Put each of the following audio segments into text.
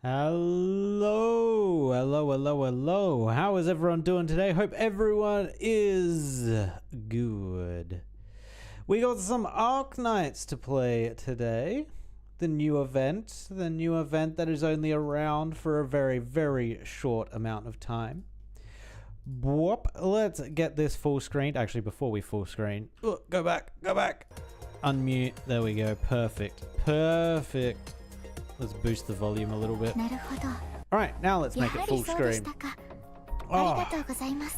Hello, hello, hello, hello. How is everyone doing today? Hope everyone is good. We got some Arknights to play today. The new event that is only around for a very, very short amount of time. Whoop. Let's get this full screened. Actually, before we full screen, go back. Unmute. There we go. Perfect. Let's boost the volume a little bit. Alright, now let's make it full screen. Oh,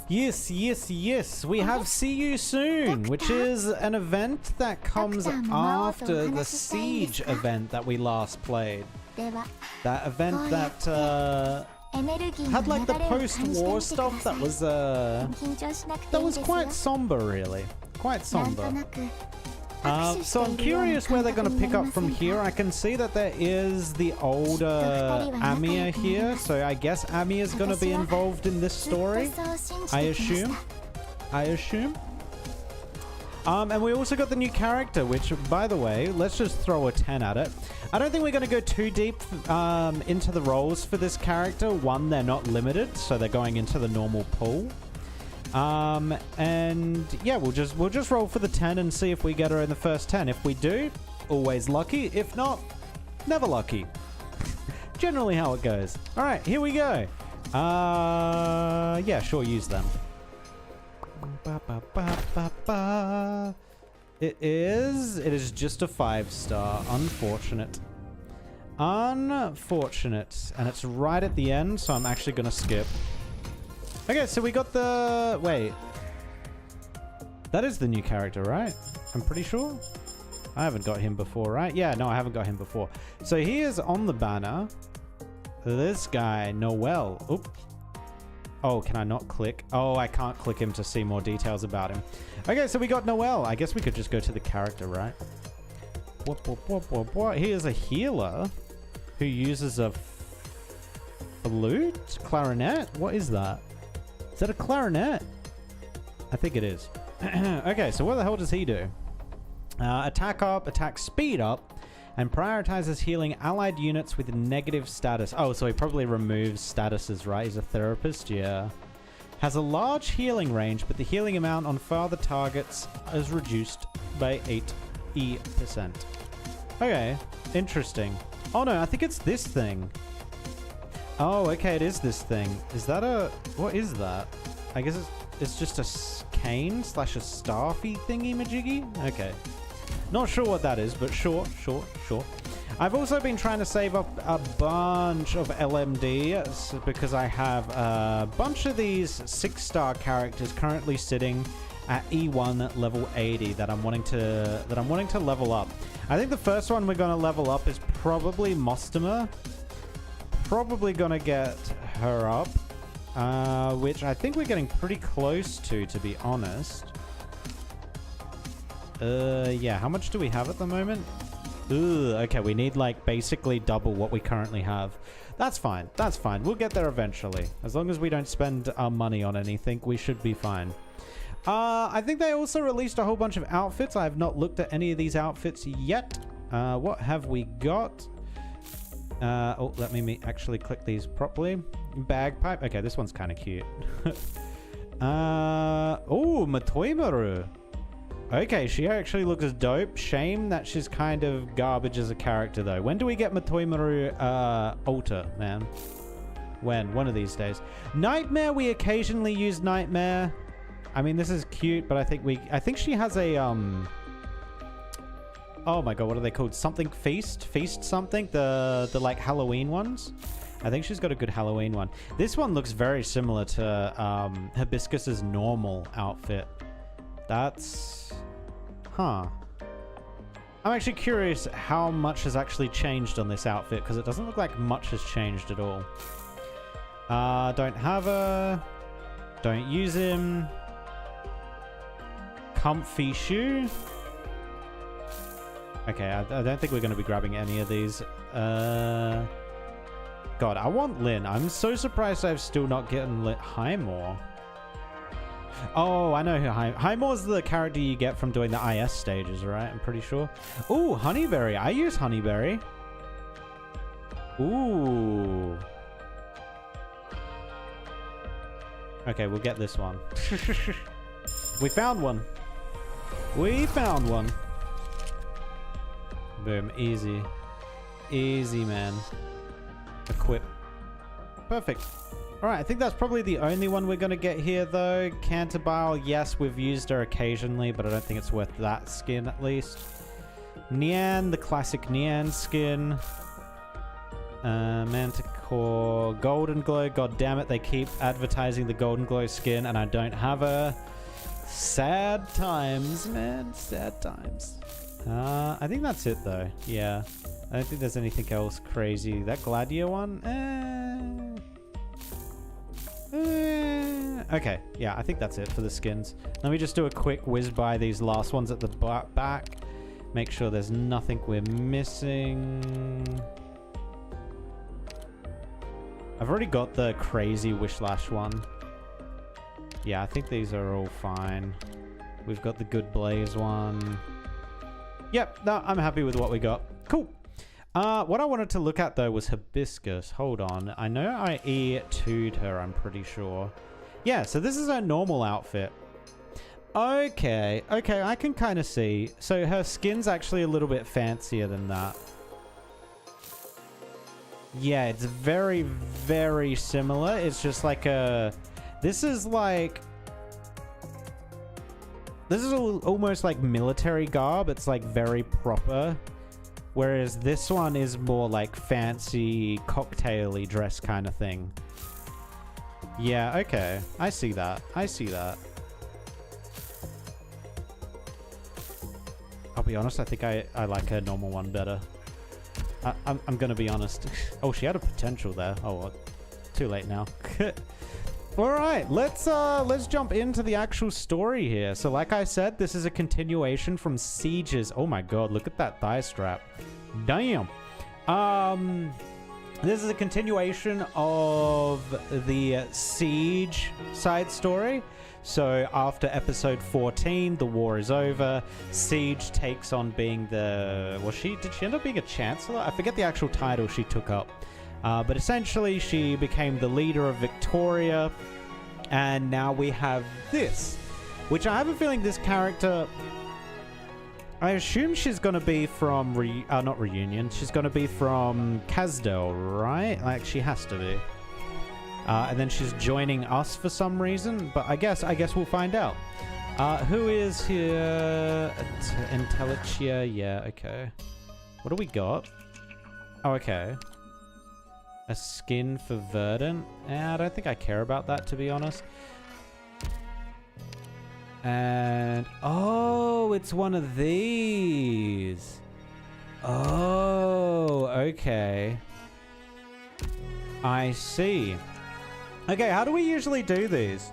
yes. We have See You Soon, which is an event that comes after the Siege event that we last played. That event that had like the post-war stuff that was quite somber, really. Quite somber. So I'm curious where they're going to pick up from here. I can see that there is the older Amir here, so I guess Amir is going to be involved in this story. I assume. And we also got the new character, which, by the way, let's just throw a 10 at it. I don't think we're going to go too deep into the roles for this character. One, they're not limited, so they're going into the normal pool. And yeah, we'll just roll for the 10 and see if we get her in the first 10. If we do, always lucky. If not, never lucky. Generally how it goes. All right, here we go. Yeah, sure, use them. It is just a 5-star. Unfortunate. And it's right at the end, so I'm actually gonna skip. Okay, so we got the... Wait. That is the new character, right? I'm pretty sure. I haven't got him before, right? Yeah, no, I haven't got him before. So he is on the banner. This guy, Noel. Oop. Oh, can I not click? Oh, I can't click him to see more details about him. Okay, so we got Noel. I guess we could just go to the character, right? He is a healer who uses a flute? Clarinet? What is that? Is that a clarinet? I think it is. Okay, so what the hell does he do? Attack up, attack speed up, and prioritizes healing allied units with negative status. Oh, so he probably removes statuses, right? He's a therapist, yeah. Has a large healing range, but the healing amount on farther targets is reduced by 8%. Okay, interesting. Oh no, I think it's this thing. Oh, okay, it is this thing. Is that a... What is that? I guess it's just a cane slash a staffy thingy-majiggy? Okay. Not sure what that is, but sure. I've also been trying to save up a bunch of LMD because I have a bunch of these 6-star characters currently sitting at E1 level 80 that I'm wanting to level up. I think the first one we're going to level up is probably Mostoma. Probably gonna get her up, which I think we're getting pretty close to be honest. Yeah, how much do we have at the moment? Okay, we need like basically double what we currently have. That's fine. We'll get there eventually. As long as we don't spend our money on anything, we should be fine. I think they also released a whole bunch of outfits. I have not looked at any of these outfits yet. What have we got? Oh, let me actually click these properly. Bagpipe. Okay, this one's kind of cute. Oh, Matoimaru. Okay, she actually looks dope. Shame that she's kind of garbage as a character, though. When do we get Matoimaru alter, man? When? One of these days. Nightmare, we occasionally use Nightmare. I mean, this is cute, but I think she has a, oh my god, what are they called? Something Feast? Feast something? The like Halloween ones? I think she's got a good Halloween one. This one looks very similar to Hibiscus's normal outfit. That's... Huh. I'm actually curious how much has actually changed on this outfit, because it doesn't look like much has changed at all. Don't have her. Don't use him. Comfy shoe. Okay, I don't think we're going to be grabbing any of these. God, I want Lynn. I'm so surprised I've still not gotten Highmore. Oh, I know who Highmore's the character you get from doing the IS stages, right? I'm pretty sure. Oh, Honeyberry. I use Honeyberry. Ooh. Okay, we'll get this one. We found one. We found one. Boom. Easy. Easy, man. Equip. Perfect. Alright, I think that's probably the only one we're going to get here, though. Canterbile, yes, we've used her occasionally, but I don't think it's worth that skin, at least. Nian, the classic Nian skin. Manticore, Golden Glow. God damn it, they keep advertising the Golden Glow skin, and I don't have her. Sad times, man. Sad times. I think that's it, though. Yeah. I don't think there's anything else crazy. That Gladiator one? Okay, yeah, I think that's it for the skins. Let me just do a quick whiz by these last ones at the back. Make sure there's nothing we're missing. I've already got the crazy Wishlash one. Yeah, I think these are all fine. We've got the Good Blaze one. Yep, no, I'm happy with what we got. Cool. What I wanted to look at, though, was Hibiscus. Hold on. I know I E2'd her, I'm pretty sure. Yeah, so this is her normal outfit. Okay, okay, I can kind of see. So her skin's actually a little bit fancier than that. Yeah, it's very, very similar. It's just like a... This is like... This is almost like military garb. It's like very proper. Whereas this one is more like fancy, cocktail-y dress kind of thing. Yeah, okay. I see that. I see that. I'll be honest, I think I like her normal one better. I'm gonna be honest. Oh, she had a potential there. Oh, well, too late now. All right, let's jump into the actual story here. So like I said, this is a continuation from Siege's. Oh my god, look at that thigh strap. Damn. This is a continuation of the Siege side story. So after episode 14, the war is over. Siege takes on being the... Did she end up being a chancellor? I forget the actual title she took up. But essentially, she became the leader of Victoria. And now we have this. Which I have a feeling this character... I assume she's going to be from... not Reunion. She's going to be from Kasdel, right? Like, she has to be. And then she's joining us for some reason. But I guess we'll find out. Who is here? Entelechia. Yeah, okay. What do we got? Oh, okay. A skin for Verdant? I don't think I care about that, to be honest. And... Oh, it's one of these. Oh, okay. I see. Okay, how do we usually do these?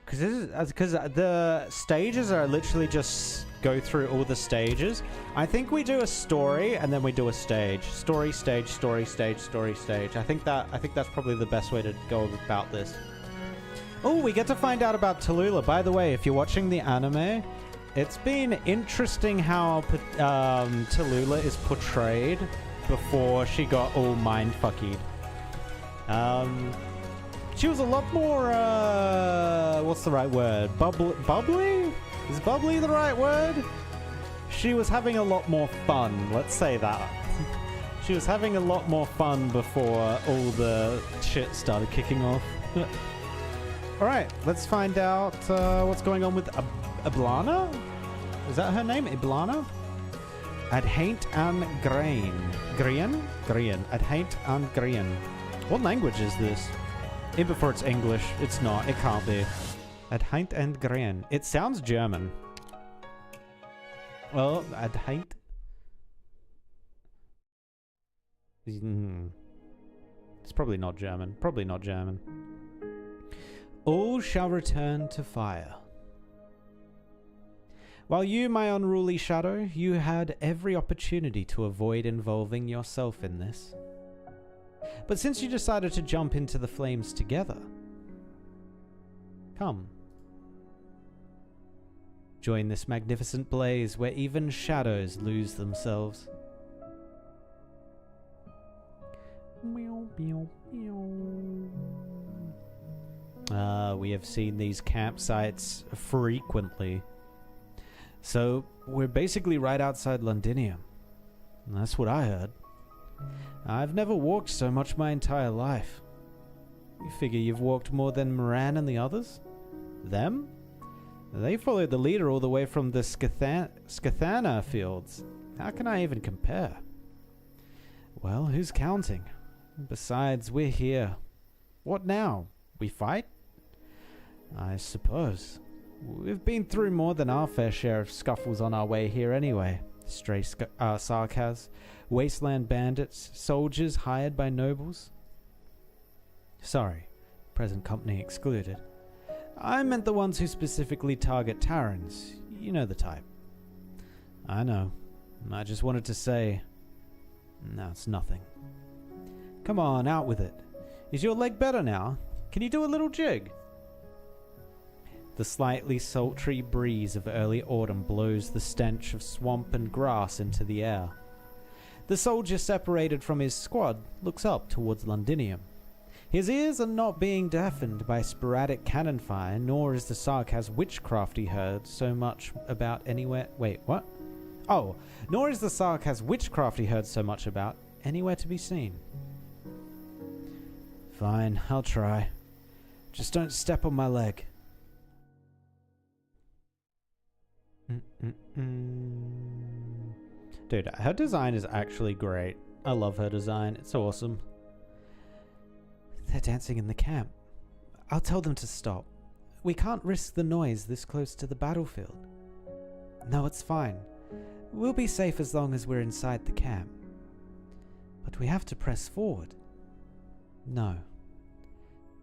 Because the stages are literally just go through all the stages. I think we do a story and then we do a stage. Story, stage, story, stage, story, stage. I think that's probably the best way to go about this. Oh, we get to find out about Tallulah. By the way, if you're watching the anime, it's been interesting how Tallulah is portrayed before she got all mind-fuckied. She was a lot more, what's the right word? Bubbly? Is bubbly the right word? She was having a lot more fun, let's say that. She was having a lot more fun before all the shit started kicking off. Alright, let's find out what's going on with Iblana? Is that her name? Iblana? Adhaint an Grain. Grian? Grian. Adhaint an Grian. What language is this? Even before it's English. It's not. It can't be. Adhaint and Grian. It sounds German. Well, Adhaint. It's probably not German. Probably not German. All shall return to fire. While you, my unruly shadow, you had every opportunity to avoid involving yourself in this. But since you decided to jump into the flames together, come. Join this magnificent blaze where even shadows lose themselves. We have seen these campsites frequently. So, we're basically right outside Londinium. That's what I heard. I've never walked so much my entire life. You figure you've walked more than Moran and the others? Them? They followed the leader all the way from the Scathana fields. How can I even compare? Well, who's counting? Besides, we're here. What now? We fight? I suppose. We've been through more than our fair share of scuffles on our way here anyway. Stray Sarkaz, wasteland bandits, soldiers hired by nobles. Sorry, present company excluded. I meant the ones who specifically target Terrans. You know the type. I know. I just wanted to say... No, it's nothing. Come on, out with it. Is your leg better now? Can you do a little jig? The slightly sultry breeze of early autumn blows the stench of swamp and grass into the air. The soldier separated from his squad looks up towards Londinium. His ears are not being deafened by sporadic cannon fire, nor is the Sarkaz witchcraft he heard so much about anywhere... Wait, what? Oh, nor is the Sarkaz witchcraft he heard so much about anywhere to be seen. Fine, I'll try. Just don't step on my leg. Dude, her design is actually great. I love her design. It's awesome. They're dancing in the camp. I'll tell them to stop. We can't risk the noise this close to the battlefield. No, it's fine. We'll be safe as long as we're inside the camp. But we have to press forward. No.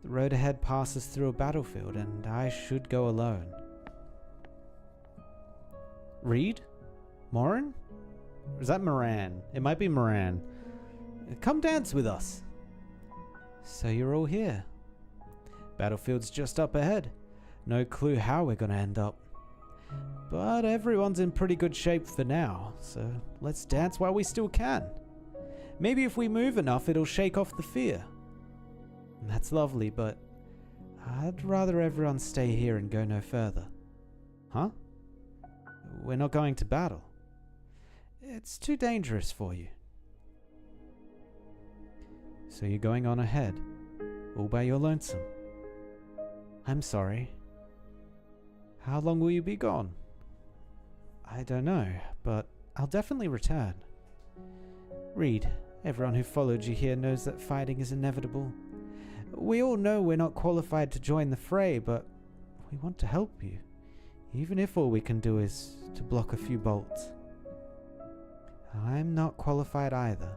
The road ahead passes through a battlefield, and I should go alone. Reed? Morin? Or is that Moran? It might be Moran. Come dance with us. So you're all here. Battlefield's just up ahead. No clue how we're gonna end up. But everyone's in pretty good shape for now, so let's dance while we still can. Maybe if we move enough, it'll shake off the fear. That's lovely, but I'd rather everyone stay here and go no further. Huh? We're not going to battle. It's too dangerous for you. So you're going on ahead, all by your lonesome. I'm sorry. How long will you be gone? I don't know, but I'll definitely return. Reed, everyone who followed you here knows that fighting is inevitable. We all know we're not qualified to join the fray, but we want to help you, even if all we can do is to block a few bolts. I'm not qualified either.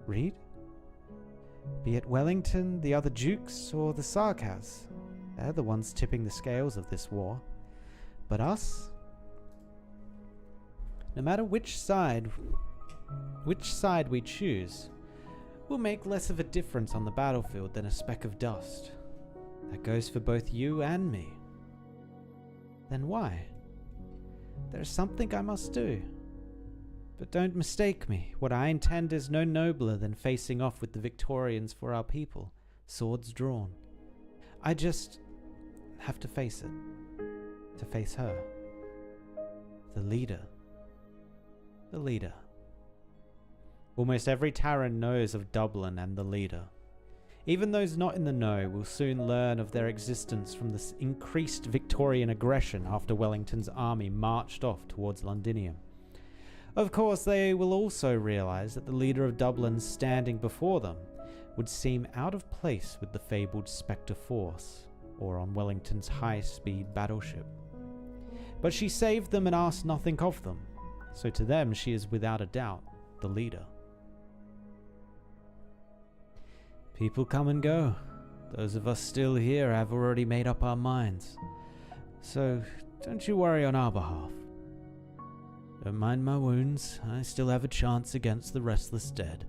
Reed? Be it Wellington, the other dukes, or the Sarkaz. They're the ones tipping the scales of this war. But us? No matter which side we choose, will make less of a difference on the battlefield than a speck of dust. That goes for both you and me. Then why? There's something I must do. But don't mistake me. What I intend is no nobler than facing off with the Victorians for our people, swords drawn. I just have to face it. To face her. The leader. The leader. Almost every Terran knows of Dublin and the leader. Even those not in the know will soon learn of their existence from this increased Victorian aggression after Wellington's army marched off towards Londinium. Of course, they will also realize that the leader of Dublin standing before them would seem out of place with the fabled Spectre Force, or on Wellington's high-speed battleship. But she saved them and asked nothing of them, so to them she is without a doubt the leader. People come and go. Those of us still here have already made up our minds. So don't you worry on our behalf. Don't mind my wounds. I still have a chance against the restless dead.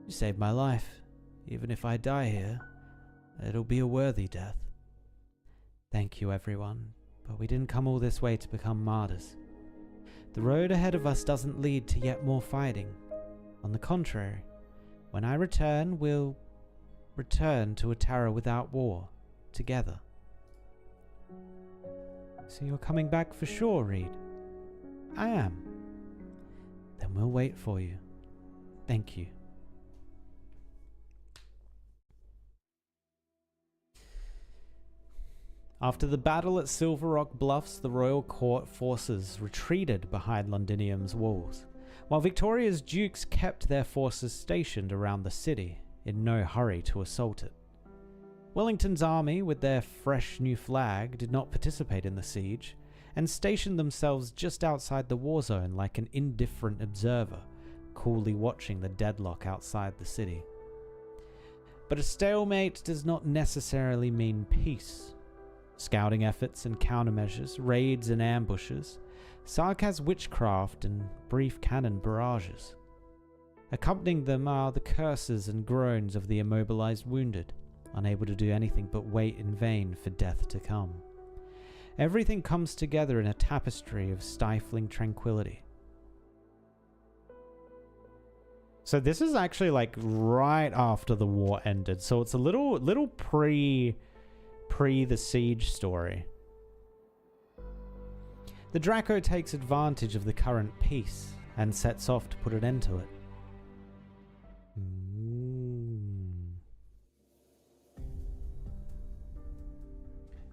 You saved my life. Even if I die here, it'll be a worthy death. Thank you, everyone. But we didn't come all this way to become martyrs. The road ahead of us doesn't lead to yet more fighting. On the contrary, When I return, we'll return to a Terra without war, together. So you're coming back for sure, Reed? I am. Then we'll wait for you. Thank you. After the battle at Silver Rock Bluffs, the royal court forces retreated behind Londinium's walls, while Victoria's dukes kept their forces stationed around the city, in no hurry to assault it. Wellington's army, with their fresh new flag, did not participate in the siege, and stationed themselves just outside the war zone like an indifferent observer, coolly watching the deadlock outside the city. But a stalemate does not necessarily mean peace. Scouting efforts and countermeasures, raids and ambushes, Sarkaz witchcraft and brief cannon barrages. Accompanying them are the curses and groans of the immobilized wounded, unable to do anything but wait in vain for death to come. Everything comes together in a tapestry of stifling tranquility. So this is actually like right after the war ended, so it's a little pre the siege story. The Draco takes advantage of the current peace and sets off to put an end to it.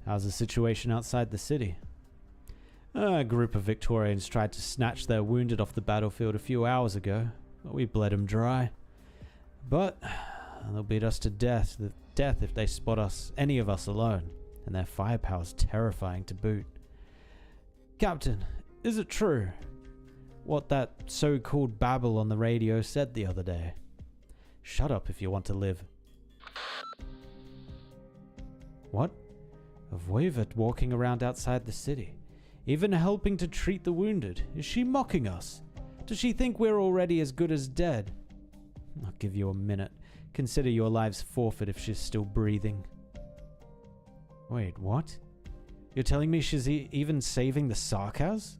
How's the situation outside the city? A group of Victorians tried to snatch their wounded off the battlefield a few hours ago, but we bled them dry. But they'll beat us to death if they spot us, any of us alone, and their firepower's terrifying to boot. Captain, is it true what that so-called babble on the radio said the other day? Shut up if you want to live. What? A voivod walking around outside the city, even helping to treat the wounded. Is she mocking us? Does she think we're already as good as dead? I'll give you a minute. Consider your lives forfeit if she's still breathing. Wait, what? You're telling me she's even saving the Sarkaz?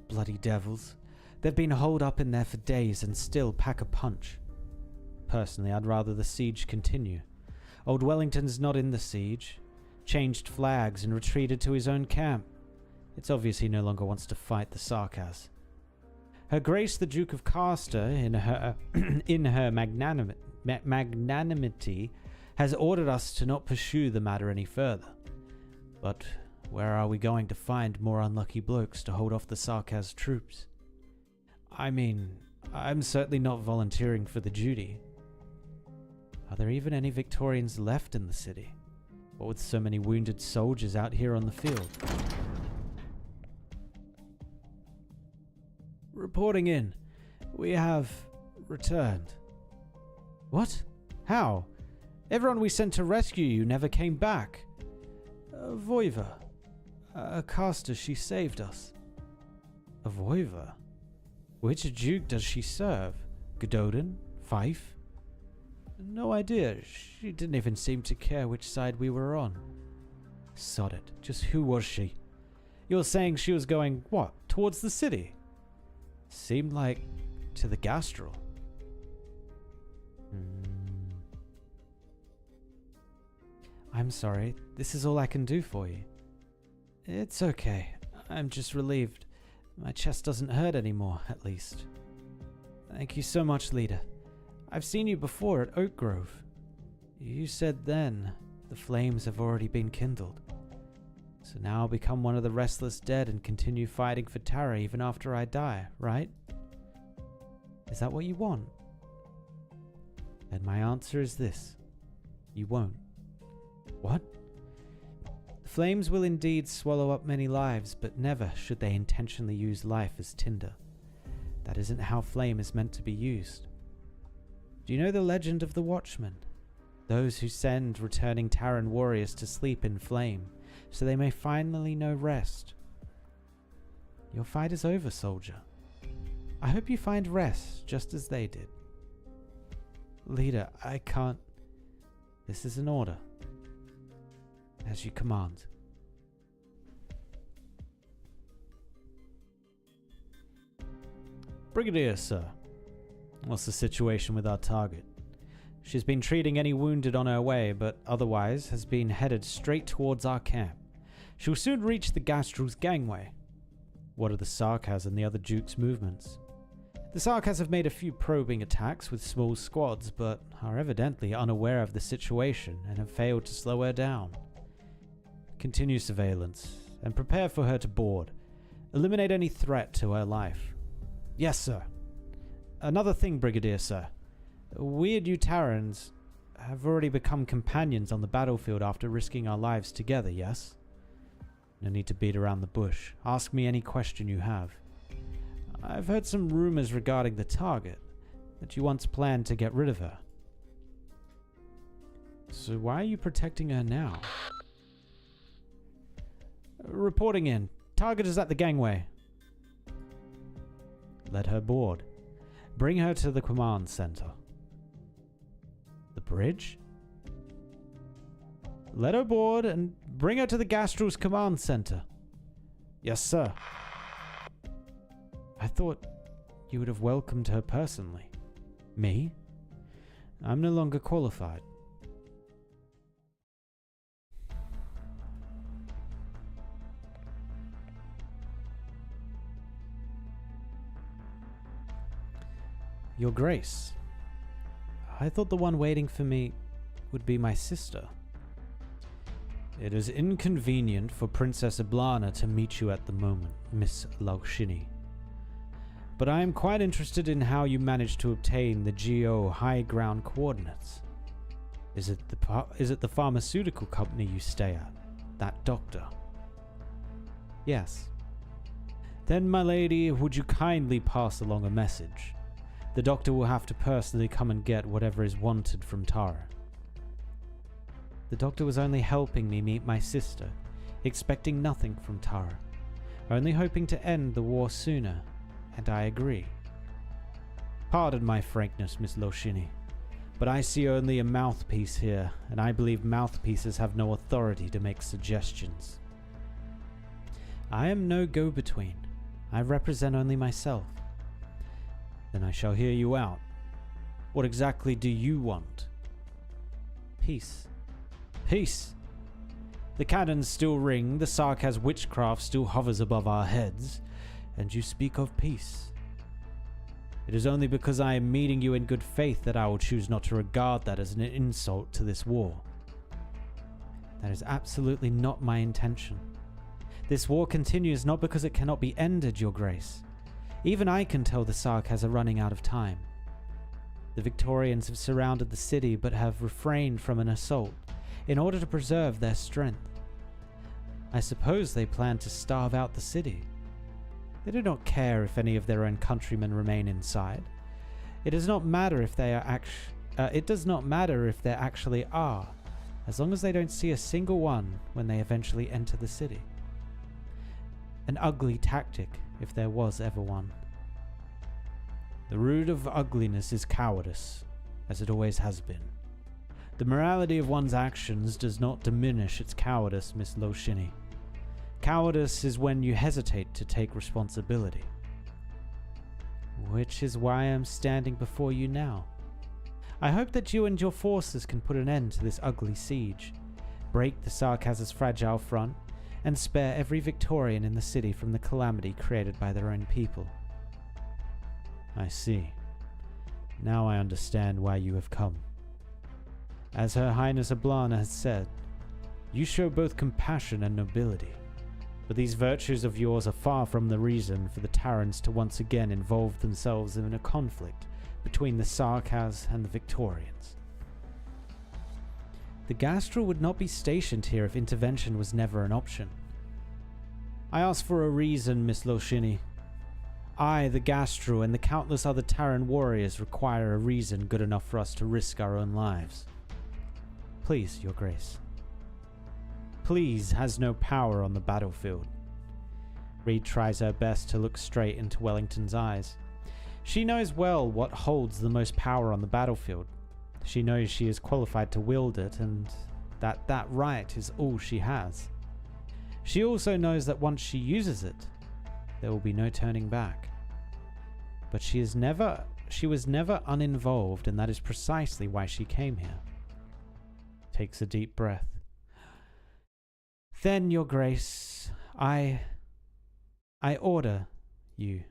Bloody devils. They've been holed up in there for days and still pack a punch. Personally, I'd rather the siege continue. Old Wellington's not in the siege. Changed flags and retreated to his own camp. It's obvious he no longer wants to fight the Sarkaz. Her Grace the Duke of Castor, in her magnanimity, has ordered us to not pursue the matter any further. But where are we going to find more unlucky blokes to hold off the Sarkaz troops? I mean, I'm certainly not volunteering for the duty. Are there even any Victorians left in the city? What with so many wounded soldiers out here on the field? Reporting in. We have returned. What? How? Everyone we sent to rescue you never came back. Voiva. A caster, she saved us. A Voiva? Which duke does she serve? Gododin? Fife? No idea. She didn't even seem to care which side we were on. Sod it. Just who was she? You're saying she was going, what, towards the city? Seemed like to the Gastral. I'm sorry. This is all I can do for you. It's okay. I'm just relieved. My chest doesn't hurt anymore, at least. Thank you so much, leader. I've seen you before at Oak Grove. You said then the flames have already been kindled. So now I'll become one of the restless dead and continue fighting for Tara even after I die, right? Is that what you want? Then my answer is this. You won't. What? The flames will indeed swallow up many lives, but never should they intentionally use life as tinder. That isn't how flame is meant to be used. Do you know the legend of the Watchmen? Those who send returning Terran warriors to sleep in flame, so they may finally know rest. Your fight is over, soldier. I hope you find rest just as they did. Leader, I can't. This is an order. As you command. Brigadier, sir. What's the situation with our target? She's been treating any wounded on her way, but otherwise has been headed straight towards our camp. She will soon reach the Gastrel's gangway. What are the Sarkaz and the other Duke's movements? The Sarkaz have made a few probing attacks with small squads, but are evidently unaware of the situation and have failed to slow her down. Continue surveillance, and prepare for her to board. Eliminate any threat to her life. Yes, sir. Another thing, Brigadier, sir. We and you Terrans have already become companions on the battlefield after risking our lives together, yes? No need to beat around the bush. Ask me any question you have. I've heard some rumors regarding the target, that you once planned to get rid of her. So why are you protecting her now? Reporting in. Target is at the gangway. Let her board. Bring her to the command center. The bridge? Let her board and bring her to the Gastrel's command center. Yes, sir. I thought you would have welcomed her personally. Me? I'm no longer qualified. Your Grace, I thought the one waiting for me would be my sister. It is inconvenient for Princess Iblana to meet you at the moment, Miss Laushini. But I am quite interested in how you managed to obtain the GO high ground coordinates. Is it the pharmaceutical company you stay at? That doctor? Yes. Then, my lady, would you kindly pass along a message? The doctor will have to personally come and get whatever is wanted from Tara. The doctor was only helping me meet my sister, expecting nothing from Tara, only hoping to end the war sooner, and I agree. Pardon my frankness, Miss Laushini, but I see only a mouthpiece here, and I believe mouthpieces have no authority to make suggestions. I am no go-between. I represent only myself. Then I shall hear you out. What exactly do you want? Peace. Peace! The cannons still ring, the Sarkaz witchcraft still hovers above our heads, and you speak of peace. It is only because I am meeting you in good faith that I will choose not to regard that as an insult to this war. That is absolutely not my intention. This war continues not because it cannot be ended, Your Grace. Even I can tell the Sarkaz are running out of time. The Victorians have surrounded the city but have refrained from an assault in order to preserve their strength. I suppose they plan to starve out the city. They do not care if any of their own countrymen remain inside. It does not matter if they are there actually are, as long as they don't see a single one when they eventually enter the city. An ugly tactic, if there was ever one. The root of ugliness is cowardice, as it always has been. The morality of one's actions does not diminish its cowardice, Miss Laushini. Cowardice is when you hesitate to take responsibility. Which is why I am standing before you now. I hope that you and your forces can put an end to this ugly siege, break the Sarkaz's fragile front, and spare every Victorian in the city from the calamity created by their own people. I see. Now I understand why you have come. As Her Highness Iblana has said, you show both compassion and nobility, but these virtues of yours are far from the reason for the Terrans to once again involve themselves in a conflict between the Sarkaz and the Victorians. The Gastrel would not be stationed here if intervention was never an option. I ask for a reason, Miss Laushini. I, the Gastrel, and the countless other Terran warriors require a reason good enough for us to risk our own lives. Please, Your Grace. Please has no power on the battlefield. Reed tries her best to look straight into Wellington's eyes. She knows well what holds the most power on the battlefield. She knows she is qualified to wield it, and that right is all she has. She also knows that once she uses it, there will be no turning back. But she was never uninvolved, and that is precisely why she came here. Takes a deep breath. Then, Your Grace, I order you,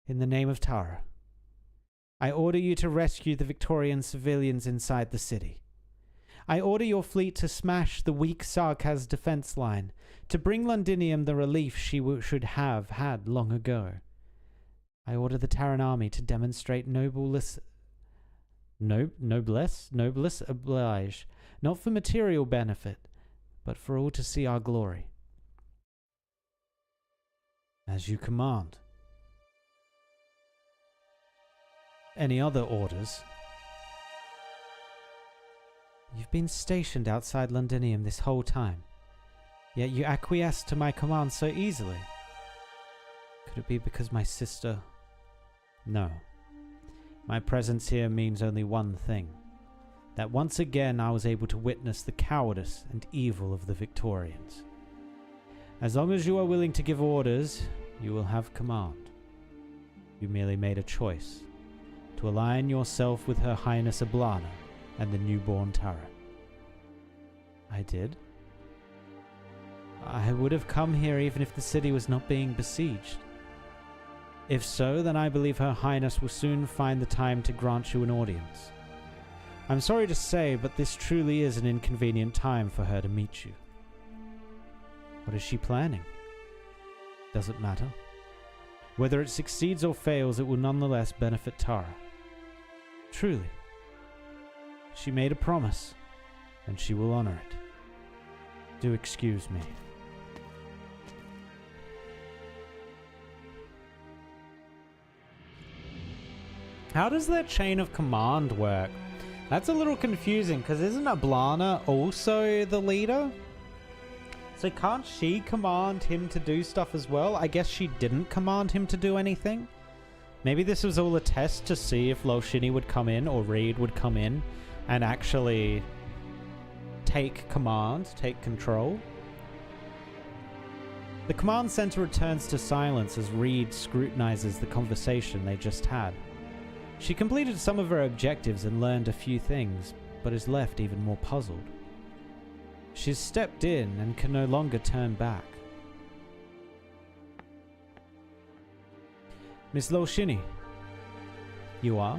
in the name of Tara, I order you to rescue the Victorian civilians inside the city. I order your fleet to smash the weak Sarkaz defense line, to bring Londinium the relief she should have had long ago. I order the Terran army to demonstrate noblesse oblige, not for material benefit, but for all to see our glory. As you command. Any other orders? You've been stationed outside Londinium this whole time, yet you acquiesced to my command so easily. Could it be because my sister... No. My presence here means only one thing. That once again I was able to witness the cowardice and evil of the Victorians. As long as you are willing to give orders, you will have command. You merely made a choice. To align yourself with Her Highness Ablana and the newborn Tara. I did. I would have come here even if the city was not being besieged. If so, then I believe Her Highness will soon find the time to grant you an audience. I'm sorry to say, but this truly is an inconvenient time for her to meet you. What is she planning? Does it matter? Whether it succeeds or fails, it will nonetheless benefit Tara. Truly. She made a promise, and she will honor it. Do excuse me. How does that chain of command work? That's a little confusing, because isn't Ablana also the leader? So can't she command him to do stuff as well? I guess she didn't command him to do anything. Maybe this was all a test to see if Loshini would come in, or Reed would come in, and actually take command, take control. The command center returns to silence as Reed scrutinizes the conversation they just had. She completed some of her objectives and learned a few things, but is left even more puzzled. She's stepped in and can no longer turn back. Miss Loshini, you are?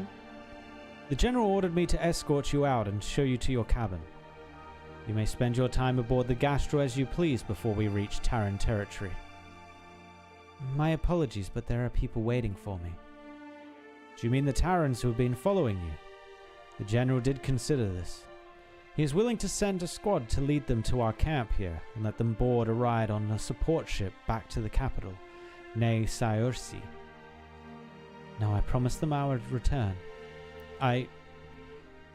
The General ordered me to escort you out and show you to your cabin. You may spend your time aboard the Gastro as you please before we reach Terran territory. My apologies, but there are people waiting for me. Do you mean the Terrans who have been following you? The General did consider this. He is willing to send a squad to lead them to our camp here and let them board a ride on a support ship back to the capital, Ne Saursi. Now I promised them I would return.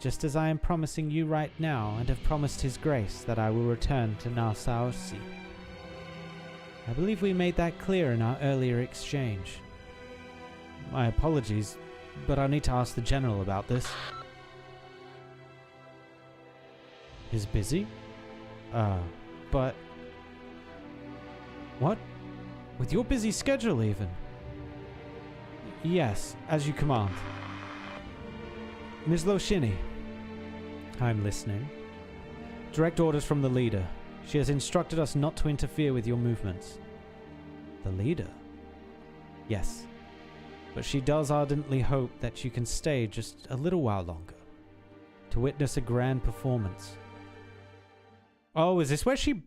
Just as I am promising you right now and have promised His Grace that I will return to Na Saursi. I believe we made that clear in our earlier exchange. My apologies, but I'll need to ask the General about this. He's busy? But... What? With your busy schedule even? Yes, as you command. Ms. Loshini. I'm listening. Direct orders from the leader. She has instructed us not to interfere with your movements. The leader? Yes. But she does ardently hope that you can stay just a little while longer, to witness a grand performance. Oh, is this where she...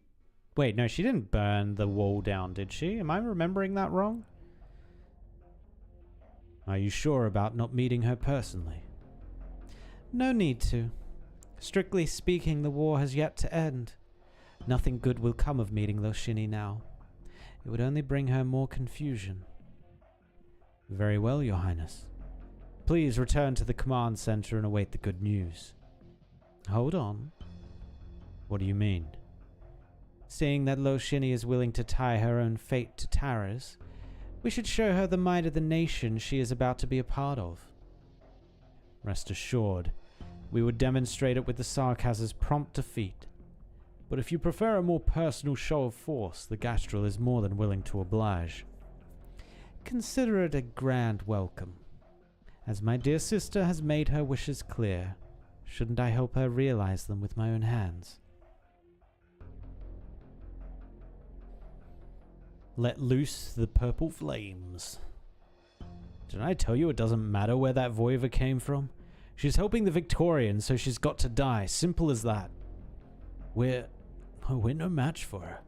Wait, no, she didn't burn the wall down, did she? Am I remembering that wrong? Are you sure about not meeting her personally? No need to. Strictly speaking, the war has yet to end. Nothing good will come of meeting Loshini now. It would only bring her more confusion. Very well, Your Highness. Please return to the command center and await the good news. Hold on. What do you mean? Seeing that Loshini is willing to tie her own fate to Tara's, we should show her the might of the nation she is about to be a part of. Rest assured, we would demonstrate it with the Sarkaz's prompt defeat. But if you prefer a more personal show of force, the Gastral is more than willing to oblige. consider it a grand welcome. As my dear sister has made her wishes clear, shouldn't I help her realize them with my own hands? Let loose the purple flames. Didn't I tell you it doesn't matter where that Voiva came from? She's helping the Victorians, so she's got to die. Simple as that. We're no match for her.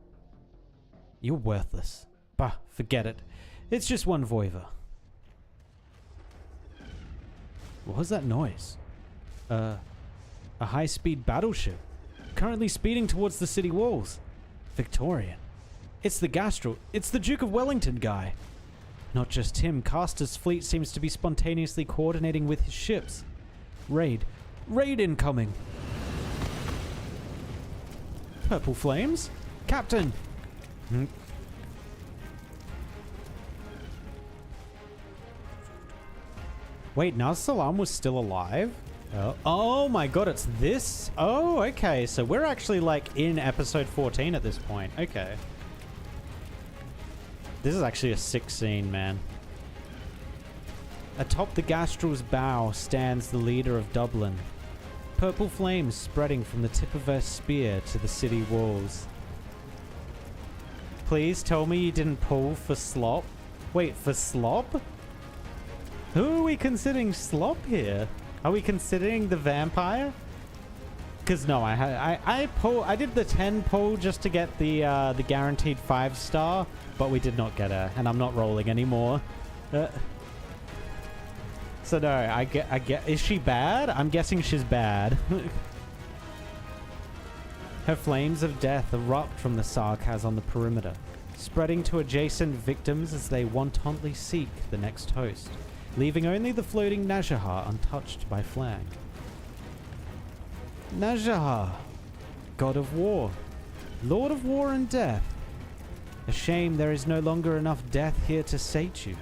You're worthless. Bah, forget it. It's just one Voiva. What was that noise? A high-speed battleship. Currently speeding towards the city walls. Victorian. It's the Gastrel. It's the Duke of Wellington guy. Not just him. Castor's fleet seems to be spontaneously coordinating with his ships. Raid. Raid incoming. Purple flames? Captain! Wait, now Salam was still alive? Oh my god, it's this? Oh, okay. So we're actually like in episode 14 at this point. Okay. This is actually a sick scene, man. Atop the Gastrel's bow stands the leader of Dublin. Purple flames spreading from the tip of her spear to the city walls. Please tell me you didn't pull for Slop. Wait, for Slop? Who are we considering Slop here? Are we considering the vampire? Because no, I did the 10 pull just to get the guaranteed 5-star, but we did not get her, and I'm not rolling anymore. So no, I get. Is she bad? I'm guessing she's bad. Her flames of death erupt from the Sarkaz on the perimeter, spreading to adjacent victims as they wantonly seek the next host, leaving only the floating Najahar untouched by flag. Najahar, god of war, lord of war and death. A shame there is no longer enough death here to sate you.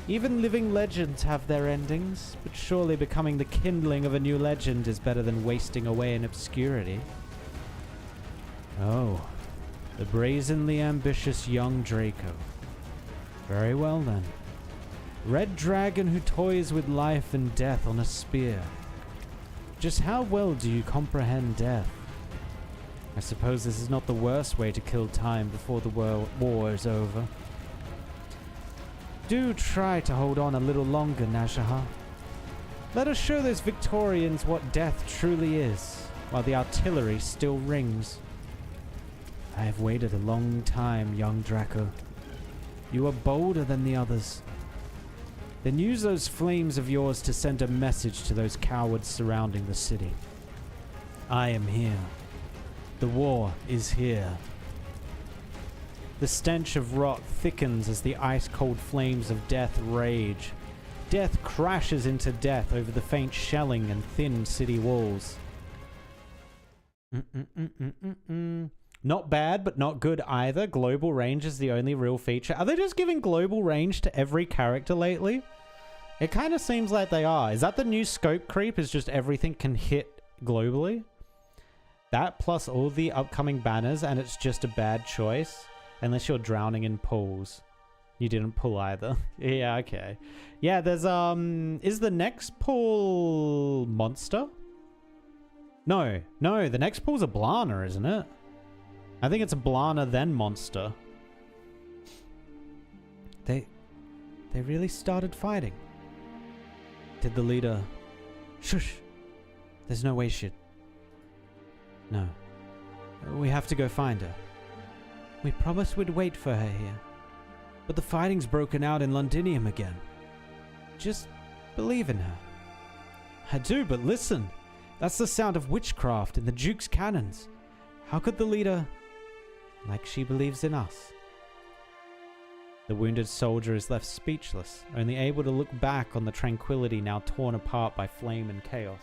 Even living legends have their endings, but surely becoming the kindling of a new legend is better than wasting away in obscurity. Oh, the brazenly ambitious young Draco. Very well then. Red dragon who toys with life and death on a spear. Just how well do you comprehend death? I suppose this is not the worst way to kill time before the war is over. Do try to hold on a little longer, Najahar. Let us show those Victorians what death truly is, while the artillery still rings. I have waited a long time, young Draco. You are bolder than the others. Then use those flames of yours to send a message to those cowards surrounding the city. I am here. The war is here. The stench of rot thickens as the ice-cold flames of death rage. Death crashes into death over the faint shelling and thin city walls. Not bad, but not good either. Global range is the only real feature. Are they just giving global range to every character lately? It kind of seems like they are. Is that the new scope creep? Is just everything can hit globally? That plus all the upcoming banners, and it's just a bad choice. Unless you're drowning in pools. You didn't pull either. Yeah, okay. Yeah, there's, is the next pool monster? No, the next pool's a Blana, isn't it? I think it's a Blana, then monster. They really started fighting. Did the leader... Shush! There's no way she'd... No. We have to go find her. We promised we'd wait for her here. But the fighting's broken out in Londinium again. Just believe in her. I do, but listen. That's the sound of witchcraft in the Duke's cannons. How could the leader... like she believes in us? The wounded soldier is left speechless, only able to look back on the tranquility now torn apart by flame and chaos,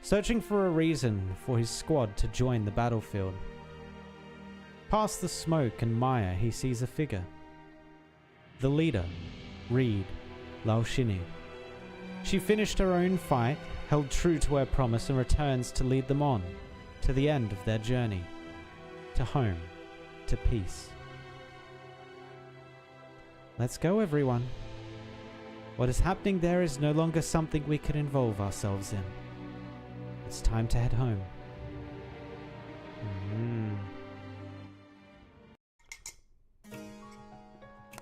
searching for a reason for his squad to join the battlefield. Past the smoke and mire, he sees a figure. The leader, Reed Laushini. She finished her own fight, held true to her promise, and returns to lead them on, to the end of their journey, to home, to peace. Let's go, everyone. What is happening there is no longer something we can involve ourselves in. It's time to head home.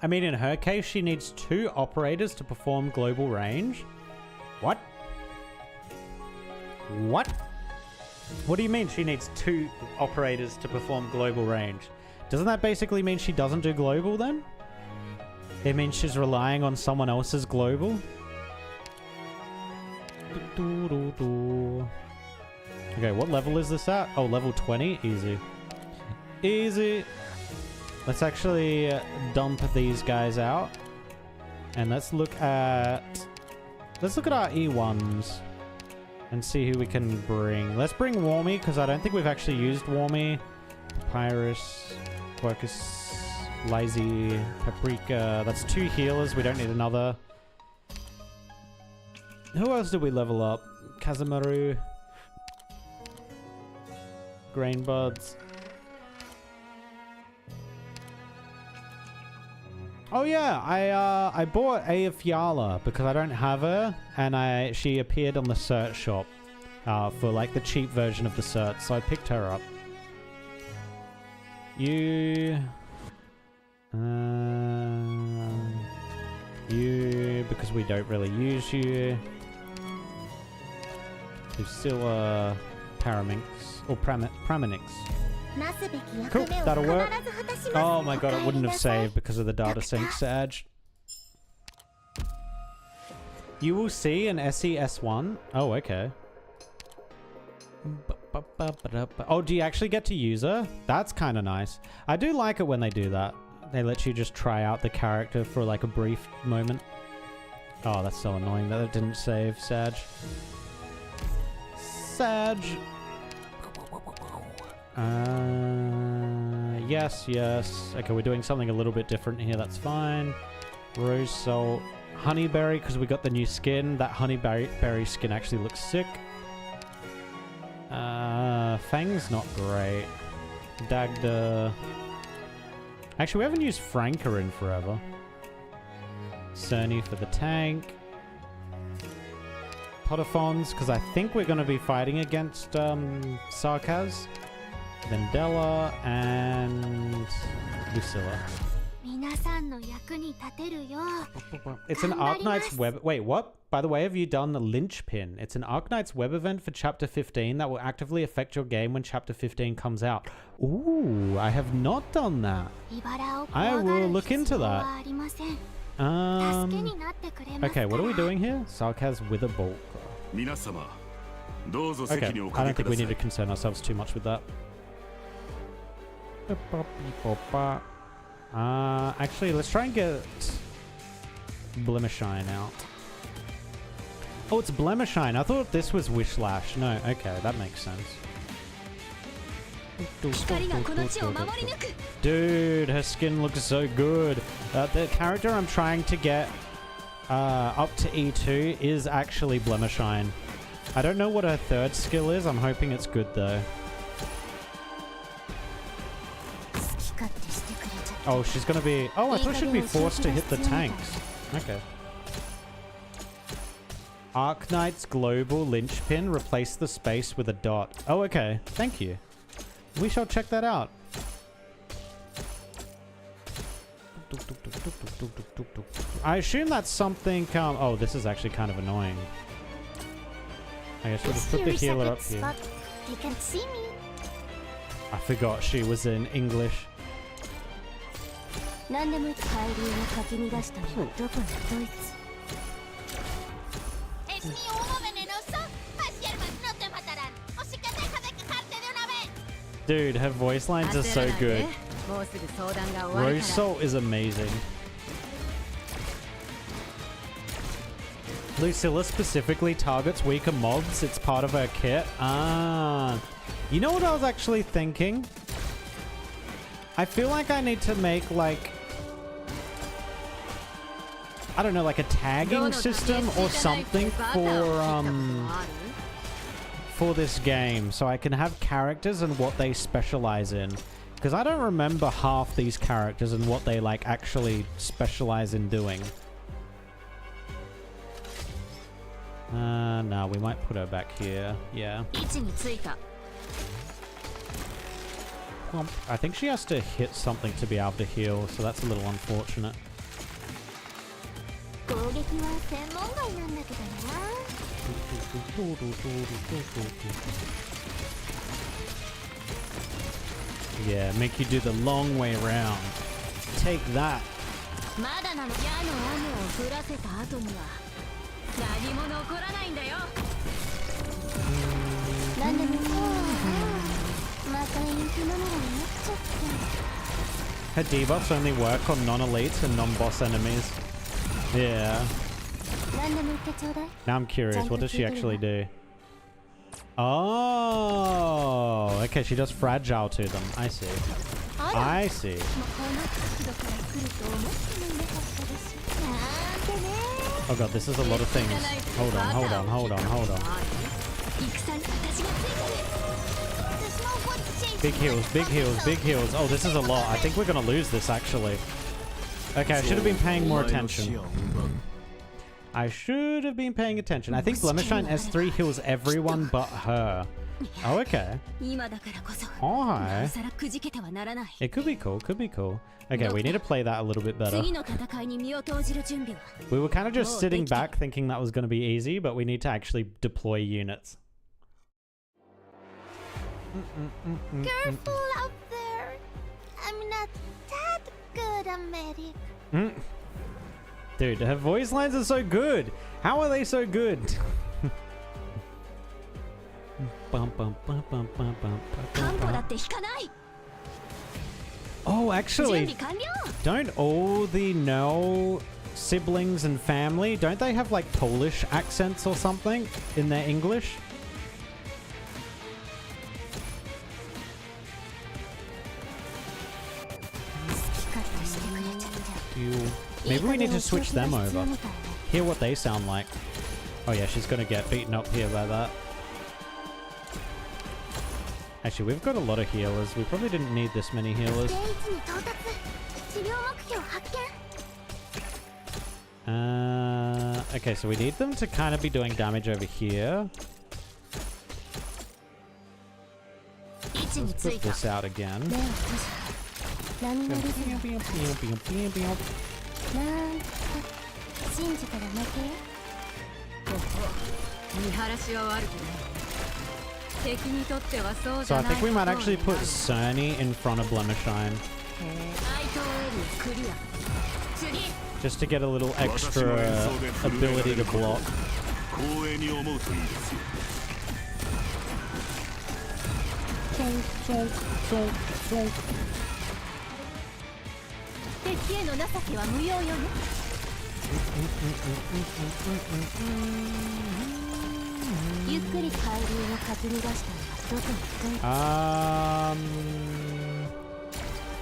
I mean, in her case, she needs 2 operators to perform global range. What? What? What do you mean she needs 2 operators to perform global range? Doesn't that basically mean she doesn't do global then? It means she's relying on someone else's global? Okay, what level is this at? Oh, level 20? Easy. Easy. Let's actually dump these guys out. And let's look at our E1s and see who we can bring. Let's bring Warmy, because I don't think we've actually used Warmy. Papyrus, Quercus, Lazy, Paprika. That's 2 healers. We don't need another. Who else did we level up? Kazamaru. Grain Buds. Oh yeah, I bought a Fiala because I don't have her, and she appeared on the cert shop for like the cheap version of the cert, so I picked her up. You because we don't really use you. Lucilla, Paraminx or Praminix. Cool, that'll work. Oh my god, it wouldn't have saved because of the data sync surge. You will see an SES1. Oh, okay. Oh, do you actually get to use her? That's kind of nice. I do like it when they do that. They let you just try out the character for like a brief moment. Oh, that's so annoying that it didn't save. Sag. Sag. Yes, yes. Okay, we're doing something a little bit different here. That's fine. Rose salt. Honeyberry, because we got the new skin. That honeyberry skin actually looks sick. Fang's not great. Dagda. Actually, we haven't used Franca in forever. Cerny for the tank. Potophons, because I think we're going to be fighting against Sarkaz. Vendella and Lucilla. It's an Arknights web... Wait, what? By the way, have you done the Linchpin? It's an Arknights web event for Chapter 15 that will actively affect your game when Chapter 15 comes out. Ooh, I have not done that. I will look into that. Okay, what are we doing here? Sarkaz with a bulk. Okay, I don't think we need to concern ourselves too much with that. Actually, let's try and get Blemishine out. Oh, it's Blemishine. I thought this was Wishlash. No, okay, that makes sense. Dude, her skin looks so good. The character I'm trying to get up to E2 is actually Blemishine. I don't know what her 3rd skill is. I'm hoping it's good, though. Oh, she's gonna be... Oh, I thought she'd be forced to hit the tanks. Okay. Arknights Global Linchpin. Replace the space with a dot. Oh, okay. Thank you. We shall check that out. I assume that's something... oh, this is actually kind of annoying. I guess we'll just put the healer up here. You can see me. I forgot she was in English. Dude, her voice lines are so good. Rose Salt is amazing. Lucilla specifically targets weaker mobs. It's part of her kit. Ah. You know what I was actually thinking? I feel like I need to make, like... I don't know, like a tagging system or something for this game. So I can have characters and what they specialize in. Because because I don't remember half these characters and what they like actually specialize in doing. No, we might put her back here. Yeah. I think she has to hit something to be able to heal, so that's a little unfortunate. Yeah, make you do the long way around. Take that. Her debuffs only work on non-elites and non-boss enemies. Yeah. Now I'm curious, what does she actually do? Oh, okay, she does fragile to them. I see. I see. Oh god, this is a lot of things. Hold on, hold on, hold on, hold on. Big heals, big heals, big heals. Oh, this is a lot. I think we're gonna lose this, actually. Okay, I should have been paying more attention. I should have been paying attention. I think Blemishine S3 heals everyone but her. Oh, okay. Oh, hi. It could be cool, could be cool. Okay, we need to play that a little bit better. We were kind of just sitting back thinking that was going to be easy, but we need to actually deploy units. Careful out there. I'm not that good a medic. Dude, her voice lines are so good. How are they so good? Oh, actually, don't all the Null siblings and family, don't they have like Polish accents or something in their English? Maybe we need to switch them over. Hear what they sound like. Oh yeah, she's gonna get beaten up here by that. Actually, we've got a lot of healers. We probably didn't need this many healers. Okay, so we need them to kind of be doing damage over here. Let's put this out again. So I think we might actually put Cerny in front of Blemishine. Just to get a little extra ability to block.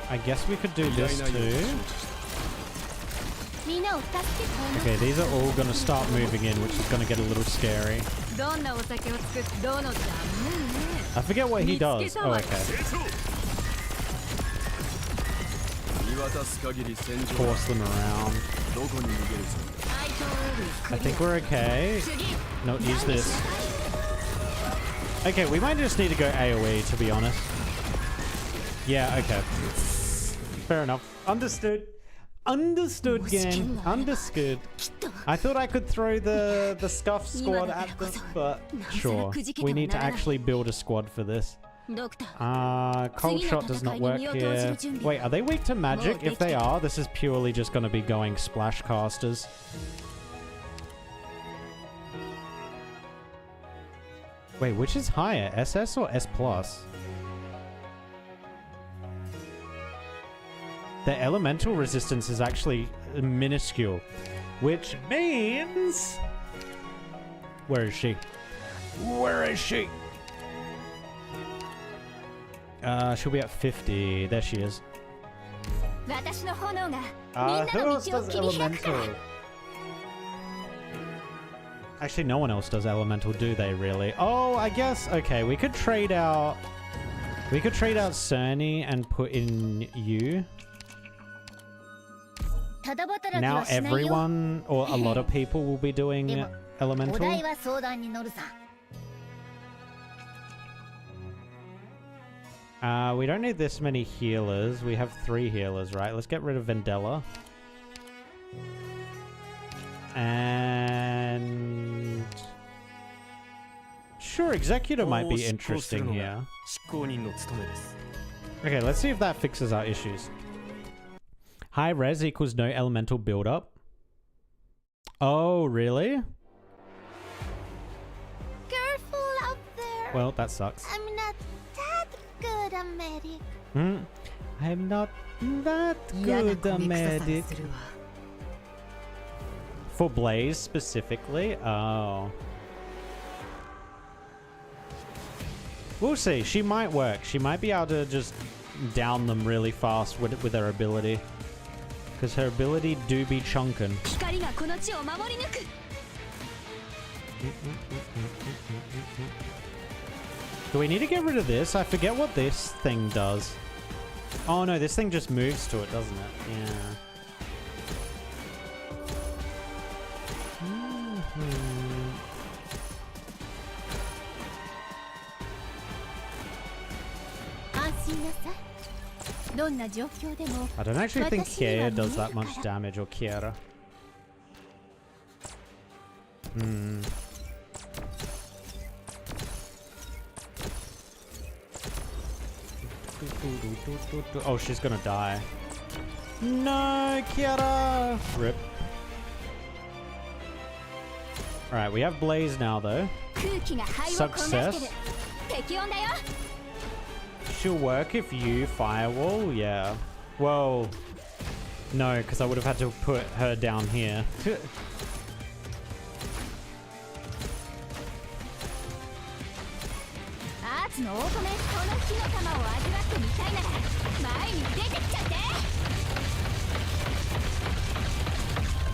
I guess we could do this too. Okay, these are all gonna start moving in, which is gonna get a little scary. I forget what he does. Oh, okay. Force them around. I think we're okay. No, use this. Okay, we might just need to go AoE, to be honest. Yeah, okay. Fair enough. Understood. Understood, game. Understood. I thought I could throw the Scuff squad at them, but sure. We need to actually build a squad for this. Cold Shot does not work here. Wait, are they weak to magic? If they are, this is purely just going to be going splash casters. Wait, which is higher, SS or S+? Their elemental resistance is actually minuscule, which means... Where is she? Where is she? She'll be at 50. There she is. Who else does elemental? Actually, no one else does elemental, do they, really? Oh, I guess... Okay, we could trade out... We could trade out Cerny and put in you. Now everyone, or a lot of people, will be doing elemental. We don't need this many healers. We have 3 healers, right? Let's get rid of Vendella. And... sure, Executor might be interesting here. Okay, let's see if that fixes our issues. High res equals no elemental build-up. Oh, really? Careful up there. Well, that sucks. I'm not that good a medic. I'm not that good a medic. For Blaze specifically? Oh. We'll see. She might work. She might be able to just down them really fast with her ability. Because her ability do be chunkin'. Do we need to get rid of this? I forget what this thing does. Oh no, this thing just moves to it, doesn't it? Yeah. I don't actually think Kiera does that much damage, or Kiera. Oh, she's gonna die. No, Kiera! Rip. Alright, we have Blaze now, though. Success. She'll work if you firewall, yeah. Well, no, because I would have had to put her down here.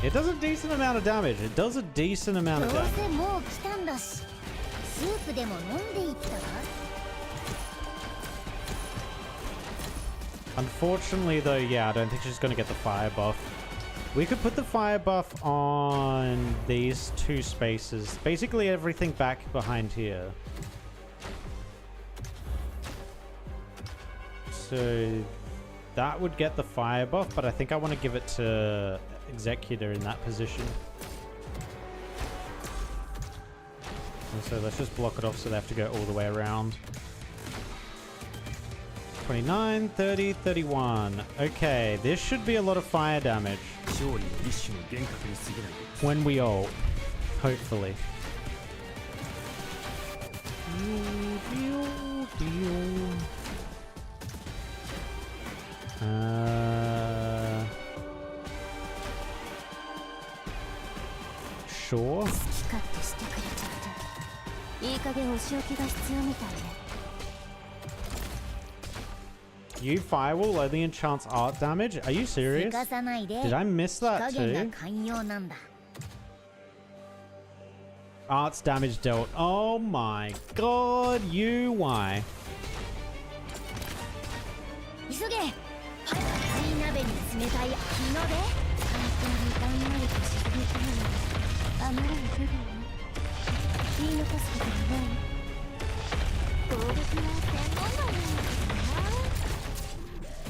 It does a decent amount of damage. It does a decent amount of damage. Unfortunately, though, yeah, I don't think she's going to get the fire buff. We could put the fire buff on these 2 spaces. Basically everything back behind here. So that would get the fire buff, but I think I want to give it to Executor in that position. And so let's just block it off so they have to go all the way around. 29, 30, 31. Okay, this should be a lot of fire damage. When we ult. Hopefully. Sure. You firewall only enchants art damage? Are you serious? Did I miss that too? Arts damage dealt. Oh my god, you why?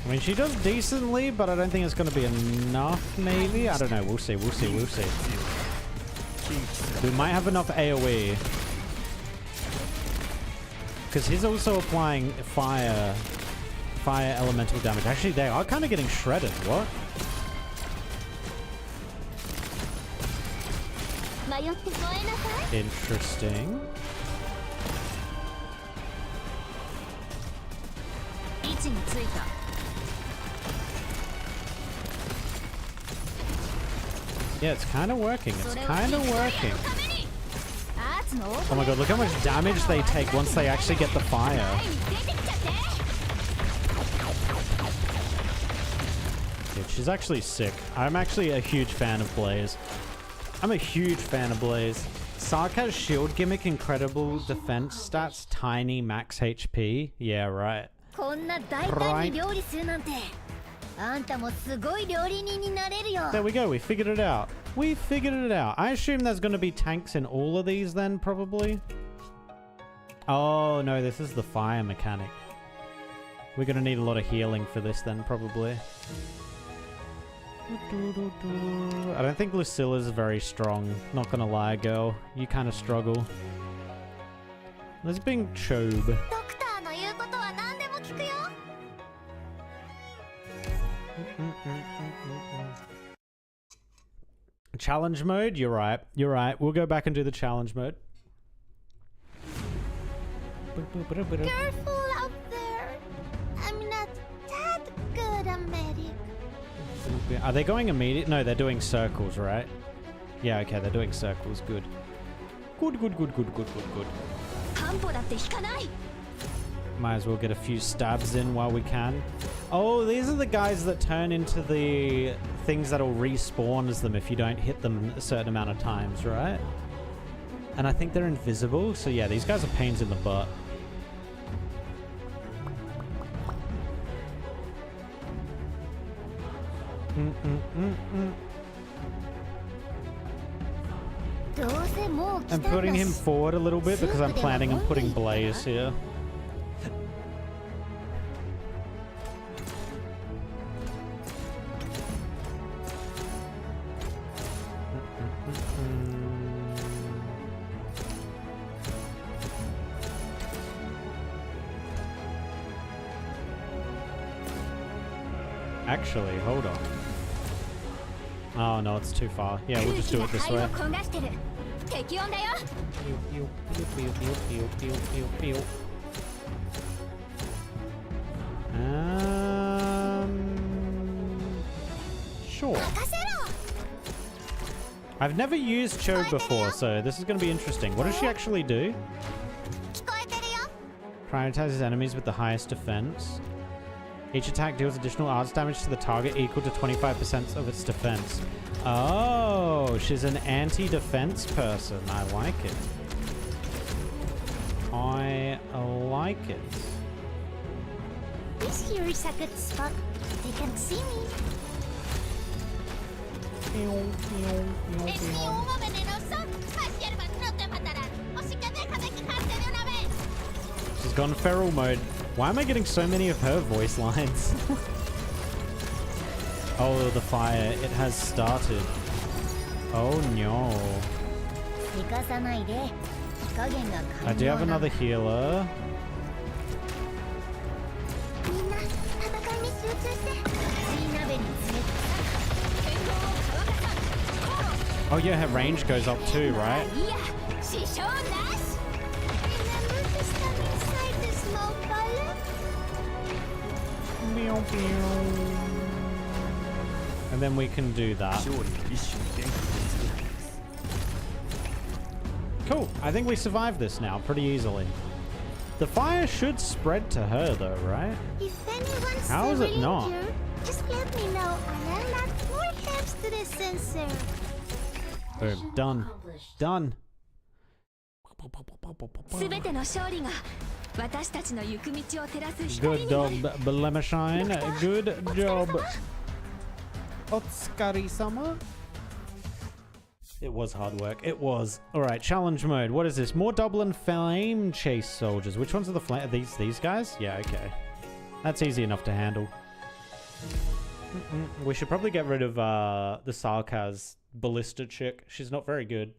I mean, she does decently, but I don't think it's going to be enough, maybe? I don't know. We'll see. We'll see. We'll see. We might have enough AoE. Because he's also applying fire elemental damage. Actually, they are kind of getting shredded. What? Interesting. Yeah, it's kind of working. It's kind of working. Oh my god, look how much damage they take once they actually get the fire. Dude, she's actually sick. I'm actually a huge fan of Blaze. I'm a huge fan of Blaze. Sarkaz's shield gimmick, incredible defense stats, tiny max HP. Yeah, right. こんな大胆に料理するなんて。あんたもすごい料理人になれるよ。 There we go. We figured it out. We figured it out. I assume there's going to be tanks in all of these then, probably. Oh, no, this is the fire mechanic. We're going to need a lot of healing for this then, probably. I don't think Lucilla's very strong. Not going to lie, girl. You kind of struggle. Let's bring Chobe. ドクターの言うことは何でも聞くよ。 Challenge mode? You're right. You're right. We'll go back and do the challenge mode. Careful out there. I'm not that good a medic. Are they going immediate? No, they're doing circles, right? Yeah, okay, they're doing circles. Good. Good. Might as well get a few stabs in while we can. Oh, these are the guys that turn into the things that'll respawn as them if you don't hit them a certain amount of times, right? And I think they're invisible, so yeah, these guys are pains in the butt. I'm putting him forward a little bit because I'm planning on putting Blaze here. Actually, hold on. Oh no, it's too far. Yeah, we'll just do it this way. Sure. I've never used Cho before, so this is going to be interesting. What does she actually do? Prioritizes enemies with the highest defense. Each attack deals additional arts damage to the target equal to 25% of its defense. Oh, she's an anti-defense person. I like it. I like it. This here is a good spot. They can see me. She's gone feral mode. Why am I getting so many of her voice lines? Oh, the fire. It has started. Oh no. I do have another healer. Oh yeah, her range goes up too, right? And then we can do that. Cool. I think we survived this now pretty easily. The fire should spread to her though, right? If anyone's How is it not? here, just let me know and I'll add more herbs to the sensor. Boom. Done. Done. Good job, Blemishine. Good job. Otsukare-sama. It was hard work. It was. Alright, challenge mode. What is this? More double and flame chase soldiers. Which ones are the flame? These guys? Yeah, okay. That's easy enough to handle. We should probably get rid of the Sarkaz ballista chick. She's not very good.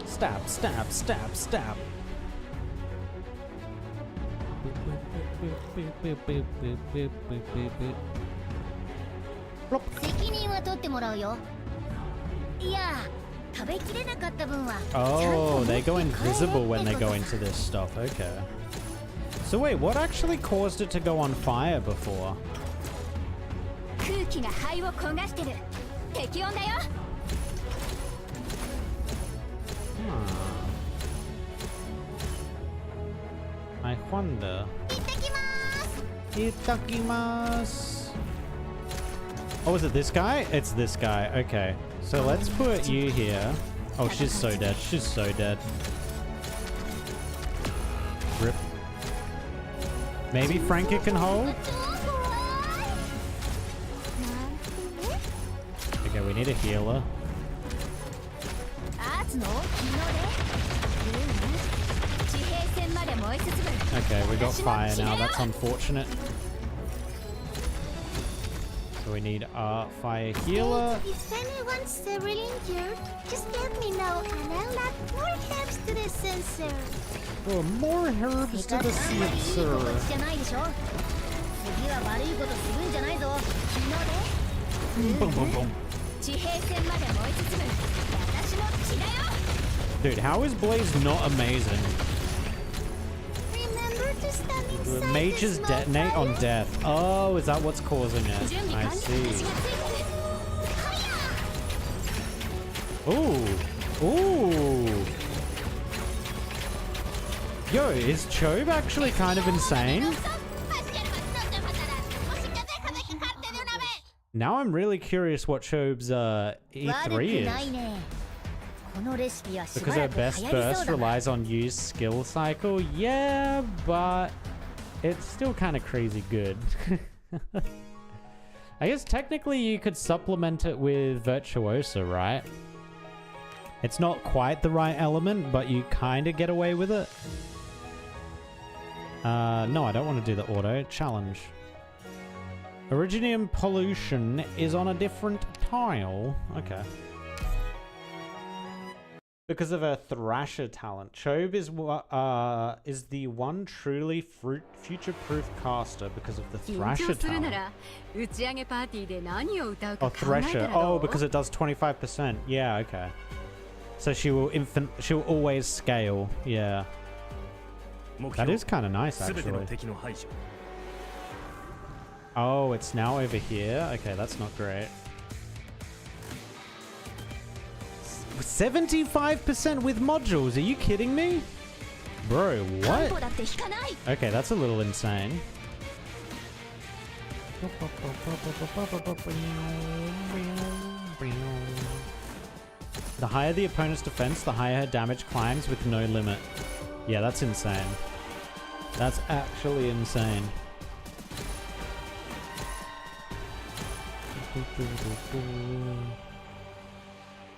Stab, stab, stab, stab. Oh, they go invisible when they go into this stuff. Okay. So wait, what actually caused it to go on fire before? I wonder. Itakimasu. Oh, is it this guy? It's this guy. Okay. So let's put you here. Oh, she's so dead. She's so dead. Rip. Maybe Frankie can hold? Okay, we need a healer. Okay, we got fire now. That's unfortunate. So we need a fire healer. If anyone's severely injured, just let me know and I'll add more herbs to the sensor. Oh, more herbs to the sensor. Boom, boom, boom. Dude, how is Blaze not amazing? The mages detonate on death. Oh, is that what's causing it? I see. Ooh. Ooh. Yo, is Chobe actually kind of insane? Now I'm really curious what Chobe's E3 is. Because her best burst relies on used skill cycle. Yeah, but it's still kind of crazy good. I guess technically you could supplement it with Virtuosa, right? It's not quite the right element, but you kind of get away with it. No, I don't want to do the auto. Challenge. Originium pollution is on a different tile. Okay. Because of her Thrasher talent. Chobe is the one truly future-proof caster because of the Thrasher talent. Oh, Thresher. Oh, because it does 25%. Yeah, okay. So she'll always scale. Yeah. That is kind of nice, actually. Oh, it's now over here? Okay, that's not great. 75% with modules? Are you kidding me? Bro, what? Okay, that's a little insane. The higher the opponent's defense, the higher her damage climbs with no limit. Yeah, that's insane. That's actually insane.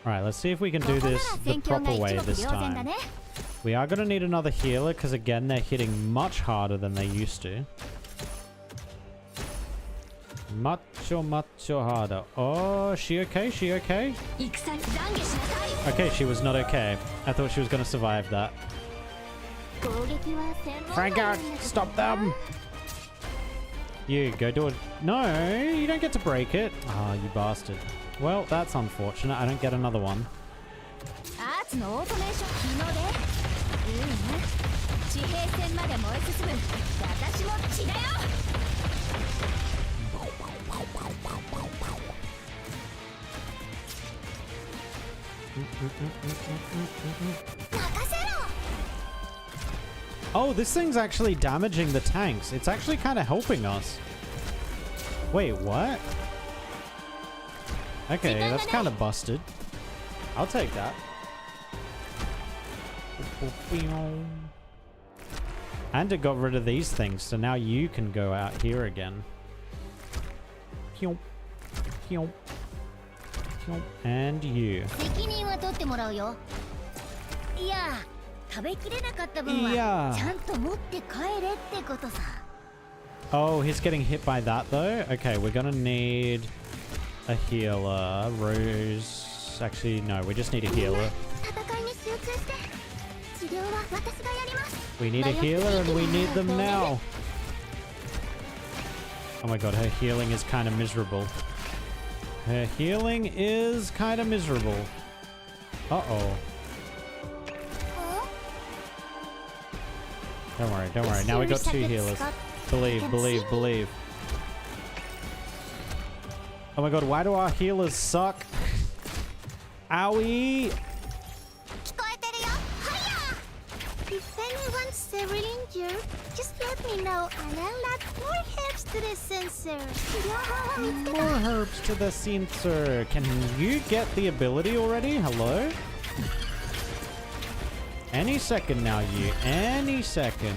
Alright, let's see if we can do this the proper way this time. We are going to need another healer because, again, they're hitting much harder than they used to. Much harder. Oh, she okay? She okay? Okay, she was not okay. I thought she was going to survive that. Franco, stop them! You go do it. No, you don't get to break it. Ah, you bastard. Well, that's unfortunate. I don't get another one. Oh, this thing's actually damaging the tanks. It's actually kind of helping us. Wait, what? Okay, that's kind of busted. I'll take that. And it got rid of these things, so now you can go out here again. And you. Yeah. Oh, he's getting hit by that though? Okay, we're gonna need a healer. Rose. Actually, no, we just need a healer. We need a healer and we need them now. Oh my god, her healing is kind of miserable. Her healing is kind of miserable. Uh-oh. Don't worry, don't worry. Now we got two healers. Believe, believe, believe. Oh my god, why do our healers suck? Owie! severely injured, just let me know and I'll add more herbs to the sensor. More herbs to the sensor. Can you get the ability already? Hello? Any second now, you. Any second.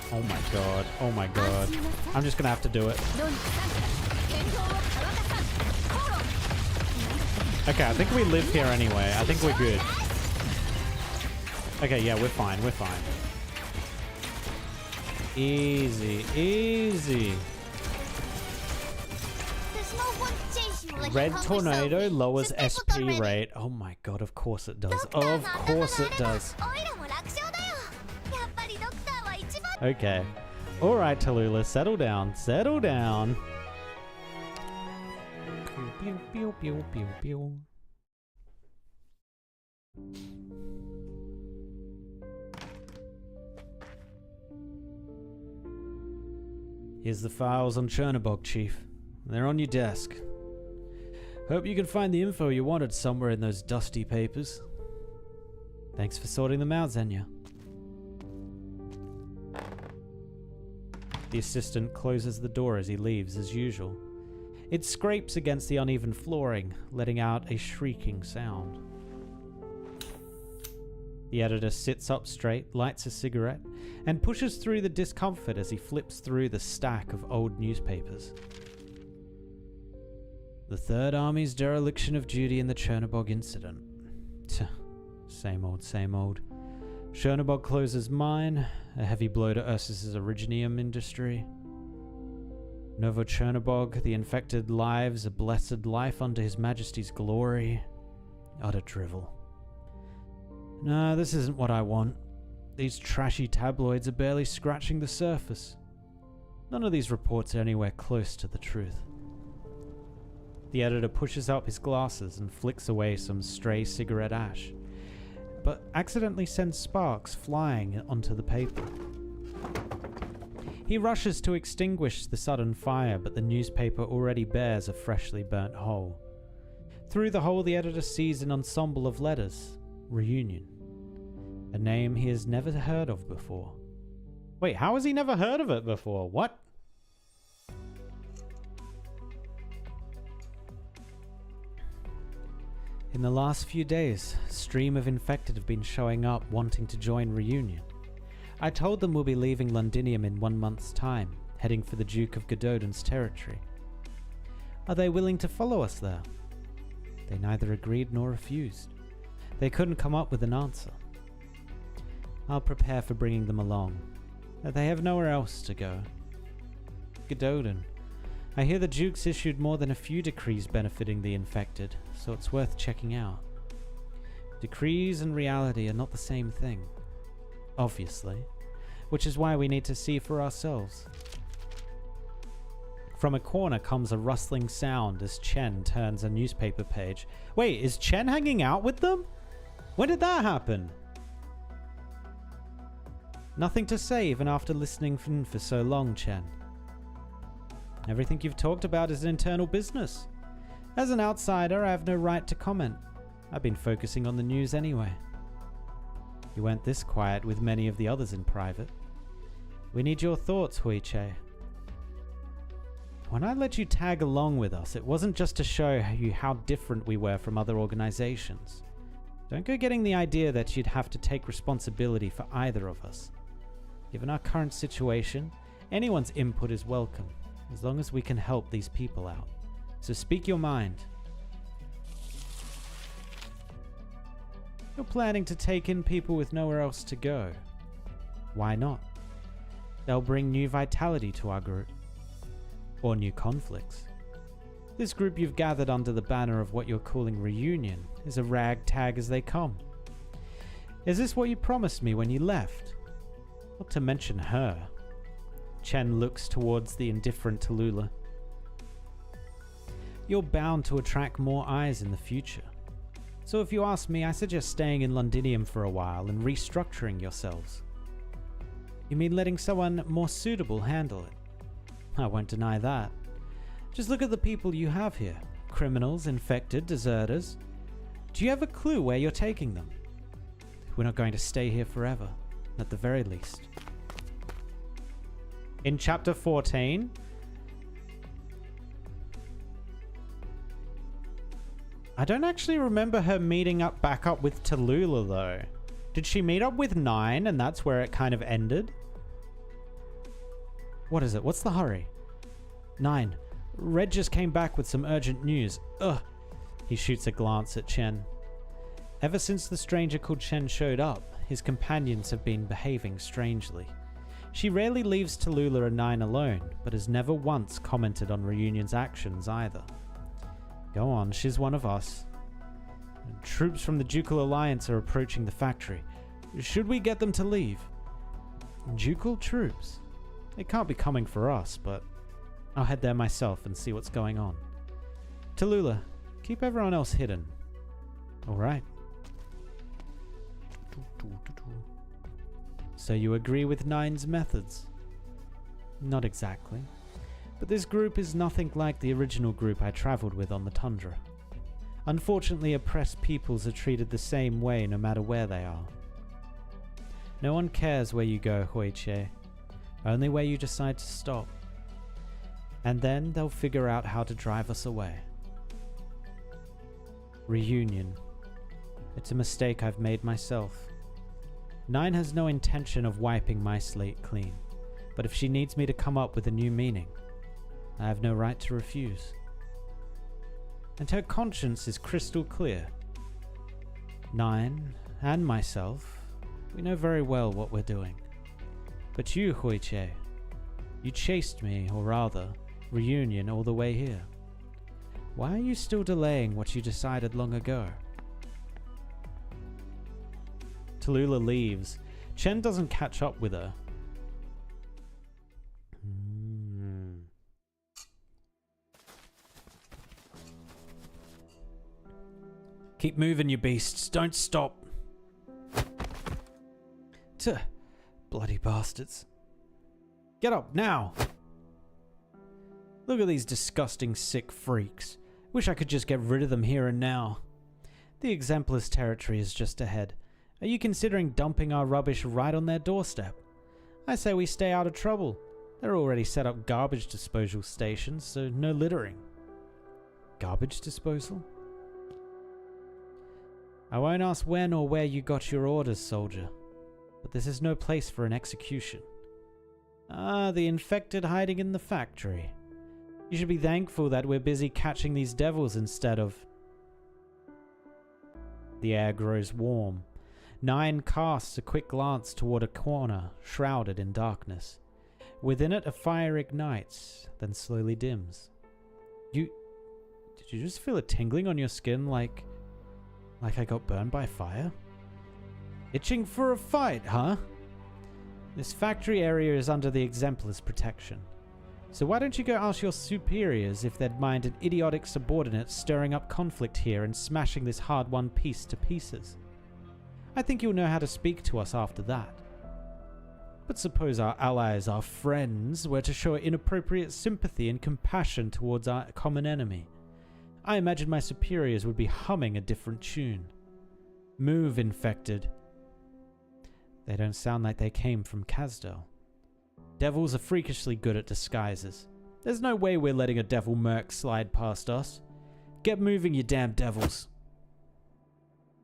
Oh my god. Oh my god. I'm just gonna have to do it. Okay, I think we live here anyway. I think we're good. Okay, yeah, we're fine. We're fine. Easy. Easy. Red Tornado lowers SP rate. Oh my god, of course it does. Of course it does. Okay. Alright, Tallulah, settle down. Settle down. Pew, pew, pew, pew, pew. Here's the files on Chernobog, Chief. They're on your desk. Hope you can find the info you wanted somewhere in those dusty papers. Thanks for sorting them out, Xenia. The assistant closes the door as he leaves, as usual. It scrapes against the uneven flooring, letting out a shrieking sound. The editor sits up straight, lights a cigarette, and pushes through the discomfort as he flips through the stack of old newspapers. The Third Army's dereliction of duty in the Chernobog incident. Same old, same old. Chernobog closes mine, a heavy blow to Ursus's Originium industry. Novo Chernobog, the infected lives, a blessed life under His Majesty's glory. Utter drivel. No, this isn't what I want. These trashy tabloids are barely scratching the surface. None of these reports are anywhere close to the truth. The editor pushes up his glasses and flicks away some stray cigarette ash, but accidentally sends sparks flying onto the paper. He rushes to extinguish the sudden fire, but the newspaper already bears a freshly burnt hole. Through the hole, the editor sees an ensemble of letters. Reunion. A name he has never heard of before. Wait, how has he never heard of it before? What? In the last few days, a stream of infected have been showing up wanting to join Reunion. I told them we'll be leaving Londinium in 1 month's time, heading for the Duke of Gododin's territory. Are they willing to follow us there? They neither agreed nor refused. They couldn't come up with an answer. I'll prepare for bringing them along. They have nowhere else to go. Gododin. I hear the Duke's issued more than a few decrees benefiting the infected, so it's worth checking out. Decrees and reality are not the same thing, obviously, which is why we need to see for ourselves. From a corner comes a rustling sound as Chen turns a newspaper page. Wait, is Chen hanging out with them? When did that happen? Nothing to say even after listening for so long, Chen. Everything you've talked about is internal business. As an outsider, I have no right to comment. I've been focusing on the news anyway. You weren't this quiet with many of the others in private. We need your thoughts, Hui-che. When I let you tag along with us, it wasn't just to show you how different we were from other organizations. Don't go getting the idea that you'd have to take responsibility for either of us. Given our current situation, anyone's input is welcome, as long as we can help these people out. So speak your mind. You're planning to take in people with nowhere else to go. Why not? They'll bring new vitality to our group. Or new conflicts. This group you've gathered under the banner of what you're calling Reunion is a ragtag as they come. Is this what you promised me when you left? Not to mention her. Chen looks towards the indifferent Tallulah. You're bound to attract more eyes in the future. So if you ask me, I suggest staying in Londinium for a while and restructuring yourselves. You mean letting someone more suitable handle it? I won't deny that. Just look at the people you have here. Criminals, infected, deserters. Do you have a clue where you're taking them? We're not going to stay here forever, at the very least. In chapter 14, I don't actually remember her meeting back up with Tallulah though. Did she meet up with 9 and that's where it kind of ended? What is it? What's the hurry? 9. Red just came back with some urgent news. Ugh. He shoots a glance at Chen. Ever since the stranger called Chen showed up, his companions have been behaving strangely. She rarely leaves Tallulah and 9 alone, but has never once commented on Reunion's actions either. Go on, she's one of us. Troops from the Ducal Alliance are approaching the factory. Should we get them to leave? Ducal troops? They can't be coming for us, but I'll head there myself and see what's going on. Tallulah, keep everyone else hidden. Alright. So you agree with 9's methods? Not exactly. But this group is nothing like the original group I traveled with on the tundra. Unfortunately, oppressed peoples are treated the same way no matter where they are. No one cares where you go, Huiche. Only where you decide to stop. And then they'll figure out how to drive us away. Reunion. It's a mistake I've made myself. 9 has no intention of wiping my slate clean, but if she needs me to come up with a new meaning, I have no right to refuse. And her conscience is crystal clear. 9, and myself, we know very well what we're doing. But you, Huiche, you chased me, or rather, Reunion, all the way here. Why are you still delaying what you decided long ago? Tallulah leaves. Chen doesn't catch up with her. Keep moving, you beasts. Don't stop. Tuh. Bloody bastards. Get up, now! Look at these disgusting, sick freaks. Wish I could just get rid of them here and now. The Exemplar's territory is just ahead. Are you considering dumping our rubbish right on their doorstep? I say we stay out of trouble. They're already set up garbage disposal stations, so no littering. Garbage disposal? I won't ask when or where you got your orders, soldier. But this is no place for an execution. Ah, the infected hiding in the factory. You should be thankful that we're busy catching these devils instead of... The air grows warm. 9 casts a quick glance toward a corner, shrouded in darkness. Within it, a fire ignites, then slowly dims. Did you just feel a tingling on your skin like I got burned by fire? Itching for a fight, huh? This factory area is under the Exemplar's protection. So why don't you go ask your superiors if they'd mind an idiotic subordinate stirring up conflict here and smashing this hard-won piece to pieces? I think you'll know how to speak to us after that. But suppose our allies, our friends, were to show inappropriate sympathy and compassion towards our common enemy. I imagine my superiors would be humming a different tune. Move, infected. They don't sound like they came from Kazdel. Devils are freakishly good at disguises. There's no way we're letting a devil merc slide past us. Get moving, you damn devils.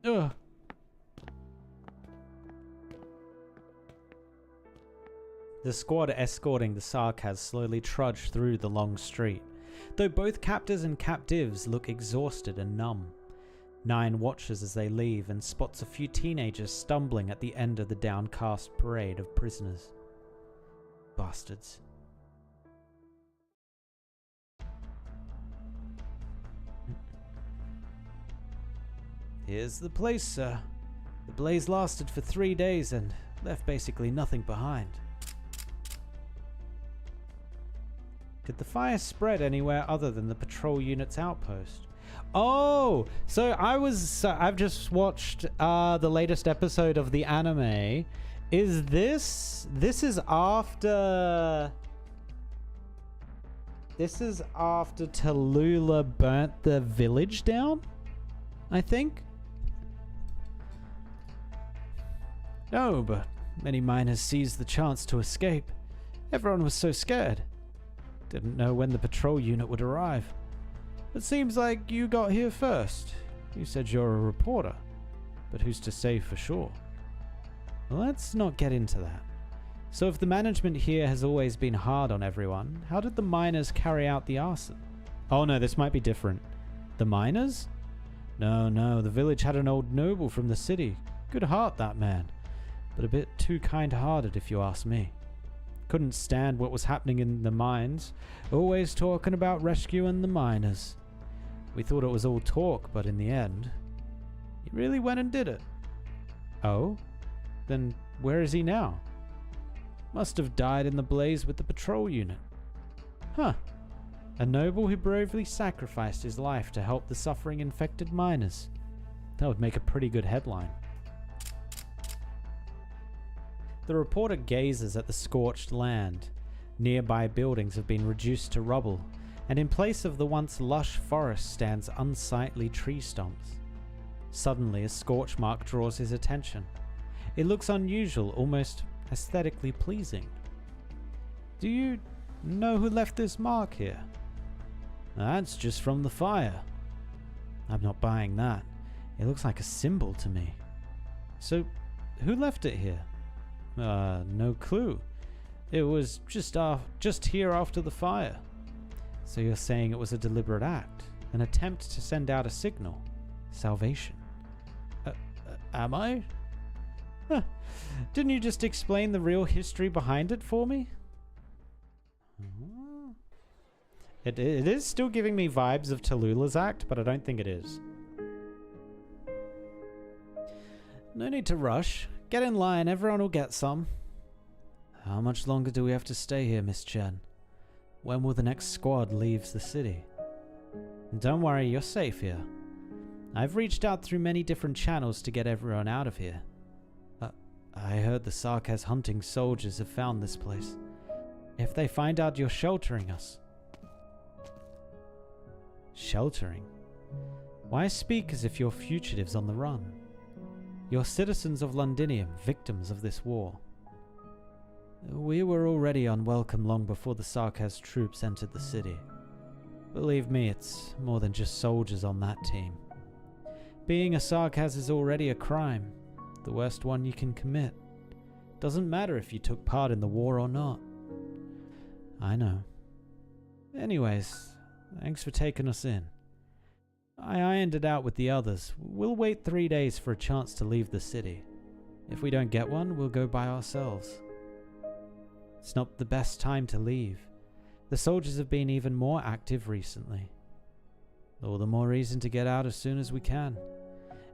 Ugh. The squad escorting the Sarkaz slowly trudge through the long street, though both captors and captives look exhausted and numb. 9 watches as they leave and spots a few teenagers stumbling at the end of the downcast parade of prisoners. Bastards. Here's the place, sir. The blaze lasted for 3 days and left basically nothing behind. Did the fire spread anywhere other than the patrol unit's outpost? Oh, so I've just watched the latest episode of the anime. Is this is after Tallulah burnt the village down, I think. No, but many miners seized the chance to escape. Everyone was so scared. Didn't know when the patrol unit would arrive. It seems like you got here first. You said you're a reporter, but who's to say for sure? Let's not get into that. So if the management here has always been hard on everyone, how did the miners carry out the arson? Oh no, this might be different. The miners? No, the village had an old noble from the city. Good heart, that man. But a bit too kind-hearted, if you ask me. Couldn't stand what was happening in the mines. Always talking about rescuing the miners. We thought it was all talk, but in the end, he really went and did it. Oh? Then where is he now? Must have died in the blaze with the patrol unit. Huh. A noble who bravely sacrificed his life to help the suffering infected miners. That would make a pretty good headline. The reporter gazes at the scorched land. Nearby buildings have been reduced to rubble, and in place of the once lush forest stands unsightly tree stumps. Suddenly, a scorch mark draws his attention. It looks unusual, almost aesthetically pleasing. Do you know who left this mark here? That's just from the fire. I'm not buying that. It looks like a symbol to me. So, who left it here? No clue. It was just here after the fire. So you're saying it was a deliberate act, an attempt to send out a signal, salvation. Am I? Huh. Didn't you just explain the real history behind it for me? It is still giving me vibes of Tallulah's act, but I don't think it is. No need to rush. Get in line, everyone will get some. How much longer do we have to stay here, Miss Chen? When will the next squad leave the city? Don't worry, you're safe here. I've reached out through many different channels to get everyone out of here. I heard the Sarkaz hunting soldiers have found this place. If they find out you're sheltering us... Sheltering? Why speak as if you're fugitives on the run? You're citizens of Londinium, victims of this war. We were already unwelcome long before the Sarkaz troops entered the city. Believe me, it's more than just soldiers on that team. Being a Sarkaz is already a crime, the worst one you can commit. Doesn't matter if you took part in the war or not. I know. Anyways, thanks for taking us in. I ironed it out with the others. We'll wait 3 days for a chance to leave the city. If we don't get one, we'll go by ourselves. It's not the best time to leave. The soldiers have been even more active recently. All the more reason to get out as soon as we can.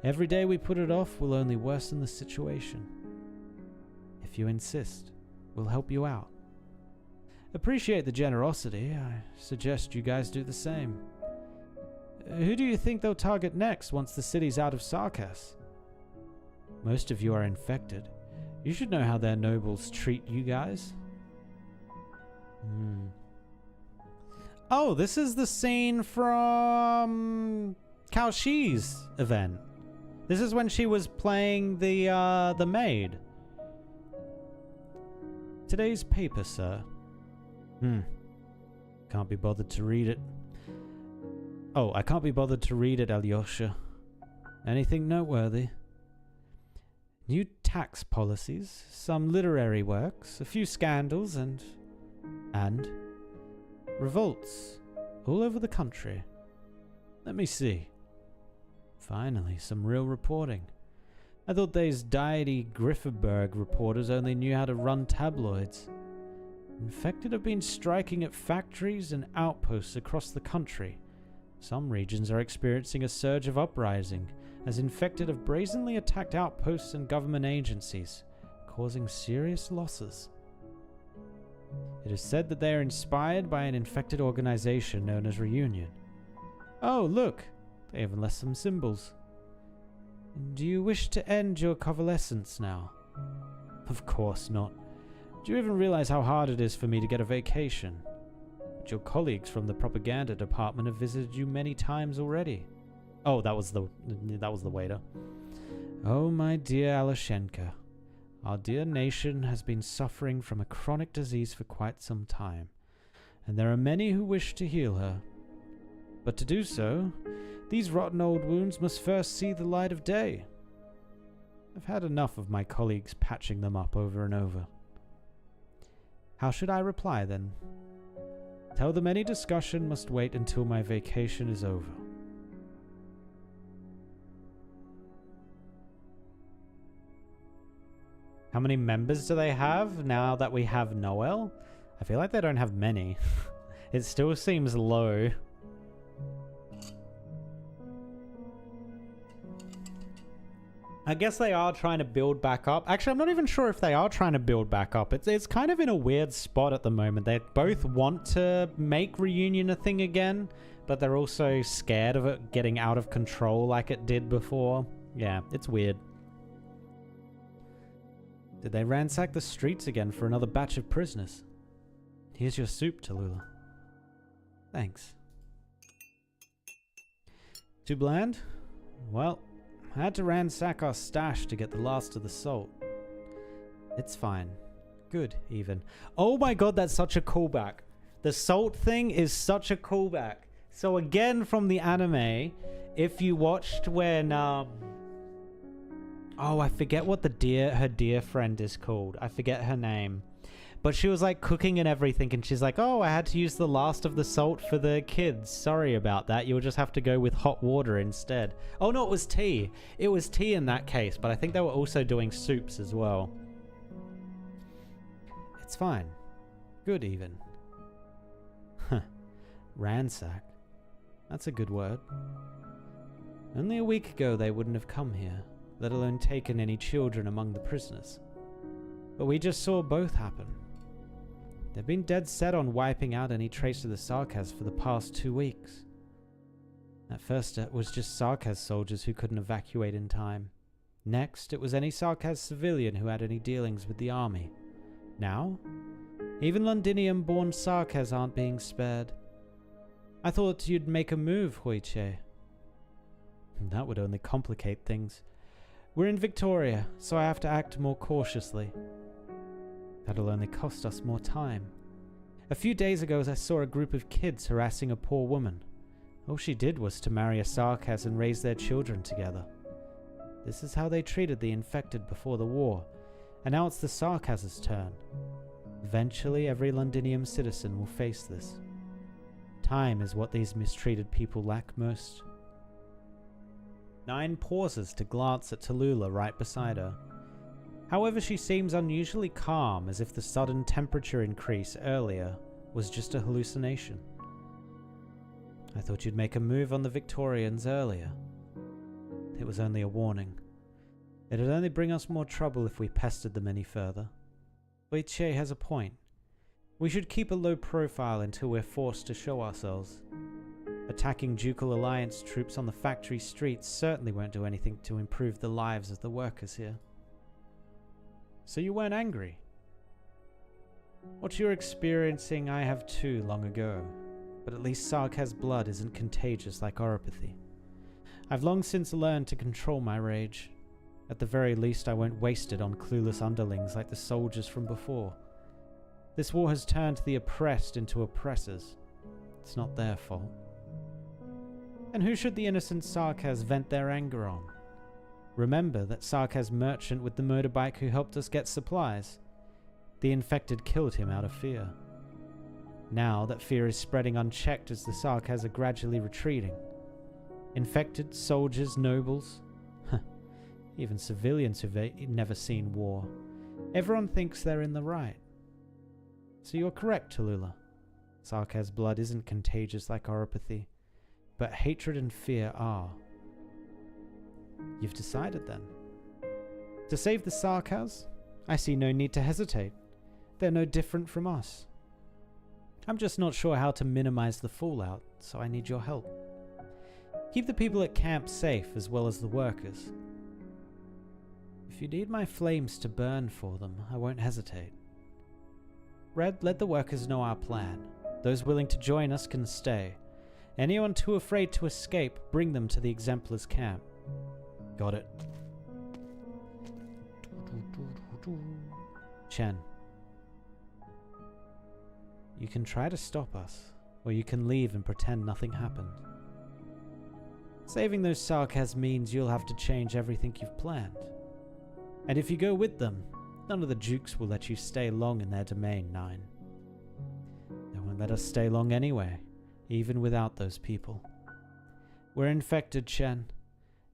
Every day we put it off will only worsen the situation. If you insist, we'll help you out. Appreciate the generosity. I suggest you guys do the same. Who do you think they'll target next once the city's out of Sarkaz? Most of you are infected. You should know how their nobles treat you guys. Oh, this is the scene from Cao Shi's event. This is when she was playing the maid. Today's paper, sir. Can't be bothered to read it. Oh, I can't be bothered to read it, Alyosha. Anything noteworthy? New tax policies, some literary works, a few scandals, and revolts all over the country. Let me see. Finally, some real reporting. I thought these Deity Grifferberg reporters only knew how to run tabloids. Infected have been striking at factories and outposts across the country. Some regions are experiencing a surge of uprising, as infected have brazenly attacked outposts and government agencies, causing serious losses. It is said that they are inspired by an infected organization known as Reunion. Oh, look! They even left some symbols. Do you wish to end your convalescence now? Of course not. Do you even realize how hard it is for me to get a vacation? But your colleagues from the propaganda department have visited you many times already. Oh, that was the waiter. Oh, my dear Alashenka, Our dear nation has been suffering from a chronic disease for quite some time, and there are many who wish to heal her. But to do so, these rotten old wounds must first see the light of day. I've had enough of my colleagues patching them up over and over. How should I reply then? Tell them any discussion must wait until my vacation is over. How many members do they have now that we have Noel? I feel like they don't have many. It still seems low. I guess they are trying to build back up. Actually, I'm not even sure if they are trying to build back up. It's kind of in a weird spot at the moment. They both want to make Reunion a thing again, but they're also scared of it getting out of control like it did before. Yeah, it's weird. Did they ransack the streets again for another batch of prisoners? Here's your soup, Tallulah. Thanks. Too bland? Well, I had to ransack our stash to get the last of the salt. It's fine. Good, even. Oh my god, that's such a callback. The salt thing is such a callback. So again, from the anime, if you watched when, oh, I forget what her dear friend is called. I forget her name. But she was like cooking and everything, and she's like, oh, I had to use the last of the salt for the kids. Sorry about that. You'll just have to go with hot water instead. Oh no, it was tea. It was tea in that case, but I think they were also doing soups as well. It's fine. Good even. Huh. Ransack. That's a good word. Only a week ago they wouldn't have come here, let alone taken any children among the prisoners. But we just saw both happen. They've been dead set on wiping out any trace of the Sarkaz for the past 2 weeks. At first it was just Sarkaz soldiers who couldn't evacuate in time. Next, it was any Sarkaz civilian who had any dealings with the army. Now, even Londinium-born Sarkaz aren't being spared. I thought you'd make a move, Hoiche. That would only complicate things. We're in Victoria, so I have to act more cautiously. That'll only cost us more time. A few days ago, I saw a group of kids harassing a poor woman. All she did was to marry a Sarkaz and raise their children together. This is how they treated the infected before the war, and now it's the Sarkaz's turn. Eventually, every Londinium citizen will face this. Time is what these mistreated people lack most. Nine pauses to glance at Tallulah right beside her. However, she seems unusually calm, as if the sudden temperature increase earlier was just a hallucination. I thought you'd make a move on the Victorians earlier. It was only a warning. It'd only bring us more trouble if we pestered them any further. Hoiche has a point. We should keep a low profile until we're forced to show ourselves. Attacking Ducal Alliance troops on the factory streets certainly won't do anything to improve the lives of the workers here. So you weren't angry? What you're experiencing I have too long ago, but at least Sarkaz blood isn't contagious like oropathy. I've long since learned to control my rage. At the very least I won't waste it on clueless underlings like the soldiers from before. This war has turned the oppressed into oppressors. It's not their fault. And who should the innocent Sarkaz vent their anger on? Remember that Sarkaz merchant with the motorbike who helped us get supplies. The infected killed him out of fear. Now that fear is spreading unchecked as the Sarkaz are gradually retreating. Infected, soldiers, nobles, even civilians who've never seen war. Everyone thinks they're in the right. So you're correct, Tallulah. Sarkaz blood isn't contagious like oropathy, but hatred and fear are. You've decided then. To save the Sarkaz, I see no need to hesitate. They're no different from us. I'm just not sure how to minimize the fallout, so I need your help. Keep the people at camp safe as well as the workers. If you need my flames to burn for them, I won't hesitate. Red, let the workers know our plan. Those willing to join us can stay. Anyone too afraid to escape, bring them to the Exemplar's camp. Got it. Chen, you can try to stop us, or you can leave and pretend nothing happened. Saving those Sarkaz means you'll have to change everything you've planned. And if you go with them, none of the Dukes will let you stay long in their domain, 9. They won't let us stay long anyway, even without those people. We're infected, Chen.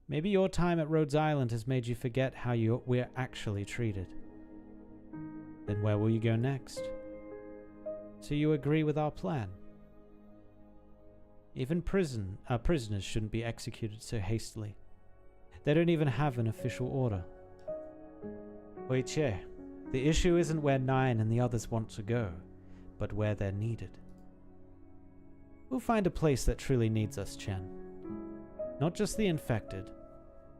Maybe your time at Rhodes Island has made you forget how we're actually treated. Then where will you go next? So you agree with our plan? Even prisoners shouldn't be executed so hastily. They don't even have an official order. Hui-che, the issue isn't where 9 and the others want to go, but where they're needed. We'll find a place that truly needs us, Chen. Not just the infected.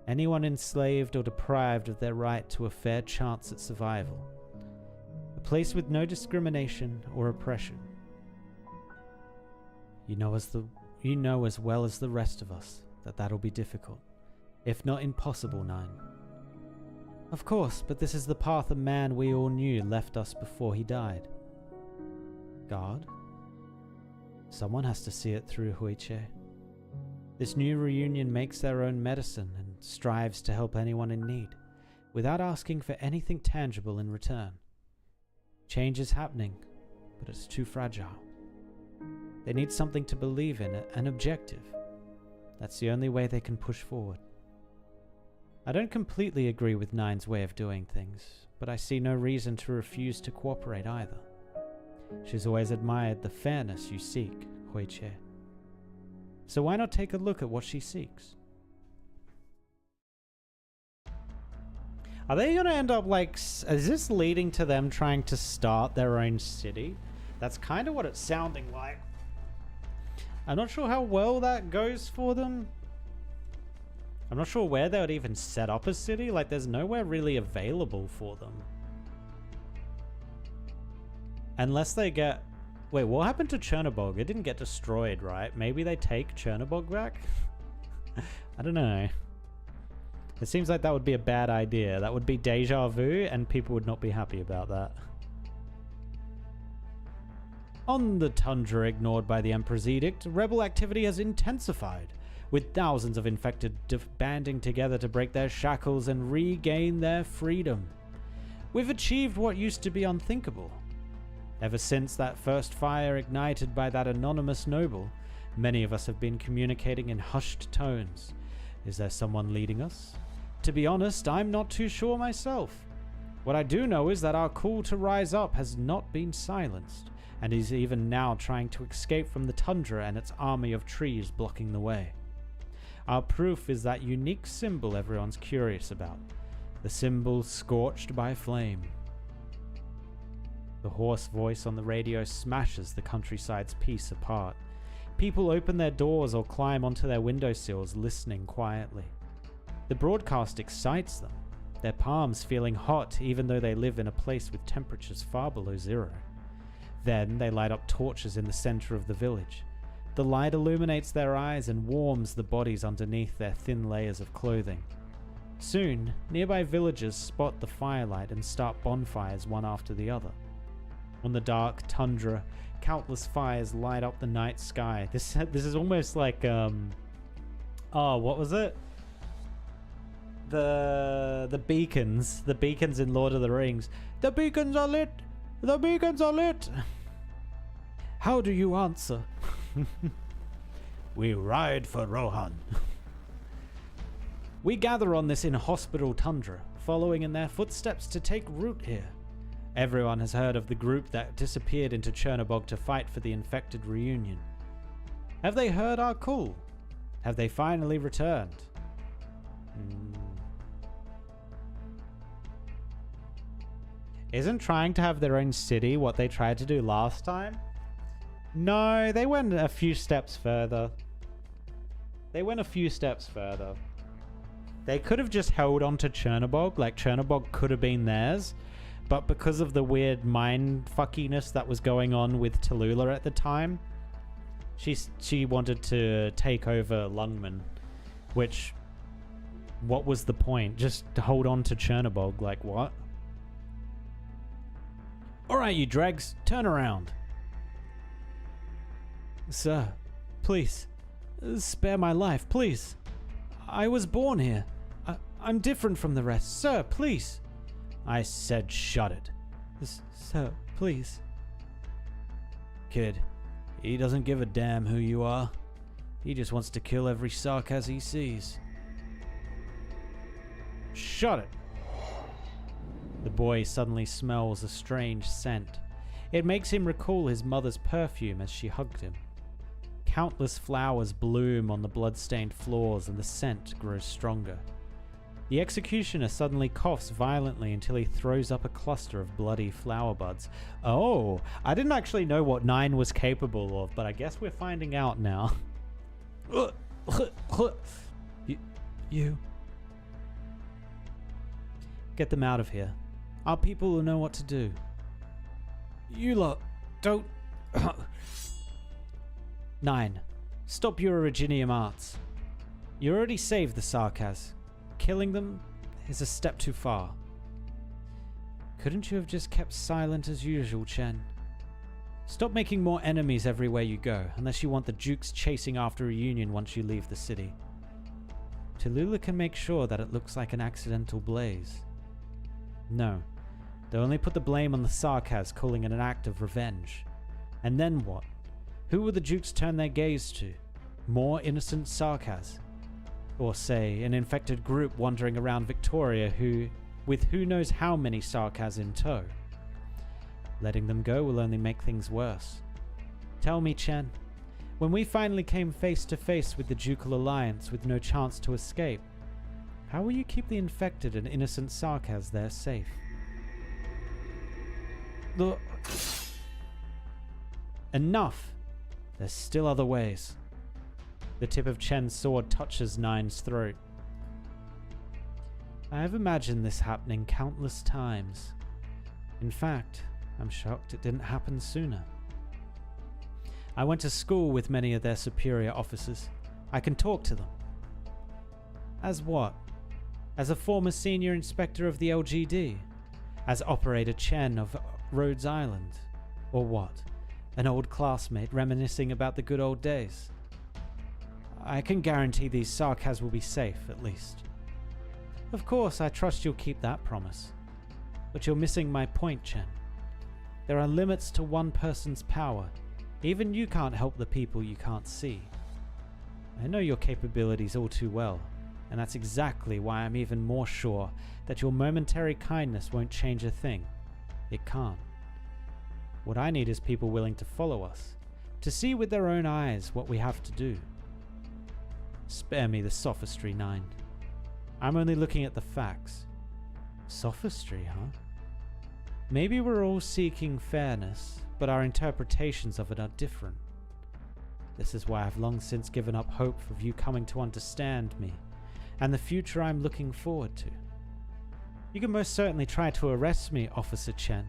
Anyone enslaved or deprived of their right to a fair chance at survival. A place with no discrimination or oppression. You know as well as the rest of us that that'll be difficult, if not impossible, 9. Of course, but this is the path a man we all knew left us before he died. God? Someone has to see it through, Hui-che. This new reunion makes their own medicine and strives to help anyone in need, without asking for anything tangible in return. Change is happening, but it's too fragile. They need something to believe in, an objective. That's the only way they can push forward. I don't completely agree with 9's way of doing things, but I see no reason to refuse to cooperate either. She's always admired the fairness you seek, Hui-che. So why not take a look at what she seeks? Are they going to end up like... Is this leading to them trying to start their own city? That's kind of what it's sounding like. I'm not sure how well that goes for them. I'm not sure where they would even set up a city. Like, there's nowhere really available for them. Unless they get... Wait, what happened to Chernobog? It didn't get destroyed, right? Maybe they take Chernobog back? I don't know. It seems like that would be a bad idea. That would be deja vu, and people would not be happy about that. On the tundra ignored by the Emperor's edict, rebel activity has intensified, with thousands of infected banding together to break their shackles and regain their freedom. We've achieved what used to be unthinkable. Ever since that first fire ignited by that anonymous noble, many of us have been communicating in hushed tones. Is there someone leading us? To be honest, I'm not too sure myself. What I do know is that our call to rise up has not been silenced, and is even now trying to escape from the tundra and its army of trees blocking the way. Our proof is that unique symbol everyone's curious about, the symbol scorched by flame. The hoarse voice on the radio smashes the countryside's peace apart. People open their doors or climb onto their windowsills, listening quietly. The broadcast excites them, their palms feeling hot even though they live in a place with temperatures far below zero. Then they light up torches in the center of the village. The light illuminates their eyes and warms the bodies underneath their thin layers of clothing. Soon, nearby villagers spot the firelight and start bonfires one after the other. On the dark tundra, countless fires light up the night sky. This is almost like oh, what was it? The beacons in Lord of the Rings. The beacons are lit. The beacons are lit. How do you answer? We ride for Rohan. We gather on this inhospitable tundra, following in their footsteps to take root here. Everyone has heard of the group that disappeared into Chernobog to fight for the infected reunion. Have they heard our call? Have they finally returned? Isn't trying to have their own city what they tried to do last time? No, they went a few steps further. They could have just held on to Chernobog, like Chernobog could have been theirs. But because of the weird mind fuckiness that was going on with Tallulah at the time, she wanted to take over Lungmen, which, what was the point? Just to hold on to Chernobog, like what? Alright, you dregs, turn around. Sir, please, spare my life, please. I was born here. I'm different from the rest. Sir, please. I said shut it. Sir, please. Kid, he doesn't give a damn who you are. He just wants to kill every Sarkaz he sees. Shut it. The boy suddenly smells a strange scent. It makes him recall his mother's perfume as she hugged him. Countless flowers bloom on the blood-stained floors and the scent grows stronger. The executioner suddenly coughs violently until he throws up a cluster of bloody flower buds. Oh, I didn't actually know what 9 was capable of, but I guess we're finding out now. You. Get them out of here. Our people will know what to do. You lot, don't... 9. Stop your originium arts. You already saved the Sarkaz. Killing them is a step too far. Couldn't you have just kept silent as usual, Chen? Stop making more enemies everywhere you go, unless you want the Dukes chasing after a Union once you leave the city. Tallulah can make sure that it looks like an accidental blaze. No, they'll only put the blame on the Sarkaz, calling it an act of revenge. And then what? Who will the Dukes turn their gaze to? More innocent Sarkaz? Or say, an infected group wandering around Victoria with who knows how many Sarkaz in tow? Letting them go will only make things worse. Tell me, Chen, when we finally came face to face with the Ducal Alliance with no chance to escape, how will you keep the infected and innocent Sarkaz there safe? Look. Enough! There's still other ways. The tip of Chen's sword touches 9's throat. I have imagined this happening countless times. In fact, I'm shocked it didn't happen sooner. I went to school with many of their superior officers. I can talk to them. As what? As a former senior inspector of the LGD? As Operator Chen of Rhodes Island? Or what? An old classmate reminiscing about the good old days? I can guarantee these Sarkaz will be safe, at least. Of course, I trust you'll keep that promise. But you're missing my point, Chen. There are limits to one person's power. Even you can't help the people you can't see. I know your capabilities all too well, and that's exactly why I'm even more sure that your momentary kindness won't change a thing. It can't. What I need is people willing to follow us, to see with their own eyes what we have to do. Spare me the sophistry, 9. I'm only looking at the facts. Sophistry, huh? Maybe we're all seeking fairness, but our interpretations of it are different. This is why I've long since given up hope of you coming to understand me, and the future I'm looking forward to. You can most certainly try to arrest me, Officer Chen.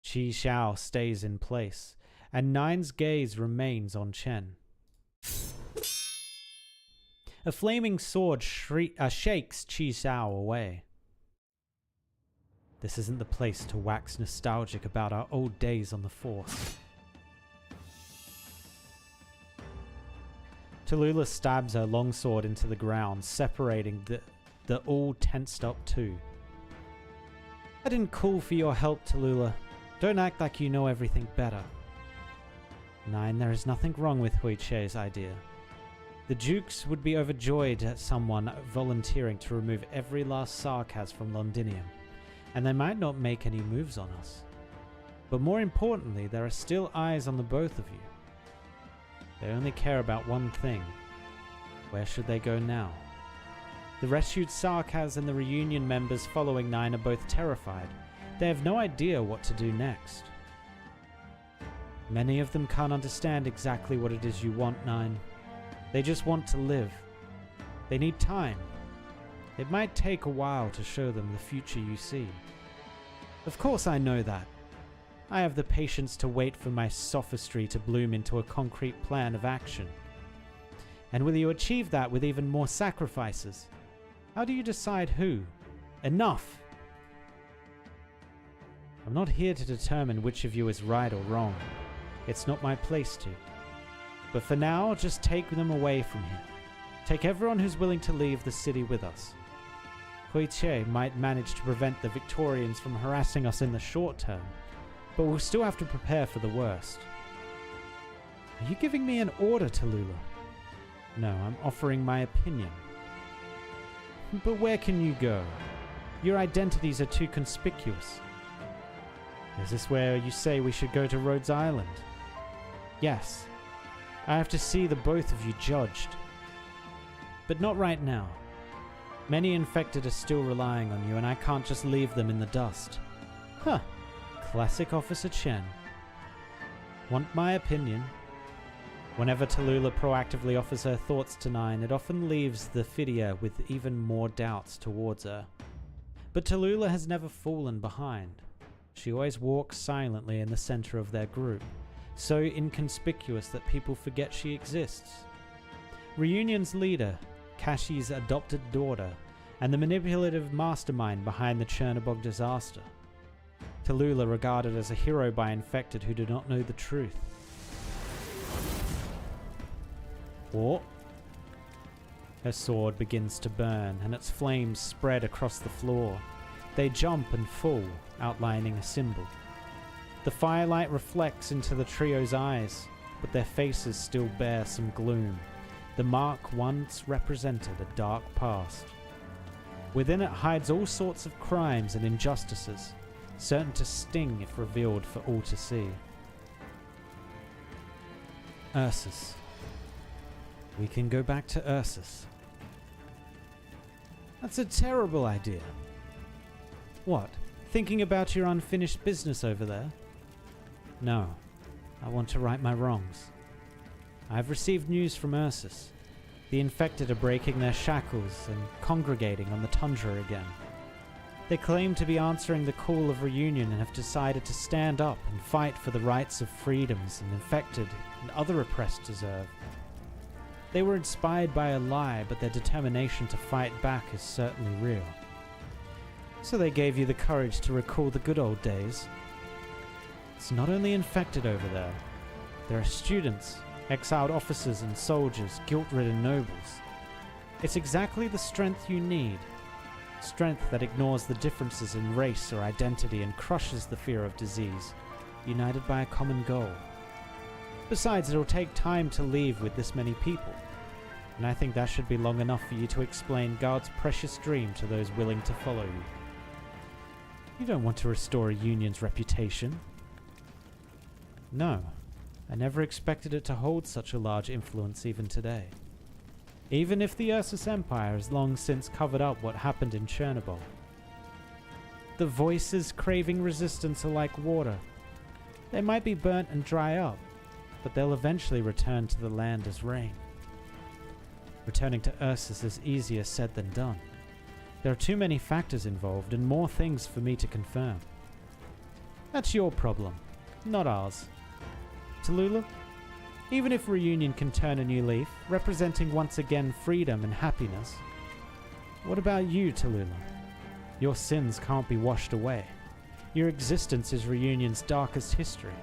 Qi Xiao stays in place, and 9's gaze remains on Chen. A flaming sword shakes Qi Xiao away. This isn't the place to wax nostalgic about our old days on the Force. Tallulah stabs her longsword into the ground, separating the all tensed up two. I didn't call for your help, Tallulah. Don't act like you know everything better. 9, there is nothing wrong with Hui Che's idea. The Dukes would be overjoyed at someone volunteering to remove every last Sarkaz from Londinium, and they might not make any moves on us. But more importantly, there are still eyes on the both of you. They only care about one thing. Where should they go now? The rescued Sarkaz and the reunion members following 9 are both terrified. They have no idea what to do next. Many of them can't understand exactly what it is you want, 9. They just want to live. They need time. It might take a while to show them the future you see. Of course I know that. I have the patience to wait for my sophistry to bloom into a concrete plan of action. And will you achieve that with even more sacrifices? How do you decide who? Enough! I'm not here to determine which of you is right or wrong. It's not my place to. But for now, just take them away from here. Take everyone who's willing to leave the city with us. Koiche might manage to prevent the Victorians from harassing us in the short term, but we'll still have to prepare for the worst. Are you giving me an order, Tallulah? No, I'm offering my opinion. But where can you go? Your identities are too conspicuous. Is this where you say we should go to Rhodes Island? Yes. I have to see the both of you judged. But not right now. Many infected are still relying on you, and I can't just leave them in the dust. Huh. Classic Officer Chen. Want my opinion? Whenever Tallulah proactively offers her thoughts to Nine, it often leaves the Fidia with even more doubts towards her. But Tallulah has never fallen behind. She always walks silently in the center of their group, so inconspicuous that people forget she exists. Reunion's leader, Kashi's adopted daughter, and the manipulative mastermind behind the Chernobog disaster. Tallulah regarded as a hero by infected who do not know the truth. What? Her sword begins to burn, and its flames spread across the floor. They jump and fall, outlining a symbol. The firelight reflects into the trio's eyes, but their faces still bear some gloom. The mark once represented a dark past. Within it hides all sorts of crimes and injustices, certain to sting if revealed for all to see. Ursus. We can go back to Ursus. That's a terrible idea. What? Thinking about your unfinished business over there? No. I want to right my wrongs. I've received news from Ursus. The infected are breaking their shackles and congregating on the tundra again. They claim to be answering the call of reunion and have decided to stand up and fight for the rights of freedoms the infected and other oppressed deserve. They were inspired by a lie, but their determination to fight back is certainly real. So they gave you the courage to recall the good old days. It's not only infected over there. There are students, exiled officers and soldiers, guilt-ridden nobles. It's exactly the strength you need. Strength that ignores the differences in race or identity and crushes the fear of disease, united by a common goal. Besides, it'll take time to leave with this many people, and I think that should be long enough for you to explain God's precious dream to those willing to follow you. You don't want to restore a union's reputation. No, I never expected it to hold such a large influence even today. Even if the Ursus Empire has long since covered up what happened in Chernobyl. The voices craving resistance are like water. They might be burnt and dry up, but they'll eventually return to the land as rain. Returning to Ursus is easier said than done. There are too many factors involved and more things for me to confirm. That's your problem, not ours. Tallulah, even if Reunion can turn a new leaf, representing once again freedom and happiness, what about you, Tallulah? Your sins can't be washed away. Your existence is Reunion's darkest history.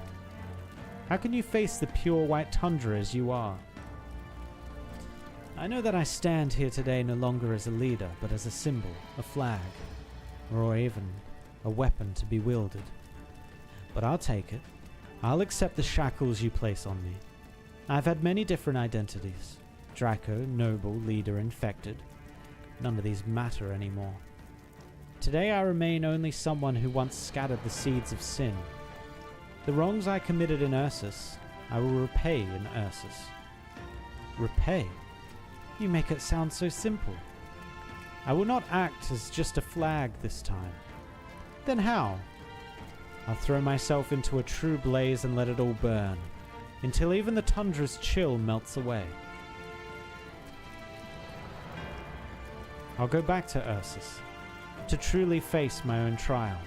How can you face the pure white tundra as you are? I know that I stand here today no longer as a leader, but as a symbol, a flag, or even a weapon to be wielded. But I'll take it. I'll accept the shackles you place on me. I've had many different identities. Draco, noble, leader, infected. None of these matter anymore. Today I remain only someone who once scattered the seeds of sin. The wrongs I committed in Ursus, I will repay in Ursus. Repay? You make it sound so simple. I will not act as just a flag this time. Then how? I'll throw myself into a true blaze and let it all burn, until even the tundra's chill melts away. I'll go back to Ursus, to truly face my own trial.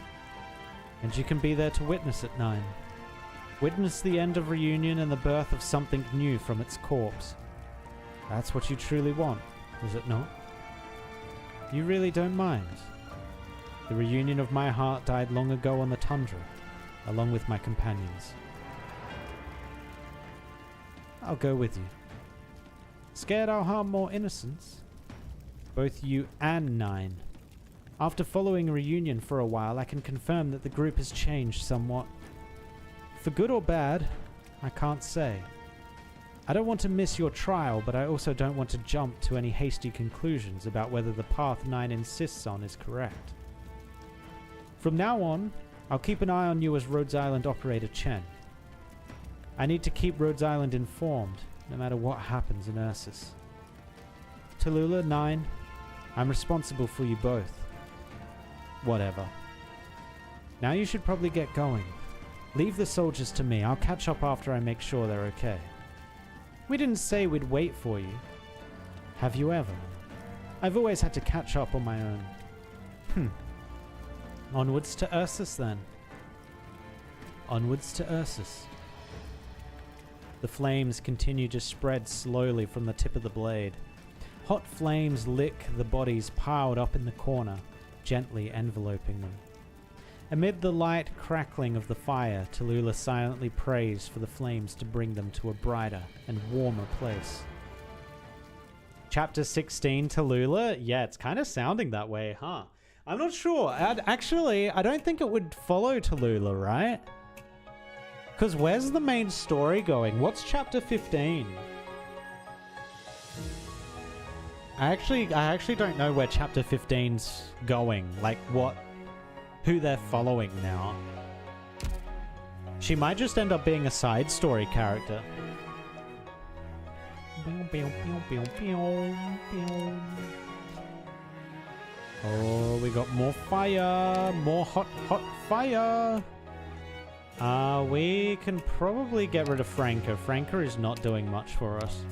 And you can be there to witness it, 9. Witness the end of Reunion and the birth of something new from its corpse. That's what you truly want, is it not? You really don't mind? The reunion of my heart died long ago on the tundra, along with my companions. I'll go with you. Scared I'll harm more innocents? Both you and Nine. After following a reunion for a while, I can confirm that the group has changed somewhat. For good or bad, I can't say. I don't want to miss your trial, but I also don't want to jump to any hasty conclusions about whether the path Nine insists on is correct. From now on, I'll keep an eye on you as Rhodes Island Operator Chen. I need to keep Rhodes Island informed, no matter what happens in Ursus. Tallulah, Nine, I'm responsible for you both. Whatever. Now you should probably get going. Leave the soldiers to me. I'll catch up after I make sure they're okay. We didn't say we'd wait for you. Have you ever? I've always had to catch up on my own. Onwards to Ursus, then. Onwards to Ursus. The flames continue to spread slowly from the tip of the blade. Hot flames lick the bodies piled up in the corner, gently enveloping them. Amid the light crackling of the fire, Tallulah silently prays for the flames to bring them to a brighter and warmer place. Chapter 16, Tallulah? Yeah, it's kind of sounding that way, huh? I'm not sure. Actually, I don't think it would follow Tallulah, right? Because where's the main story going? What's chapter 15? I actually don't know where chapter 15's going. Like, who they're following now. She might just end up being a side story character. Oh, we got more fire. More hot fire. We can probably get rid of Franca. Franca is not doing much for us.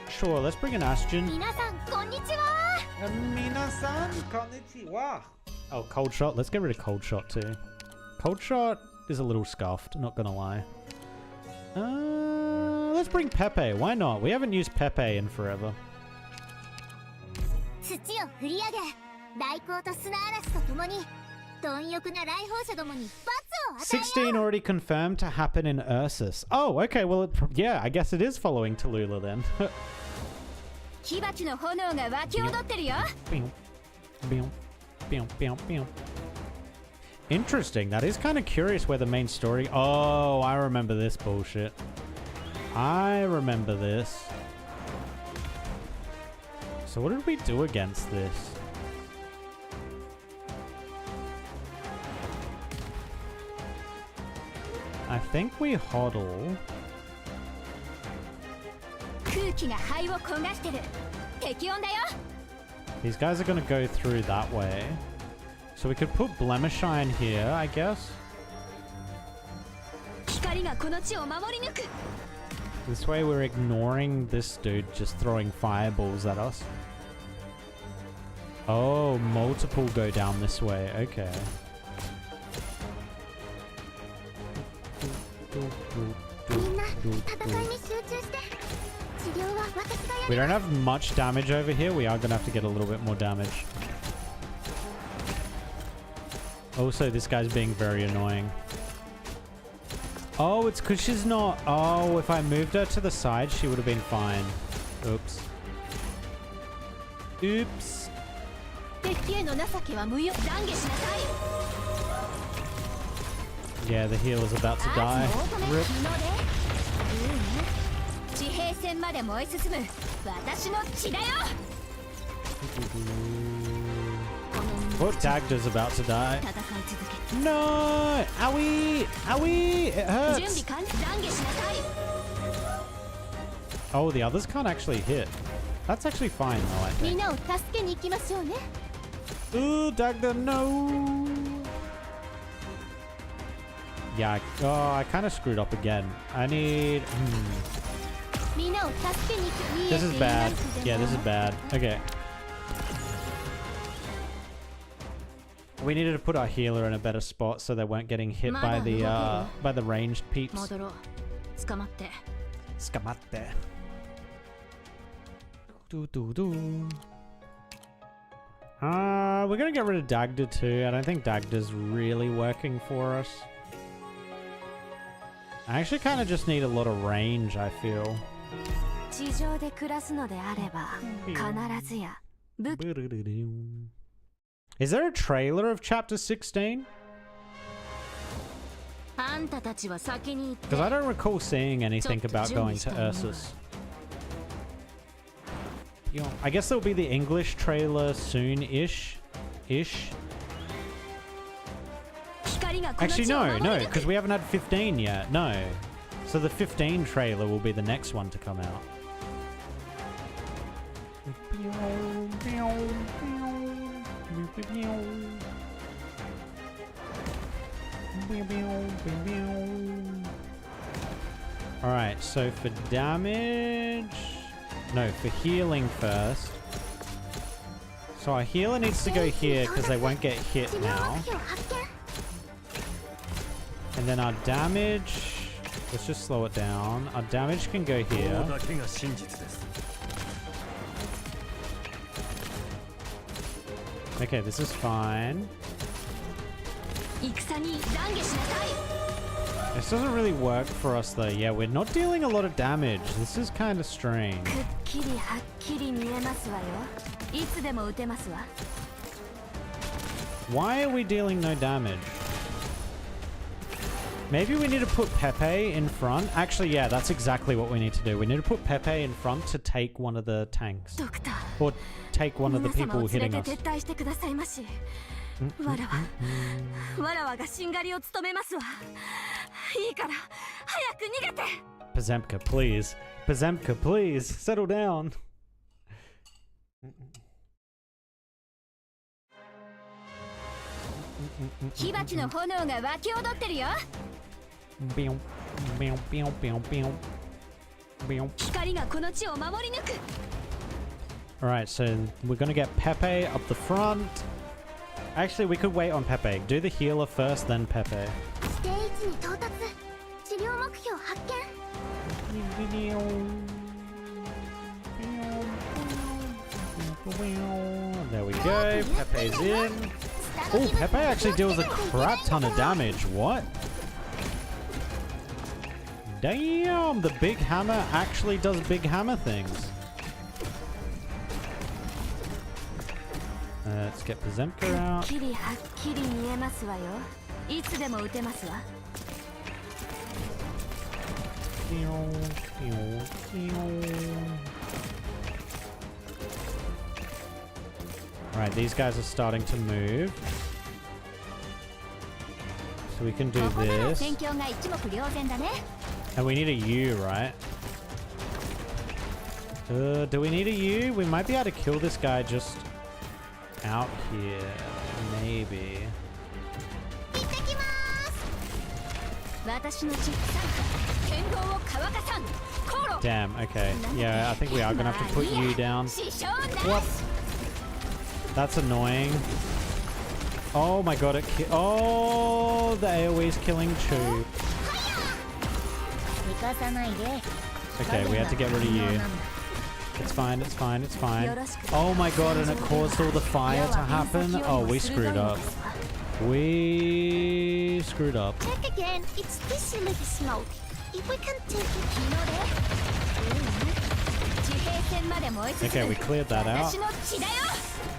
Sure, let's bring an Astion. Minasan, konnichiwa! Minasan, konnichiwa! Oh, Cold Shot. Let's get rid of Cold Shot too. Cold Shot is a little scuffed, not gonna lie. Let's bring Pepe. Why not? We haven't used Pepe in forever. 16 already confirmed to happen in Ursus. Oh, okay. Well, yeah, I guess it is following Tallulah then. Interesting. That is kind of curious where the main story... Oh, I remember this bullshit. I remember this. So what did we do against this? I think we hodl. These guys are going to go through that way. So we could put Blemishine here, I guess. This way we're ignoring this dude just throwing fireballs at us. Oh, multiple go down this way. Okay. We don't have much damage over here. We are going to have to get a little bit more damage. Also, this guy's being very annoying. Oh, it's because she's not... Oh, if I moved her to the side, she would have been fine. Oops. Oops. Yeah, the healer's about to die. Rip. Oh, Dagda's about to die. No! Owie! Owie! It hurts! Oh, the others can't actually hit. That's actually fine though, I think. Ooh, Dagda, no! Yeah, I kind of screwed up again. I need... This is bad. Yeah, this is bad. Okay. We needed to put our healer in a better spot so they weren't getting hit by the ranged peeps. Scamatte. We're gonna get rid of Dagda too. I don't think Dagda's really working for us. I actually kind of just need a lot of range, I feel. Is there a trailer of chapter 16? Because I don't recall seeing anything about going to Ursus. I guess there'll be the English trailer soon-ish. Actually, no, because we haven't had 15 yet. No. So the 15 trailer will be the next one to come out. Alright, so for damage... No, for healing first. So our healer needs to go here because they won't get hit now. And then our damage... Let's just slow it down. Our damage can go here. Okay, this is fine. This doesn't really work for us though. Yeah, we're not dealing a lot of damage. This is kind of strange. Why are we dealing no damage? Maybe we need to put Pepe in front. Actually, yeah, that's exactly what we need to do. We need to put Pepe in front to take one of the tanks. Or take one of the people hitting us. Pazemka, please. Pazemka, please. Settle down. Alright, so we're gonna get Pepe up the front. Actually, we could wait on Pepe. Do the healer first, then Pepe. There we go. Pepe's in. Oh, Pepe actually deals a crap ton of damage. What? Damn, the big hammer actually does big hammer things. Let's get Pazemka out. Alright, these guys are starting to move. So we can do this. And we need a U, right? Do we need a U? We might be able to kill this guy just out here. Maybe. Damn, okay. Yeah, I think we are gonna have to put you down. What? That's annoying. Oh my god, oh, the AoE's killing Chu. Okay, we had to get rid of you. It's fine, it's fine, it's fine. Oh my god, and it caused all the fire to happen? Oh, we screwed up. We screwed up. Check again. It's this little smoke. If we can take it. Okay, we cleared that out.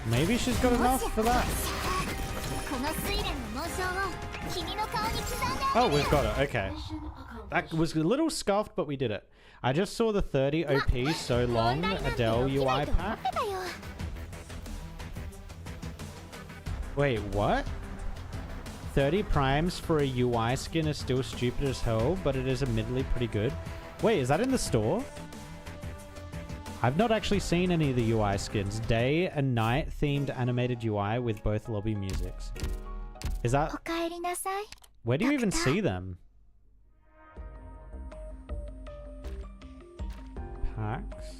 Maybe she's got enough for that. Oh, we've got it. Okay. That was a little scuffed, but we did it. I just saw the 30 OP so long Adele UI pack. Wait, what? 30 primes for a UI skin is still stupid as hell, but it is admittedly pretty good. Wait, is that in the store? I've not actually seen any of the UI skins. Day and night themed animated UI with both lobby musics. Is that... Where do you even see them? Packs.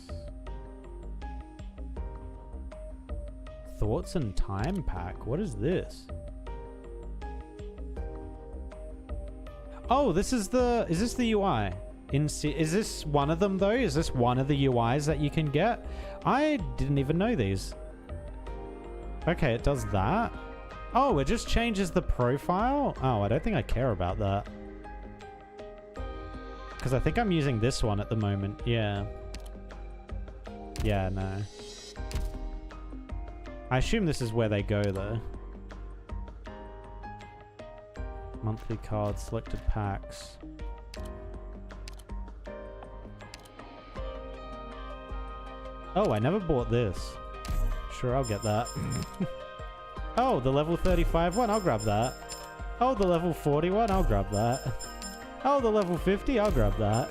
Thoughts and Time pack. What is this? Oh, this is the... Is this the UI? Is this one of them though? Is this one of the UIs that you can get? I didn't even know these. Okay, it does that. Oh, it just changes the profile? Oh, I don't think I care about that. Because I think I'm using this one at the moment. Yeah. Yeah, no. I assume this is where they go though. Monthly cards, selected packs. Oh, I never bought this. Sure, I'll get that. Oh, the level 35 one, I'll grab that. Oh, the level 41, I'll grab that. Oh, the level 50, I'll grab that.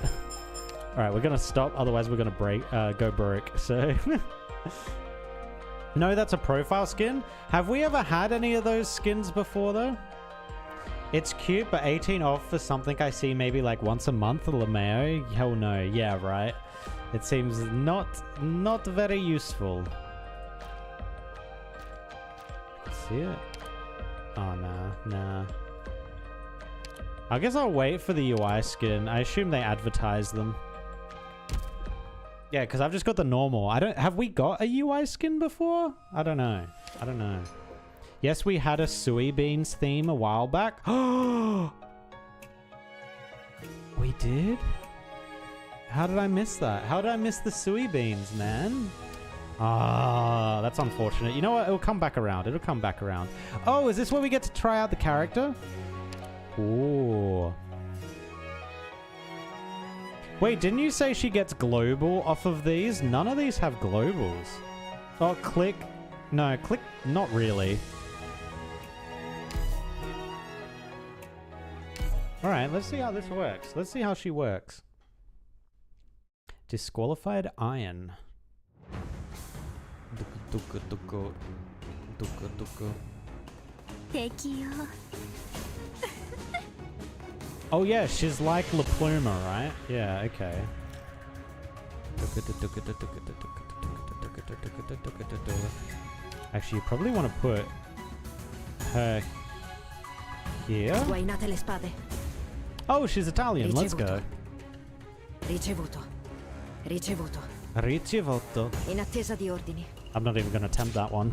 Alright, we're gonna stop, otherwise we're gonna go broke, so... No, that's a profile skin. Have we ever had any of those skins before, though? It's cute, but 18 off for something I see maybe like once a month, LeMayo? Hell no, yeah, right. It seems not very useful. See it? Oh, nah. I guess I'll wait for the UI skin. I assume they advertise them. Yeah, because I've just got the normal. Have we got a UI skin before? I don't know. Yes, we had a Sui Beans theme a while back. Oh, we did? How did I miss that? How did I miss the Sui Beans, man? Ah, that's unfortunate. You know what? It'll come back around. It'll come back around. Oh, is this where we get to try out the character? Ooh. Wait, didn't you say she gets global off of these? None of these have globals. Oh, click. No, click. Not really. Alright, let's see how this works. Let's see how she works. Disqualified Iron. Oh yeah, she's like La Pluma, right? Yeah, okay. Actually, you probably want to put her here. Oh, she's Italian. Let's go. Ricevuto. In attesa di ordini. I'm not even going to attempt that one.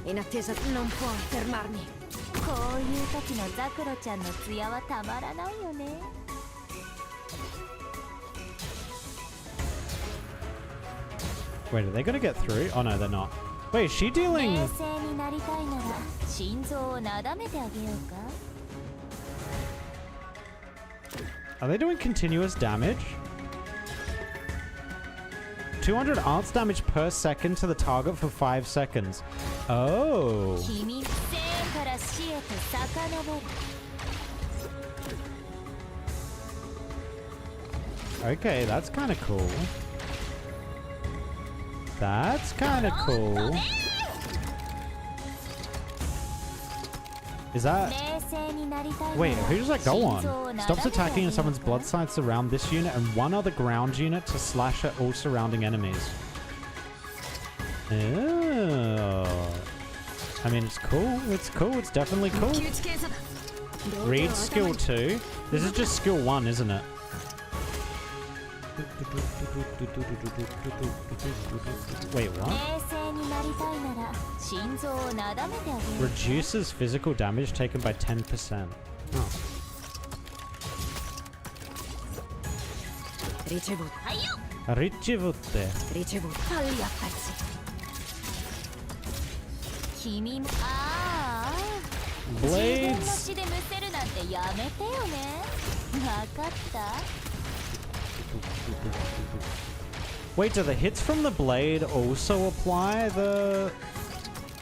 In attesa non può fermarmi. こういう時のザクロちゃんの艶はたまらないよね。Wait, are they going to get through? Oh no, they're not. Wait, is she dealing... 冷静になりたいなら心臓をなだめてあげようか。 Are they doing continuous damage? 200 arts damage per second to the target for 5 seconds. Oh. 君、生から死へと遡る。 Okay, that's kind of cool. That's kind of cool. Is that... Wait, who does that go on? Stops attacking and summons blood sights around this unit and one other ground unit to slash at all surrounding enemies. Oh. I mean, it's cool. It's cool. It's definitely cool. Read skill 2. This is just skill 1, isn't it? Wait, what? Reduces physical damage taken by 10%. Oh. Ricevute. Blades. Wait, do the hits from the blade also apply the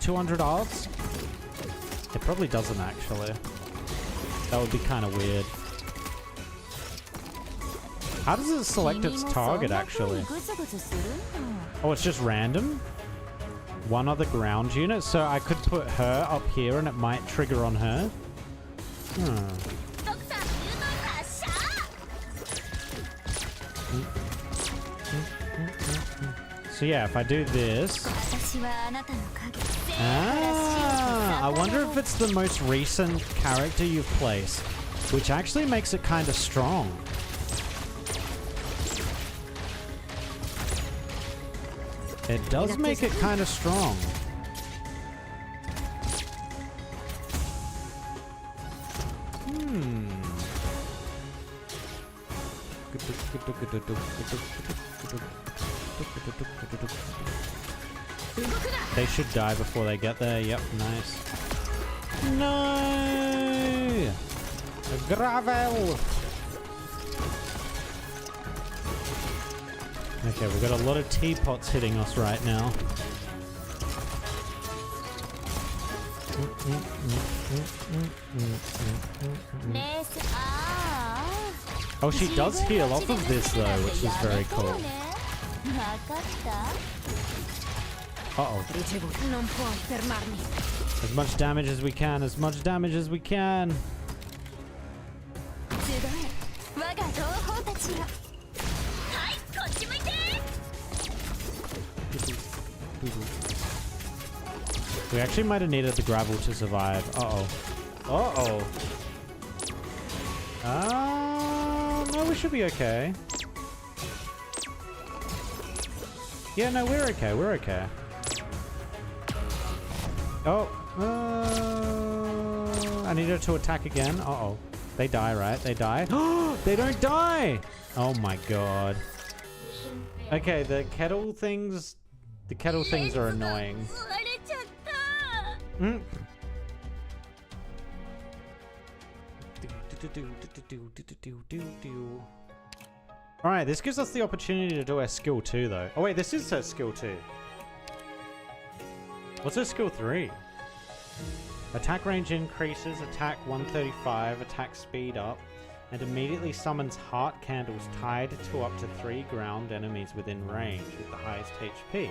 200 odds? It probably doesn't, actually. That would be kind of weird. How does it select its target, actually? Oh, it's just random? One other ground unit? So I could put her up here and it might trigger on her? So yeah, if I do this... Ah, I wonder if it's the most recent character you've placed, which actually makes it kind of strong. It does make it kind of strong. They should die before they get there. Yep, nice. No! Gravel! Okay, we've got a lot of teapots hitting us right now. Oh, she does heal off of this though, which is very cool. Uh-oh. As much damage as we can, as much damage as we can. We actually might have needed the gravel to survive. Uh-oh. Uh-oh. No, we should be okay. Yeah, no, we're okay. We're okay. Oh. I need her to attack again. Uh-oh. They die, right? They die. They don't die! Oh my god. Okay, the kettle things are annoying. Alright, this gives us the opportunity to do our skill 2 though. Oh wait, this is her skill 2. What's her skill 3? Attack range increases, attack 135, attack speed up, and immediately summons heart candles tied to up to 3 ground enemies within range with the highest HP.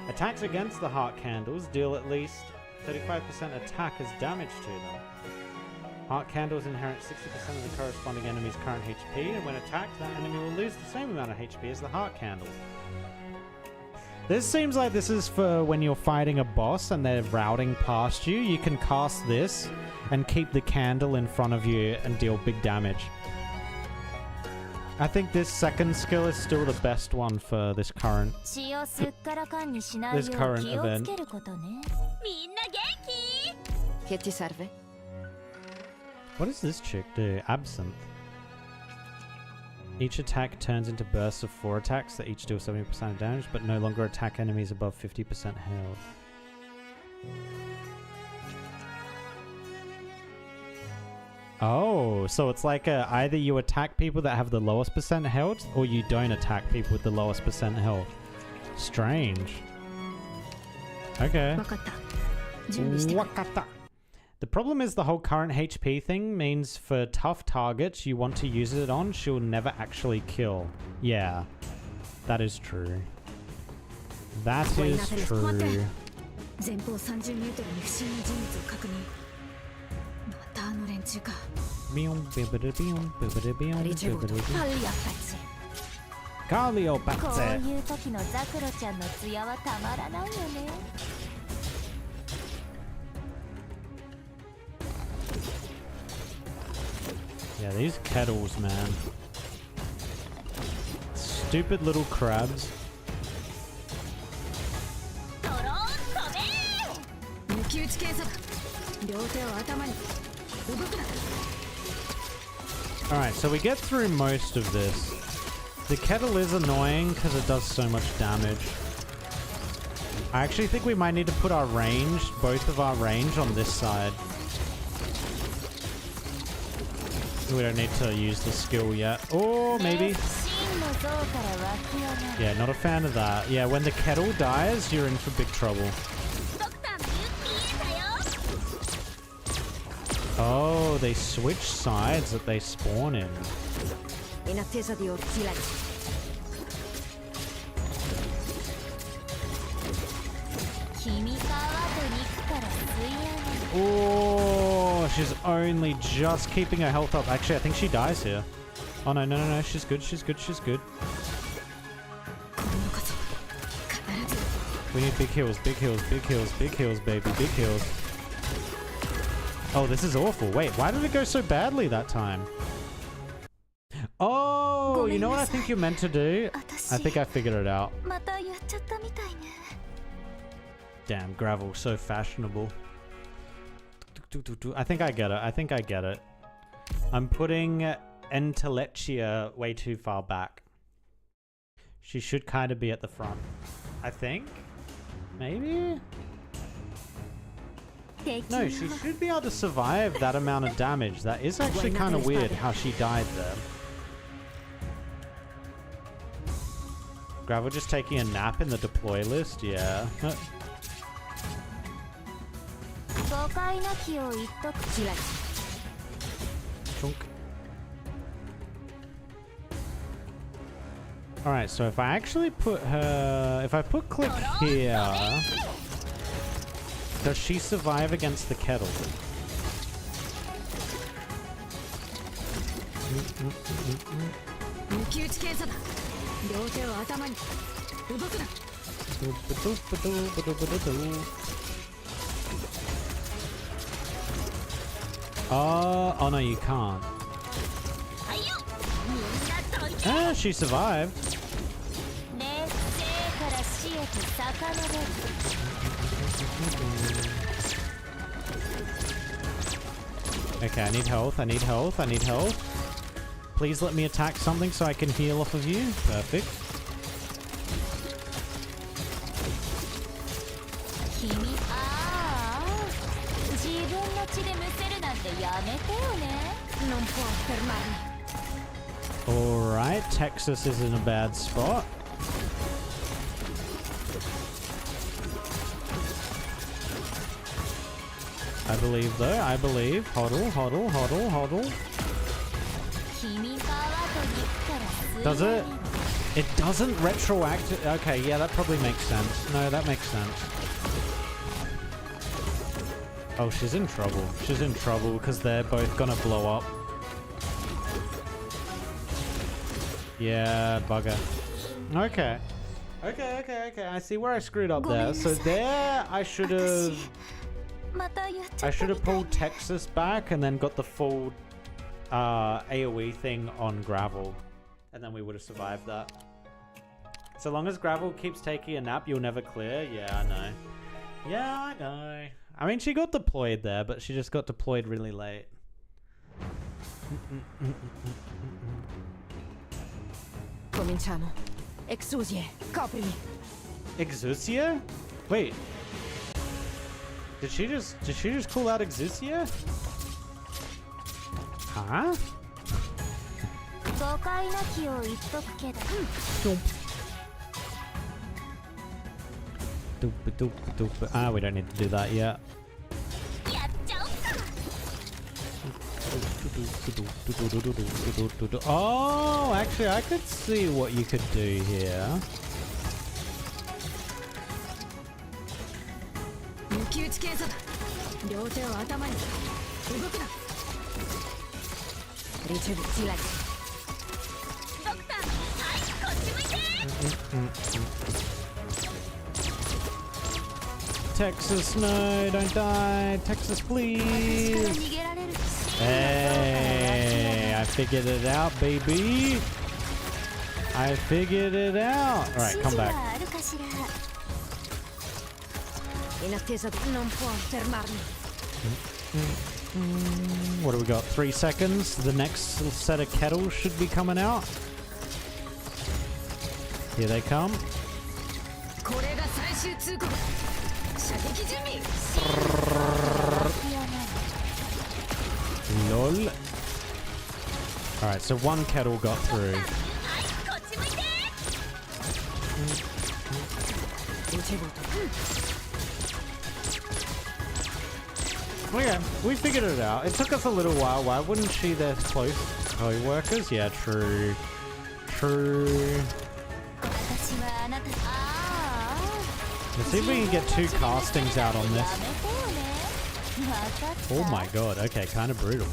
Attacks against the heart candles deal at least 35% attack as damage to them. Heart candles inherit 60% of the corresponding enemy's current HP, and when attacked, that enemy will lose the same amount of HP as the heart candle. This seems like this is for when you're fighting a boss and they're routing past you. You can cast this and keep the candle in front of you and deal big damage. I think this second skill is still the best one for this current event. What does this chick do? Absinthe. Each attack turns into bursts of 4 attacks that each deal 70% of damage, but no longer attack enemies above 50% health. Oh, so it's like either you attack people that have the lowest percent health, or you don't attack people with the lowest percent health. Strange. Okay. Wakata. The problem is the whole current HP thing means for tough targets you want to use it on, she'll never actually kill. Yeah, that is true. That is true. Yeah, these kettles, man. Stupid little crabs. Alright, so we get through most of this. The kettle is annoying because it does so much damage. I actually think we might need to put our range, both of our range, on this side. We don't need to use the skill yet. Or maybe. Yeah, not a fan of that. Yeah, when the kettle dies, you're in for big trouble. Oh, they switch sides that they spawn in. Oh, she's only just keeping her health up. Actually, I think she dies here. Oh, no, no, no, no. She's good. She's good. She's good. We need big heals, big heals, big heals, big heals, baby, big heals. Oh, this is awful. Wait, why did it go so badly that time? Oh, you know what I think you're meant to do? I think I figured it out. Damn, gravel, so fashionable. I think I get it. I think I get it. I'm putting Entelechia way too far back. She should kind of be at the front. I think? Maybe? No, she should be able to survive that amount of damage. That is actually kind of weird how she died there. Gravel just taking a nap in the deploy list? Yeah. Chunk. Alright, so if I actually put her... If I put Click here... Does she survive against the kettle? Oh no, you can't. Ah, she survived. Okay, I need health, I need health, I need health. Please let me attack something so I can heal off of you. Perfect. Alright, Texas is in a bad spot. I believe though, I believe. Hodl, hodl, hodl, hodl. Does it? It doesn't retroact. Okay, yeah, that probably makes sense. No, that makes sense. Oh, she's in trouble. She's in trouble because they're both gonna blow up. Yeah, bugger. Okay. Okay. I see where I screwed up there. So there, I should have pulled Texas back and then got the full AoE thing on Gravel. And then we would have survived that. So long as Gravel keeps taking a nap, you'll never clear. Yeah, I know. Yeah, I know. I mean, she got deployed there, but she just got deployed really late. Cominciamo. Exusie, coprimi. Exusia? Wait. Did she just call out Exusia? Huh? Ah, we don't need to do that yet. Oh, actually, I could see what you could do here. Texas, no, don't die. Texas, please. Hey, I figured it out, baby. I figured it out. All right, come back. What do we got? 3 seconds. The next set of kettles should be coming out. Here they come. Lol. Alright, so one kettle got through. Okay, we figured it out. It took us a little while. Why wouldn't she? They're close co-workers? Yeah, true. True. Let's see if we can get 2 castings out on this. Oh my god, okay, kind of brutal.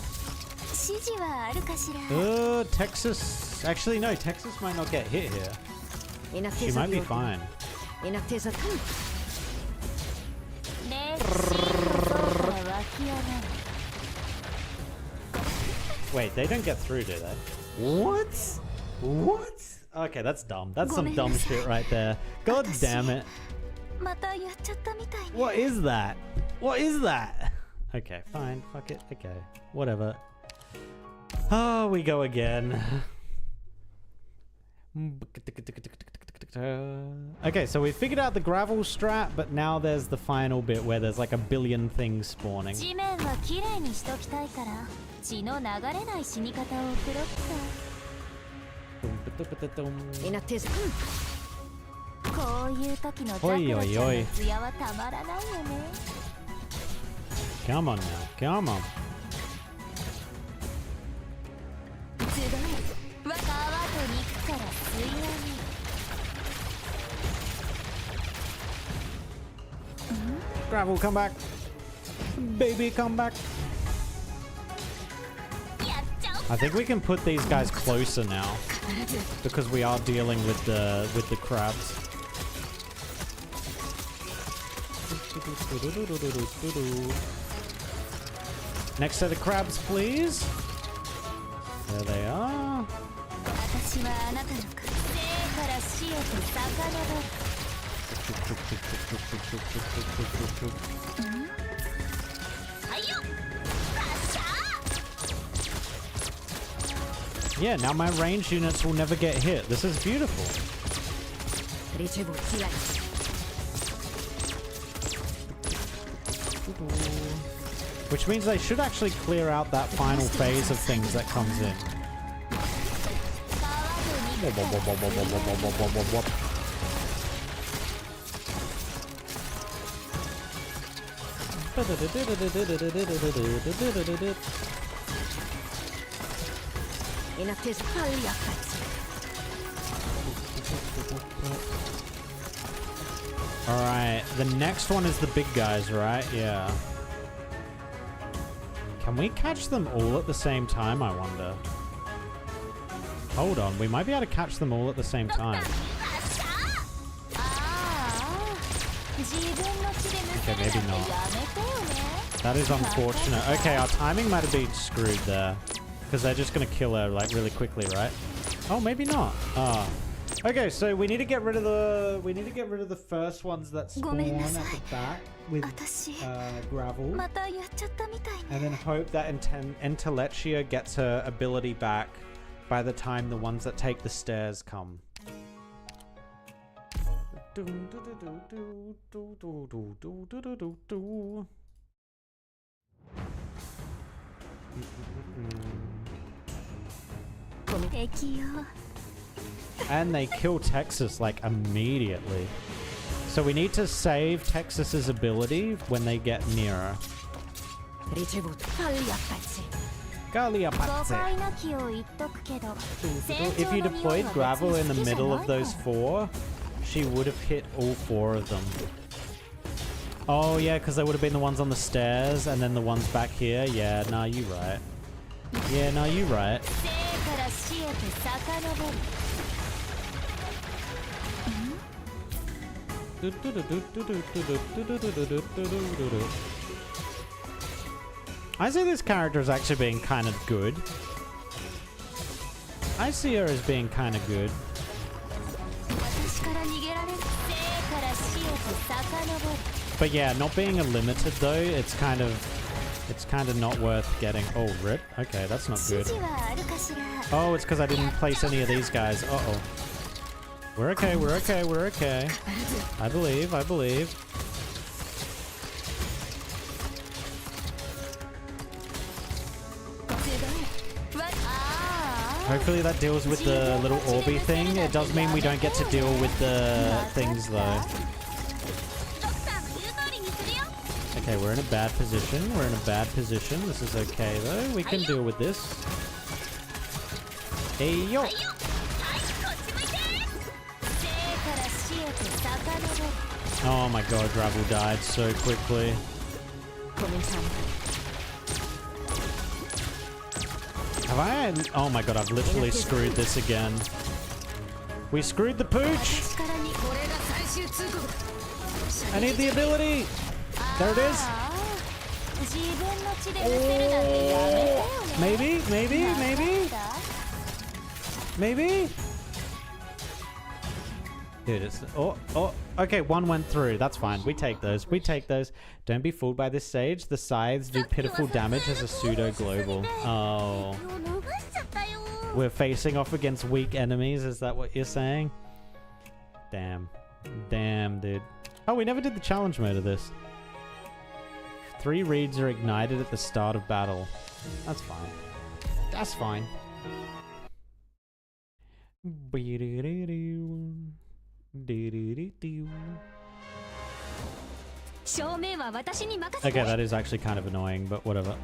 Texas... Actually, no, Texas might not get hit here. She might be fine. Wait, they don't get through, do they? What? What? Okay, that's dumb. That's some dumb shit right there. God damn it. What is that? What is that? Okay, fine. Fuck it. Okay, whatever. Oh, we go again. Okay, so we figured out the gravel strat, but now there's the final bit where there's like a billion things spawning. Oi, oi, oi. Come on now, come on. Gravel, come back. Baby, come back. I think we can put these guys closer now because we are dealing with the crabs. Next set of crabs, please. There they are. Yeah, now my range units will never get hit. This is beautiful. Which means they should actually clear out that final phase of things that comes in. Alright, the next one is the big guys, right? Yeah. Can we catch them all at the same time, I wonder? Hold on, we might be able to catch them all at the same time. Okay, maybe not. That is unfortunate. Okay, our timing might have been screwed there. Because they're just going to kill her, like, really quickly, right? Oh, maybe not. Ah. Okay, so we need to get rid of the first ones that spawn at the back with gravel. And then hope that Entelechia gets her ability back by the time the ones that take the stairs come. And they kill Texas like immediately. So we need to save Texas's ability when they get nearer. If you deployed gravel in the middle of those four, she would have hit all four of them. Oh yeah, because they would have been the ones on the stairs and then the ones back here. Yeah, nah, you right. Yeah, no, you right. I see this character as actually being kind of good. I see her as being kind of good. But yeah, not being a limited though, it's kind of not worth getting. Oh, rip. Okay, that's not good. Oh, it's because I didn't place any of these guys. Uh-oh. We're okay, we're okay, we're okay. I believe. Hopefully that deals with the little Orby thing. It does mean we don't get to deal with the things though. Okay, we're in a bad position. This is okay though. We can deal with this. Hey yo! Oh my god, Gravel died so quickly. Have I? Oh my god, I've literally screwed this again. We screwed the pooch! I need the ability! There it is. Maybe, maybe, maybe, maybe. Dude, it's okay. One went through. That's fine. We take those. We take those. Don't be fooled by this sage. The scythes do pitiful damage as a pseudo global. Oh, we're facing off against weak enemies. Is that what you're saying? Damn, damn, dude. Oh, we never did the challenge mode of this. 3 reeds are ignited at the start of battle. That's fine. That's fine. Okay, that is actually kind of annoying, but whatever.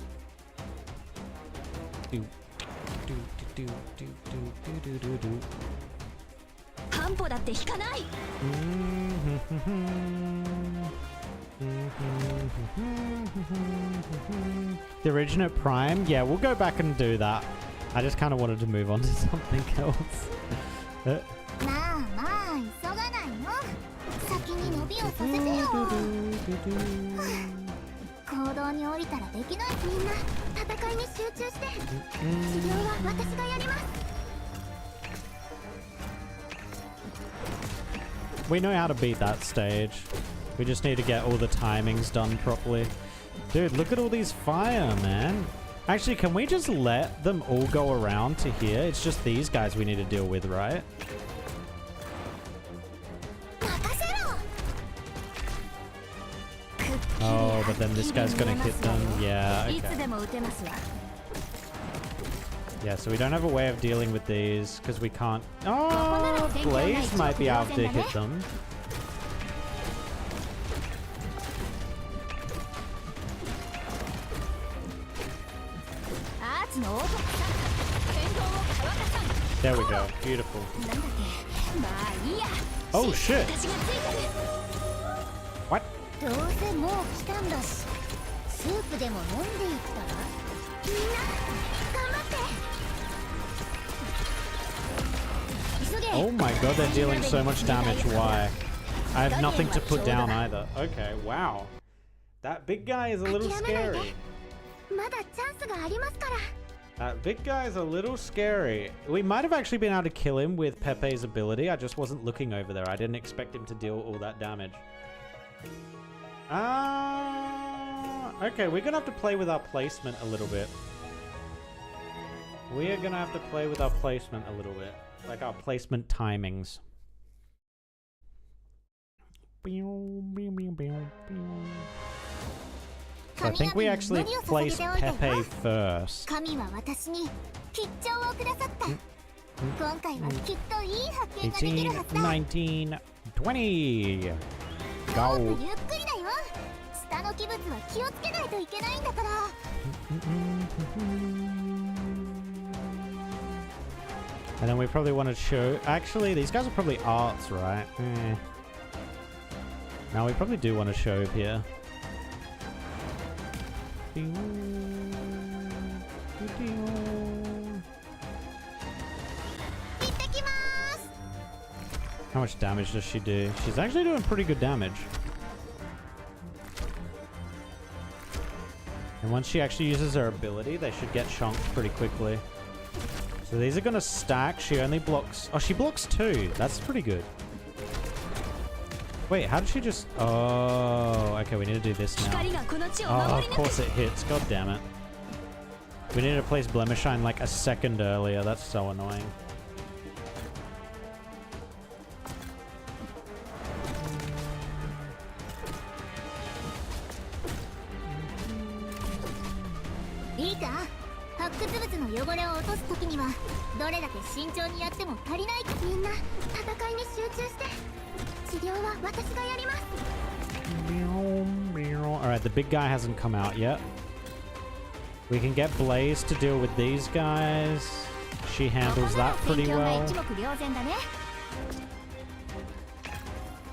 The original Prime? Yeah, we'll go back and do that. I just kind of wanted to move on to something else. We know how to beat that stage. We just need to get all the timings done properly. Dude, look at all these fire, man. Actually, can we just let them all go around to here? It's just these guys we need to deal with, right? Oh, but then this guy's gonna hit them. Yeah, okay. Yeah, so we don't have a way of dealing with these because we can't... Oh, Blaze might be able to hit them. There we go. Beautiful. Oh, shit. What? Oh my god, they're dealing so much damage. Why? I have nothing to put down either. Okay, wow. That big guy is a little scary. That big guy is a little scary. We might have actually been able to kill him with Pepe's ability. I just wasn't looking over there. I didn't expect him to deal all that damage. Okay, we're gonna have to play with our placement a little bit. We are gonna have to play with our placement a little bit. Like our placement timings. So I think we actually place Pepe first. It's 19, 20. Go. And then we probably want to show... Actually, these guys are probably arts, right? Now we probably do want to show here. How much damage does she do? She's actually doing pretty good damage. And once she actually uses her ability, they should get chunked pretty quickly. So these are going to stack. She only blocks... Oh, she blocks 2. That's pretty good. Wait, how did she just... Oh, okay, we need to do this now. Oh, of course it hits. God damn it. We needed to place Blemishine like a second earlier. That's so annoying. Alright, the big guy hasn't come out yet. We can get Blaze to deal with these guys. She handles that pretty well.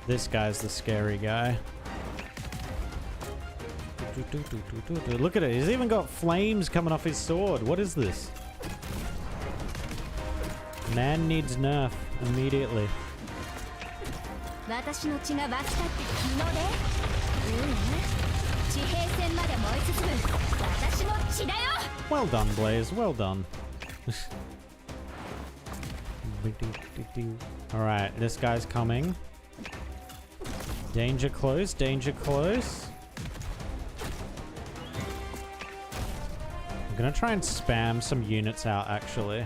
This guy's the scary guy. Look at it. He's even got flames coming off his sword. What is this? Man needs nerf immediately. Well done, Blaze. Well done. Alright, this guy's coming. Danger close, danger close. I'm gonna try and spam some units out, actually.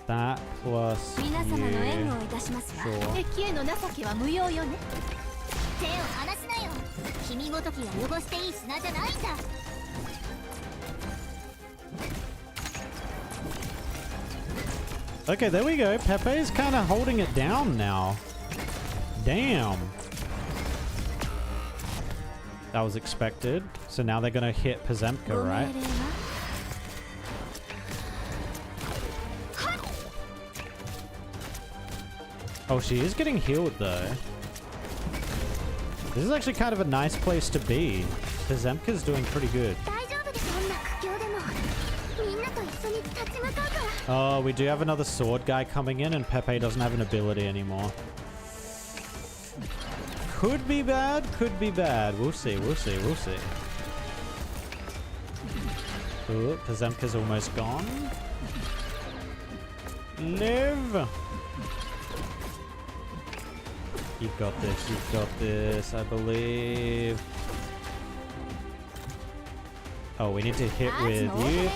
That plus you. Sure. Okay, there we go. Pepe's kind of holding it down now. Damn. That was expected. So now they're going to hit Pazemka, right? Oh, she is getting healed, though. This is actually kind of a nice place to be. Pazemka's doing pretty good. Oh, we do have another sword guy coming in, and Pepe doesn't have an ability anymore. Could be bad, could be bad. We'll see, we'll see, we'll see. Ooh, Pazemka's almost gone. Live! You've got this, you've got this, I believe. Oh, we need to hit with you.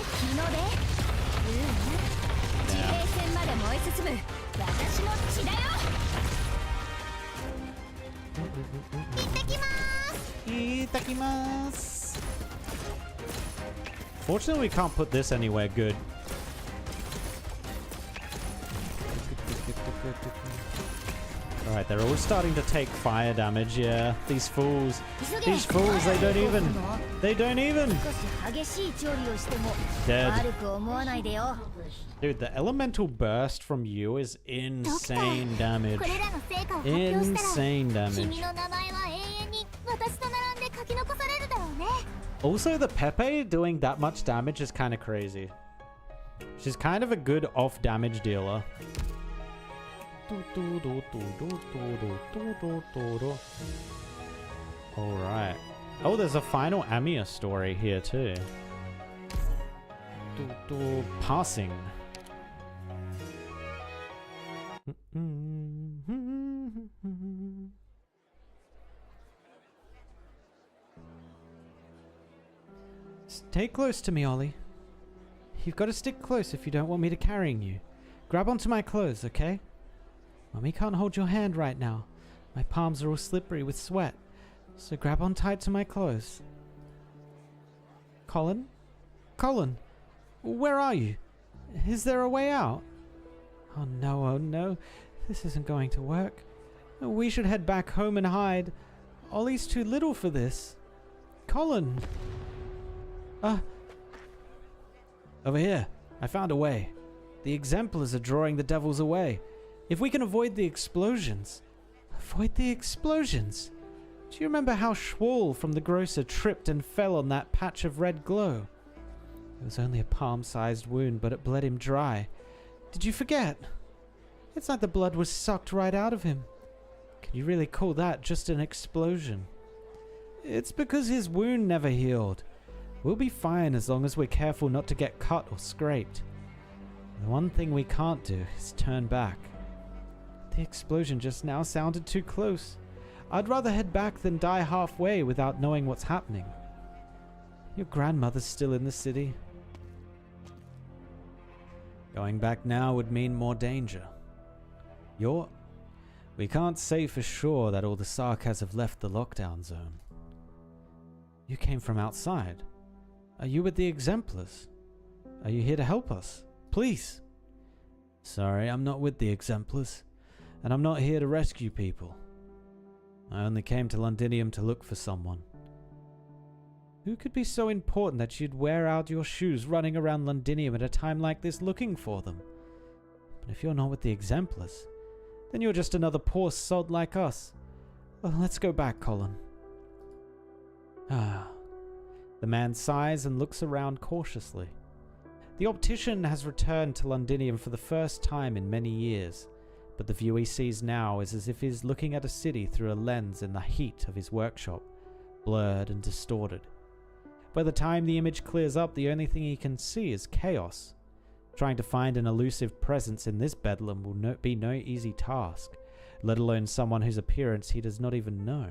Itakimasu. Fortunately, we can't put this anywhere good. Alright, they're all starting to take fire damage, yeah. These fools, they don't even. Dead. Dude, the elemental burst from you is insane damage. Insane damage. Also, the Pepe doing that much damage is kind of crazy. She's kind of a good off damage dealer. Alright. Oh, there's a final Amiya story here too. Passing. Stay close to me, Ollie. You've got to stick close if you don't want me to carrying you. Grab onto my clothes, okay? Mommy can't hold your hand right now. My palms are all slippery with sweat. So grab on tight to my clothes. Colin? Colin! Where are you? Is there a way out? Oh no. This isn't going to work. We should head back home and hide. Ollie's too little for this. Colin! Over here. I found a way. The exemplars are drawing the devils away. If we can avoid the explosions. Avoid the explosions? Do you remember how Schwall from the grocer tripped and fell on that patch of red glow? It was only a palm-sized wound, but it bled him dry. Did you forget? It's like the blood was sucked right out of him. Can you really call that just an explosion? It's because his wound never healed. We'll be fine as long as we're careful not to get cut or scraped. The one thing we can't do is turn back. The explosion just now sounded too close. I'd rather head back than die halfway without knowing what's happening. Your grandmother's still in the city. Going back now would mean more danger. We can't say for sure that all the Sarkas have left the lockdown zone. You came from outside. Are you with the exemplars? Are you here to help us? Please. Sorry, I'm not with the exemplars. And I'm not here to rescue people. I only came to Londinium to look for someone. Who could be so important that you'd wear out your shoes running around Londinium at a time like this looking for them? But if you're not with the exemplars, then you're just another poor sod like us. Well, let's go back, Colin. The man sighs and looks around cautiously. The optician has returned to Londinium for the first time in many years. but the view he sees now is as if he's looking at a city through a lens in the heat of his workshop, blurred and distorted. By the time the image clears up, the only thing he can see is chaos. Trying to find an elusive presence in this bedlam will be no easy task, let alone someone whose appearance he does not even know.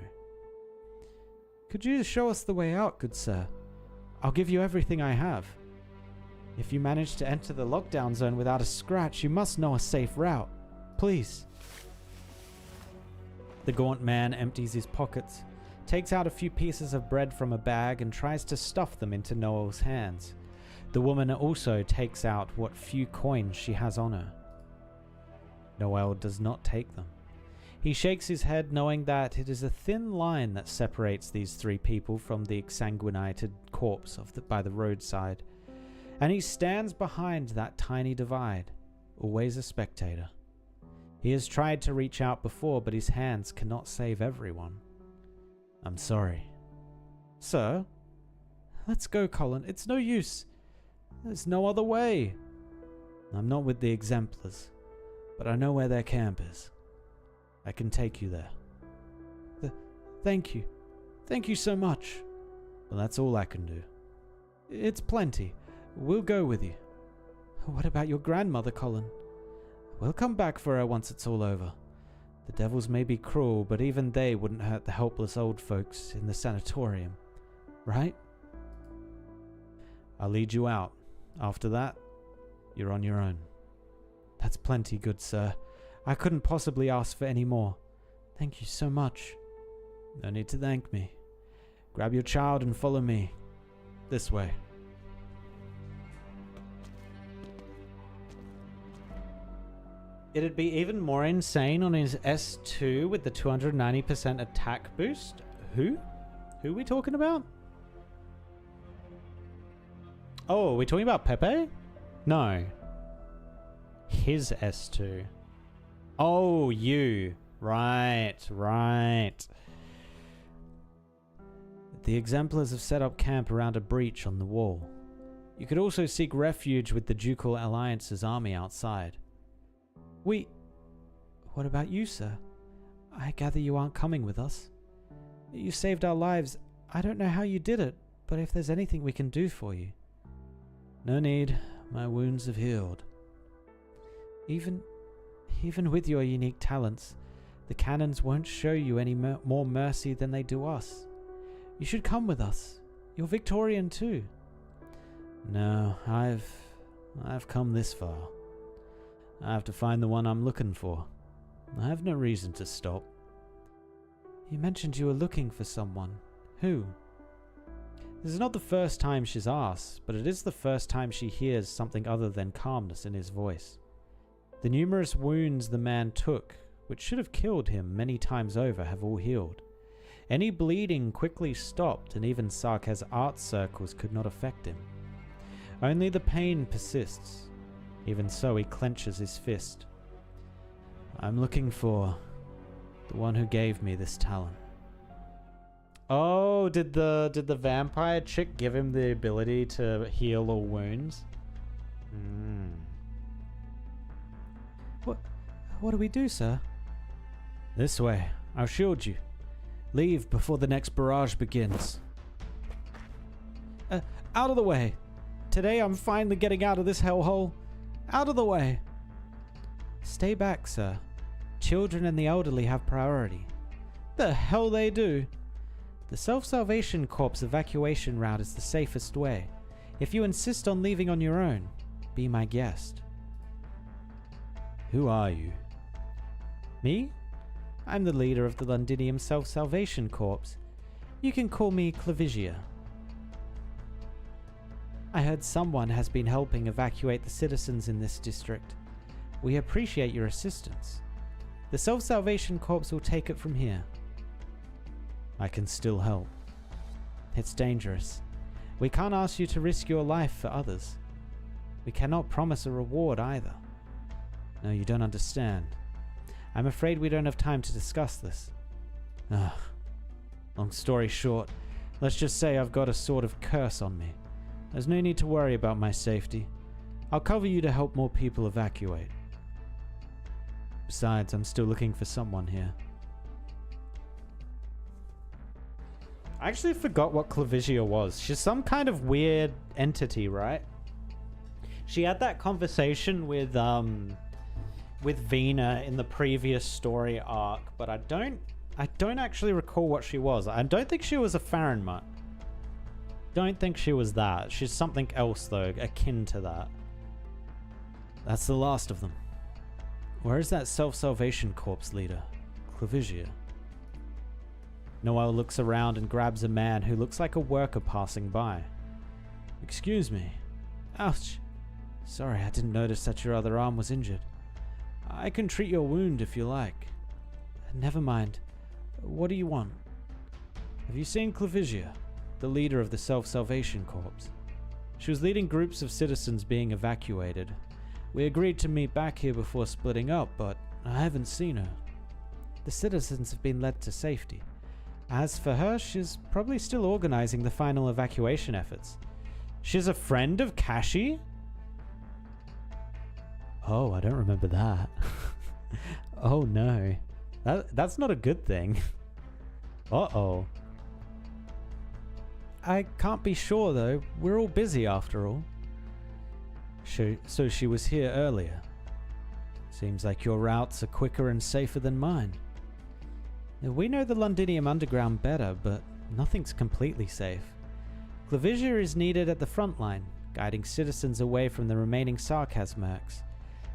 Could you show us the way out, good sir? I'll give you everything I have. If you manage to enter the lockdown zone without a scratch, you must know a safe route. Please. The gaunt man empties his pockets, takes out a few pieces of bread from a bag and tries to stuff them into Noel's hands. The woman also takes out what few coins she has on her. Noel does not take them. He shakes his head, knowing that it is a thin line that separates these three people from the exsanguinated corpse by the roadside, and he stands behind that tiny divide, always a spectator. He has tried to reach out before, but his hands cannot save everyone. I'm sorry. Sir? Let's go, Colin. It's no use. There's no other way. I'm not with the exemplars, but I know where their camp is. I can take you there. Thank you. Thank you so much. Well, that's all I can do. It's plenty. We'll go with you. What about your grandmother, Colin? We'll come back for her once it's all over. The devils may be cruel, but even they wouldn't hurt the helpless old folks in the sanatorium, right? I'll lead you out. After that, you're on your own. That's plenty, good sir. I couldn't possibly ask for any more. Thank you so much. No need to thank me. Grab your child and follow me. This way. It'd be even more insane on his S2 with the 290% attack boost. Who? Who are we talking about? Oh, are we talking about Pepe? No. His S2. Oh, you. Right. The exemplars have set up camp around a breach on the wall. You could also seek refuge with the Ducal Alliance's army outside. What about you, sir? I gather you aren't coming with us. You saved our lives. I don't know how you did it, but if there's anything we can do for you. No need. My wounds have healed. Even with your unique talents, the cannons won't show you any more mercy than they do us. You should come with us. You're Victorian too. No, I've come this far. I have to find the one I'm looking for. I have no reason to stop. You mentioned you were looking for someone. Who? This is not the first time she's asked, but it is the first time she hears something other than calmness in his voice. The numerous wounds the man took, which should have killed him many times over, have all healed. Any bleeding quickly stopped, and even Sarkaz's art circles could not affect him. Only the pain persists. Even so, he clenches his fist. I'm looking for the one who gave me this talent. Oh, did the vampire chick give him the ability to heal all wounds? What do we do, sir? This way. I'll shield you. Leave before the next barrage begins. Out of the way. Today I'm finally getting out of this hellhole. Out of the way. Stay back, sir. Children and the elderly have priority. The hell they do. The Self-Salvation Corps evacuation route is the safest way. If you insist on leaving on your own, be my guest. Who are you? Me? I'm the leader of the Londinium Self-Salvation Corps. You can call me Clavigia. I heard someone has been helping evacuate the citizens in this district. We appreciate your assistance. The Self-Salvation Corps will take it from here. I can still help. It's dangerous. We can't ask you to risk your life for others. We cannot promise a reward either. No, you don't understand. I'm afraid we don't have time to discuss this. Long story short, let's just say I've got a sort of curse on me. There's no need to worry about my safety. I'll cover you to help more people evacuate. Besides, I'm still looking for someone here. I actually forgot what Clavisia was. She's some kind of weird entity, right? She had that conversation with Vina in the previous story arc, but I don't actually recall what she was. I don't think she was a Farinmutt. Don't think she was that. She's something else though, akin to that. That's the last of them. Where is that self-salvation corpse leader? Clavisia. Noel looks around and grabs a man who looks like a worker passing by. Excuse me. Ouch. Sorry, I didn't notice that your other arm was injured. I can treat your wound if you like. Never mind. What do you want? Have you seen Clavisia, the leader of the Self-Salvation Corps? She was leading groups of citizens being evacuated. We agreed to meet back here before splitting up, but I haven't seen her. The citizens have been led to safety. As for her, she's probably still organizing the final evacuation efforts. She's a friend of Kashi? Oh, I don't remember that. Oh no. That's not a good thing. Uh-oh. I can't be sure though. We're all busy after all. So she was here earlier. Seems like your routes are quicker and safer than mine. We know the Londinium Underground better, but nothing's completely safe. Clavisia is needed at the front line, guiding citizens away from the remaining Sarkazmerks.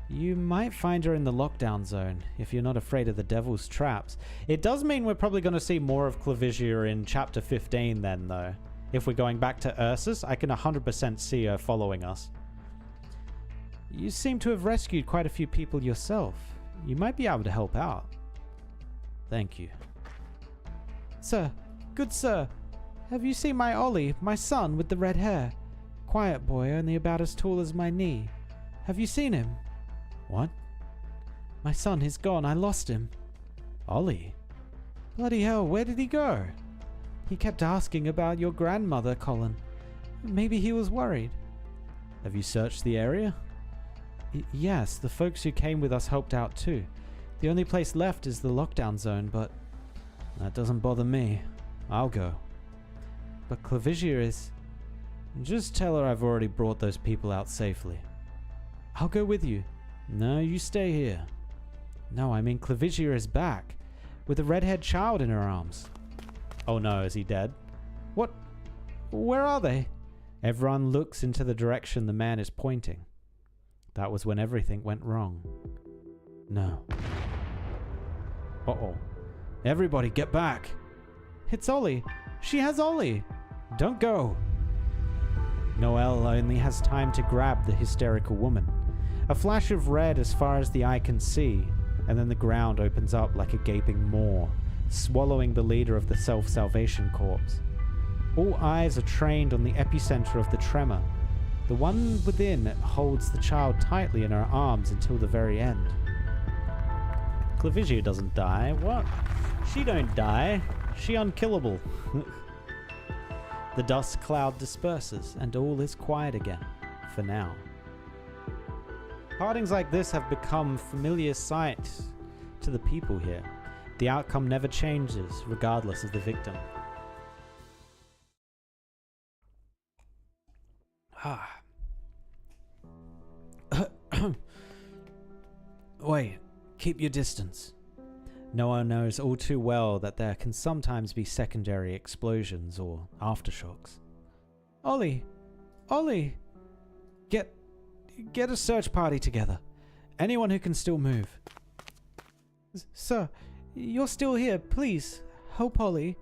You might find her in the lockdown zone, if you're not afraid of the Devil's traps. It does mean we're probably going to see more of Clavisia in Chapter 15 then, though. If we're going back to Ursus, I can 100% see her following us. You seem to have rescued quite a few people yourself. You might be able to help out. Thank you. Sir, good sir, have you seen my Ollie, my son with the red hair? Quiet boy, only about as tall as my knee. Have you seen him? What? My son, he's gone. I lost him. Ollie? Bloody hell, where did he go? He kept asking about your grandmother, Colin. Maybe he was worried. Have you searched the area? Yes, the folks who came with us helped out too. The only place left is the lockdown zone, but that doesn't bother me. I'll go. But Clavisia is... Just tell her I've already brought those people out safely. I'll go with you. No, you stay here. No, I mean Clavisia is back, with a redhead child in her arms. Oh no, is he dead? What? Where are they? Everyone looks into the direction the man is pointing. That was when everything went wrong. No. Uh-oh. Everybody get back. It's Ollie. She has Ollie. Don't go. Noel only has time to grab the hysterical woman. A flash of red as far as the eye can see, and then the ground opens up like a gaping maw, swallowing the leader of the Self-Salvation Corps. All eyes are trained on the epicenter of the tremor. The one within holds the child tightly in her arms until the very end. Clavisia doesn't die. What? She don't die. She unkillable. The dust cloud disperses, and all is quiet again, for now. Partings like this have become familiar sight to the people here. The outcome never changes, regardless of the victim. Wait, keep your distance. Noah knows all too well that there can sometimes be secondary explosions or aftershocks. Ollie! Ollie! Get a search party together. Anyone who can still move. Sir, you're still here. Please, help Ollie.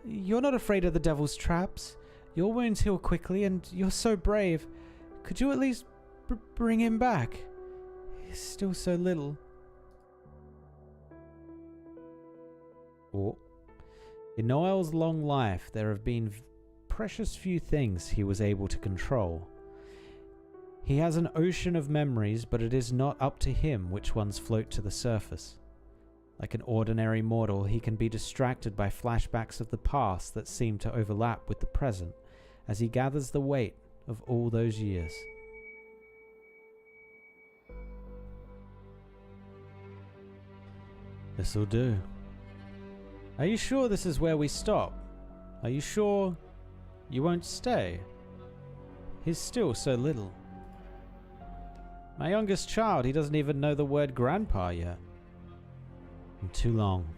You're not afraid of the devil's traps. Your wounds heal quickly and you're so brave. Could you at least bring him back? He's still so little. In Noel's long life, there have been precious few things he was able to control. He has an ocean of memories, but it is not up to him which ones float to the surface. Like an ordinary mortal, he can be distracted by flashbacks of the past that seem to overlap with the present as he gathers the weight of all those years. This'll do. Are you sure this is where we stop? Are you sure you won't stay? He's still so little. My youngest child, he doesn't even know the word grandpa yet. Too long.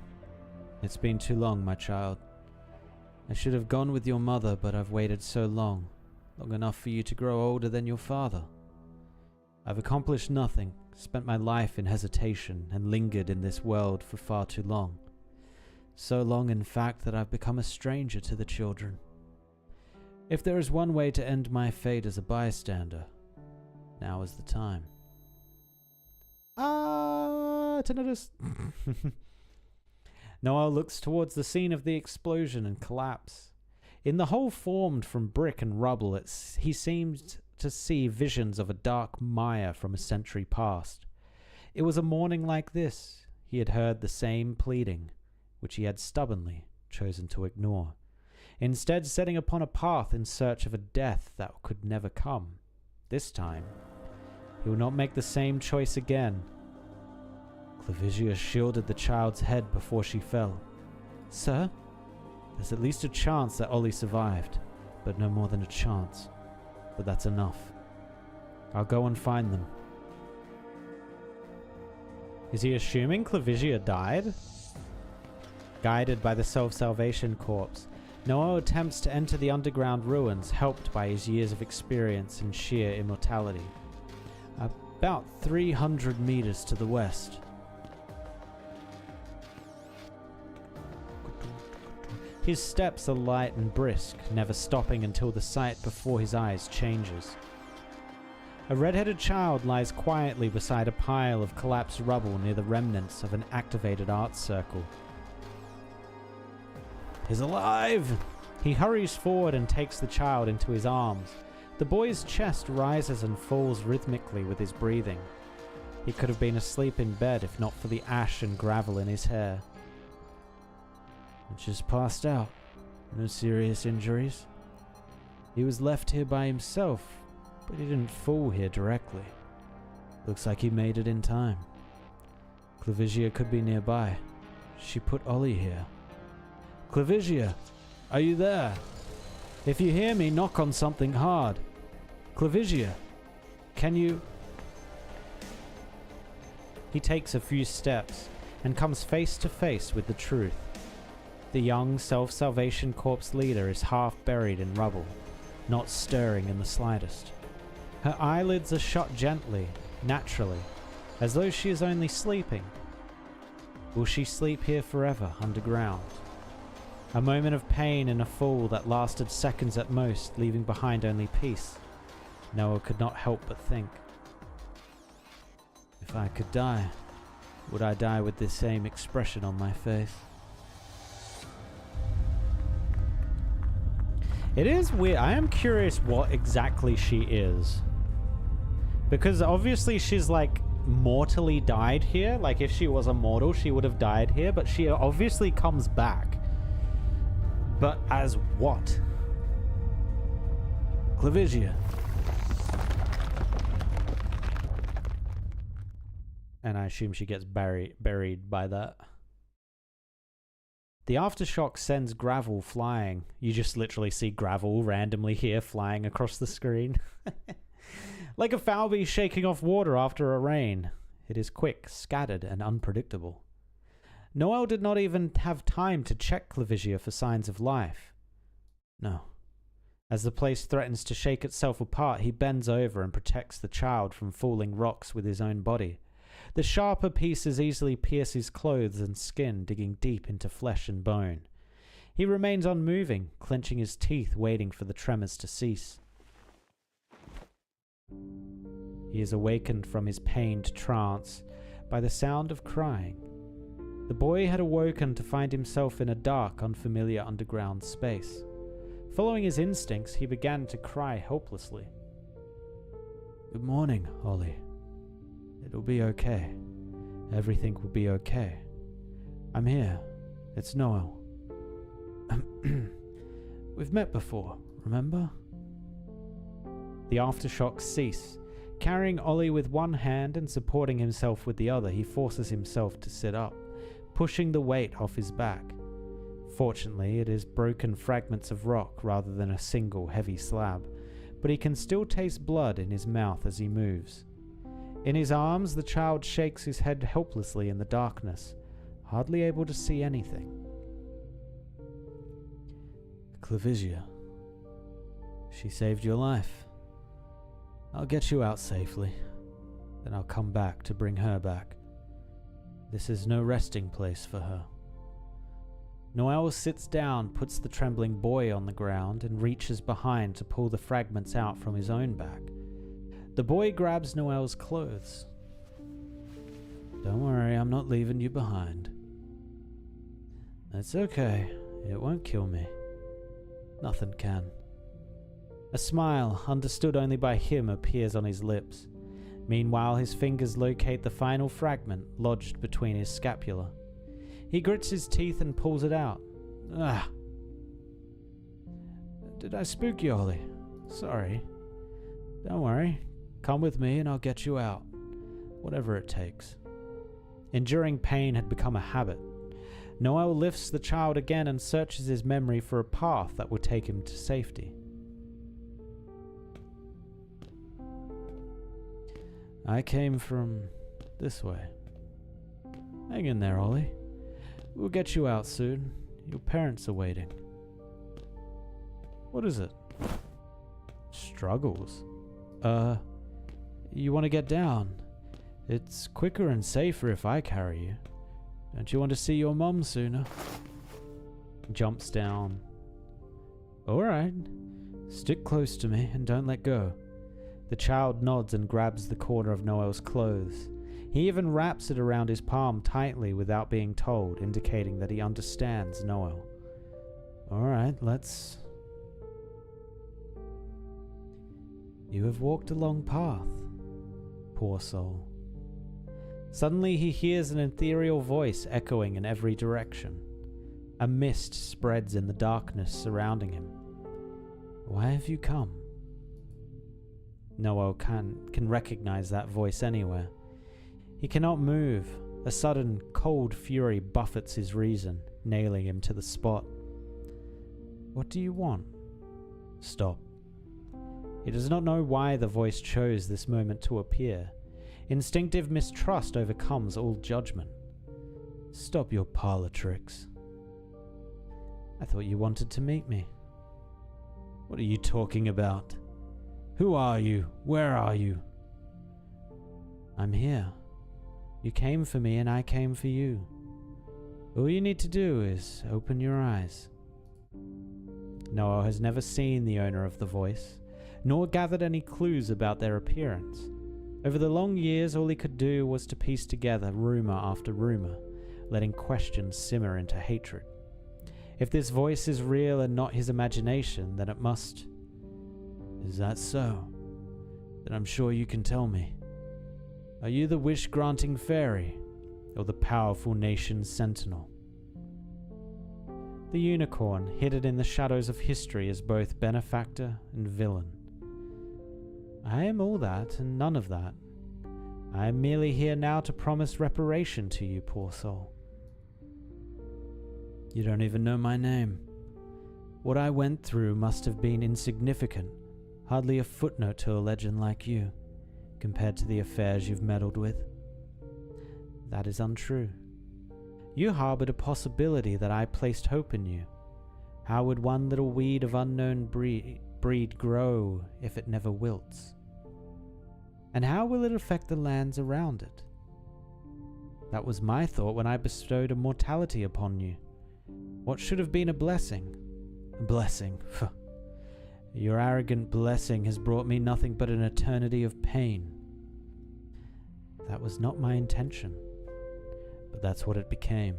It's been too long, my child. I should have gone with your mother, but I've waited so long. Long enough for you to grow older than your father. I've accomplished nothing, spent my life in hesitation, and lingered in this world for far too long. So long, in fact, that I've become a stranger to the children. If there is one way to end my fate as a bystander, now is the time. Tinnitus. Noel looks towards the scene of the explosion and collapse. In the hole formed from brick and rubble, he seemed to see visions of a dark mire from a century past. It was a morning like this. He had heard the same pleading, which he had stubbornly chosen to ignore, instead setting upon a path in search of a death that could never come. This time, he will not make the same choice again. Clavisia shielded the child's head before she fell. Sir, there's at least a chance that Ollie survived, but no more than a chance. But that's enough. I'll go and find them. Is he assuming Clavisia died? Guided by the Self-Salvation Corps, Noel attempts to enter the underground ruins, helped by his years of experience in sheer immortality. About 300 meters to the west. His steps are light and brisk, never stopping until the sight before his eyes changes. A red-headed child lies quietly beside a pile of collapsed rubble near the remnants of an activated art circle. He's alive! He hurries forward and takes the child into his arms. The boy's chest rises and falls rhythmically with his breathing. He could have been asleep in bed if not for the ash and gravel in his hair. Just passed out. No serious injuries. He was left here by himself, but he didn't fall here directly. Looks like he made it in time. Clavisia could be nearby. She put Ollie here. Clavisia, are you there? If you hear me, knock on something hard. Clavisia, can you... He takes a few steps and comes face to face with the truth. The young Self-Salvation Corps leader is half buried in rubble, not stirring in the slightest. Her eyelids are shut gently, naturally, as though she is only sleeping. Will she sleep here forever, underground? A moment of pain in a fall that lasted seconds at most, leaving behind only peace. Noah could not help but think. If I could die, would I die with this same expression on my face? It is weird. I am curious what exactly she is. Because obviously she's like mortally died here. Like if she was immortal, she would have died here. But she obviously comes back. But as what? Clavisia. And I assume she gets buried by that. The aftershock sends gravel flying. You just literally see gravel randomly here flying across the screen. Like a foul bee shaking off water after a rain. It is quick, scattered, and unpredictable. Noel did not even have time to check Clavisia for signs of life. No. As the place threatens to shake itself apart, he bends over and protects the child from falling rocks with his own body. The sharper pieces easily pierce his clothes and skin, digging deep into flesh and bone. He remains unmoving, clenching his teeth, waiting for the tremors to cease. He is awakened from his pained trance by the sound of crying. The boy had awoken to find himself in a dark, unfamiliar underground space. Following his instincts, he began to cry helplessly. Good morning, Ollie. It'll be okay. Everything will be okay. I'm here. It's Noel. We've met before, remember? The aftershocks cease. Carrying Ollie with one hand and supporting himself with the other, he forces himself to sit up, pushing the weight off his back. Fortunately, it is broken fragments of rock rather than a single heavy slab, but he can still taste blood in his mouth as he moves. In his arms, the child shakes his head helplessly in the darkness, hardly able to see anything. Clavisia. She saved your life. I'll get you out safely. Then I'll come back to bring her back. This is no resting place for her. Noel sits down, puts the trembling boy on the ground, and reaches behind to pull the fragments out from his own back. The boy grabs Noel's clothes. Don't worry, I'm not leaving you behind. It's okay. It won't kill me. Nothing can. A smile, understood only by him, appears on his lips. Meanwhile, his fingers locate the final fragment lodged between his scapula. He grits his teeth and pulls it out. Ah! Did I spook you, Ollie? Sorry. Don't worry. Come with me and I'll get you out. Whatever it takes. Enduring pain had become a habit. Noel lifts the child again and searches his memory for a path that would take him to safety. I came from this way. Hang in there, Ollie. We'll get you out soon. Your parents are waiting. What is it? Struggles? You want to get down? It's quicker and safer if I carry you. Don't you want to see your mum sooner? Jumps down. Alright. Stick close to me and don't let go. The child nods and grabs the corner of Noel's clothes. He even wraps it around his palm tightly without being told, indicating that he understands Noel. Alright, let's... You have walked a long path, poor soul. Suddenly he hears an ethereal voice echoing in every direction. A mist spreads in the darkness surrounding him. Why have you come? Noel can recognize that voice anywhere. He cannot move. A sudden, cold fury buffets his reason, nailing him to the spot. What do you want? Stop. He does not know why the voice chose this moment to appear. Instinctive mistrust overcomes all judgment. Stop your parlor tricks. I thought you wanted to meet me. What are you talking about? Who are you? Where are you? I'm here. You came for me and I came for you. All you need to do is open your eyes. Noel has never seen the owner of the voice, nor gathered any clues about their appearance. Over the long years, all he could do was to piece together rumor after rumor, letting questions simmer into hatred. If this voice is real and not his imagination, then it must... Is that so? Then I'm sure you can tell me. Are you the wish-granting fairy, or the powerful nation's sentinel? The unicorn, hidden in the shadows of history, is both benefactor and villain. I am all that and none of that. I am merely here now to promise reparation to you, poor soul. You don't even know my name. What I went through must have been insignificant, hardly a footnote to a legend like you, compared to the affairs you've meddled with. That is untrue. You harbored a possibility that I placed hope in you. How would one little weed of unknown breed grow if it never wilts? And how will it affect the lands around it? That was my thought when I bestowed immortality upon you. What should have been a blessing? A blessing. Your arrogant blessing has brought me nothing but an eternity of pain. That was not my intention, but that's what it became.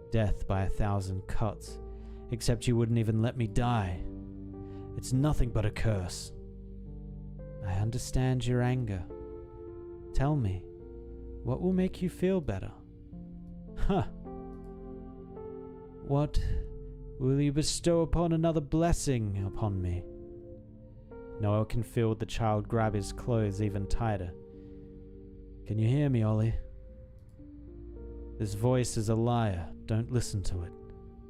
Death by 1,000 cuts, except you wouldn't even let me die. It's nothing but a curse. I understand your anger. Tell me, what will make you feel better? Huh. What will you bestow upon another blessing upon me? Noel can feel the child grab his clothes even tighter. Can you hear me, Ollie? This voice is a liar. Don't listen to it.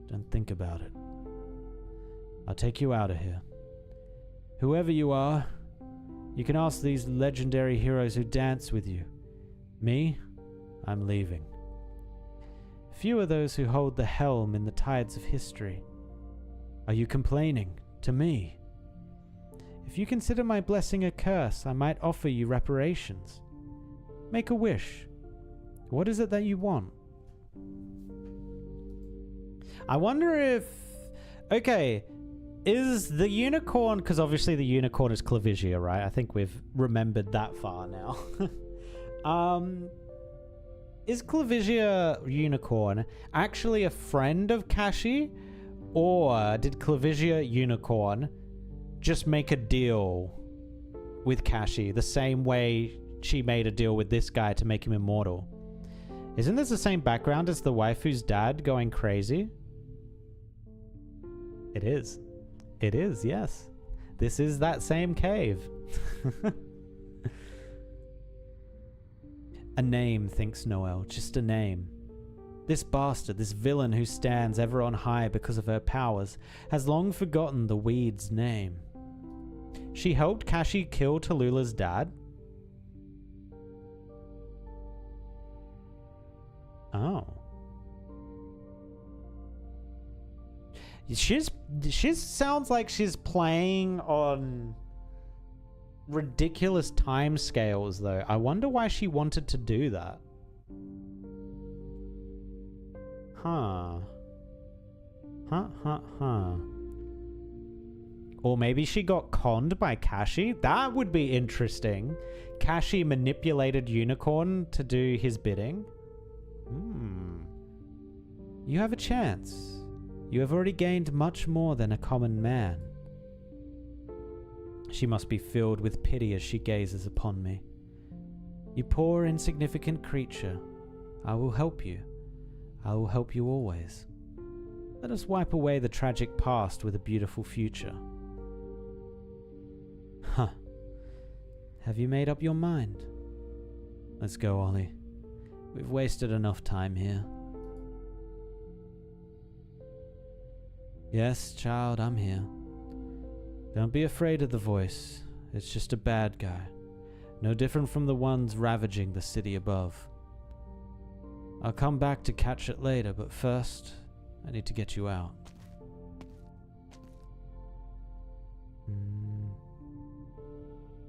Don't think about it. I'll take you out of here. Whoever you are, you can ask these legendary heroes who dance with you. Me? I'm leaving. Few are those who hold the helm in the tides of history. Are you complaining to me? If you consider my blessing a curse, I might offer you reparations. Make a wish. What is it that you want? I wonder if... Okay, is the unicorn... Because obviously the unicorn is Clavisia, right? I think we've remembered that far now. Is Clavisia Unicorn actually a friend of Kashi? Or did Clavisia Unicorn just make a deal with Kashi the same way she made a deal with this guy to make him immortal? Isn't this the same background as the waifu's dad going crazy? It is. It is, yes. This is that same cave. A name, thinks Noelle, just a name. This bastard, this villain who stands ever on high because of her powers, has long forgotten the weed's name. She helped Kashi kill Tallulah's dad? Oh. She sounds like she's playing on ridiculous time scales, though. I wonder why she wanted to do that. Huh. Or maybe she got conned by Kashi? That would be interesting. Kashi manipulated Unicorn to do his bidding? You have a chance. You have already gained much more than a common man. She must be filled with pity as she gazes upon me. You poor, insignificant creature. I will help you. I will help you always. Let us wipe away the tragic past with a beautiful future. Huh. Have you made up your mind? Let's go, Ollie. We've wasted enough time here. Yes, child, I'm here. Don't be afraid of the voice. It's just a bad guy. No different from the ones ravaging the city above. I'll come back to catch it later, but first, I need to get you out.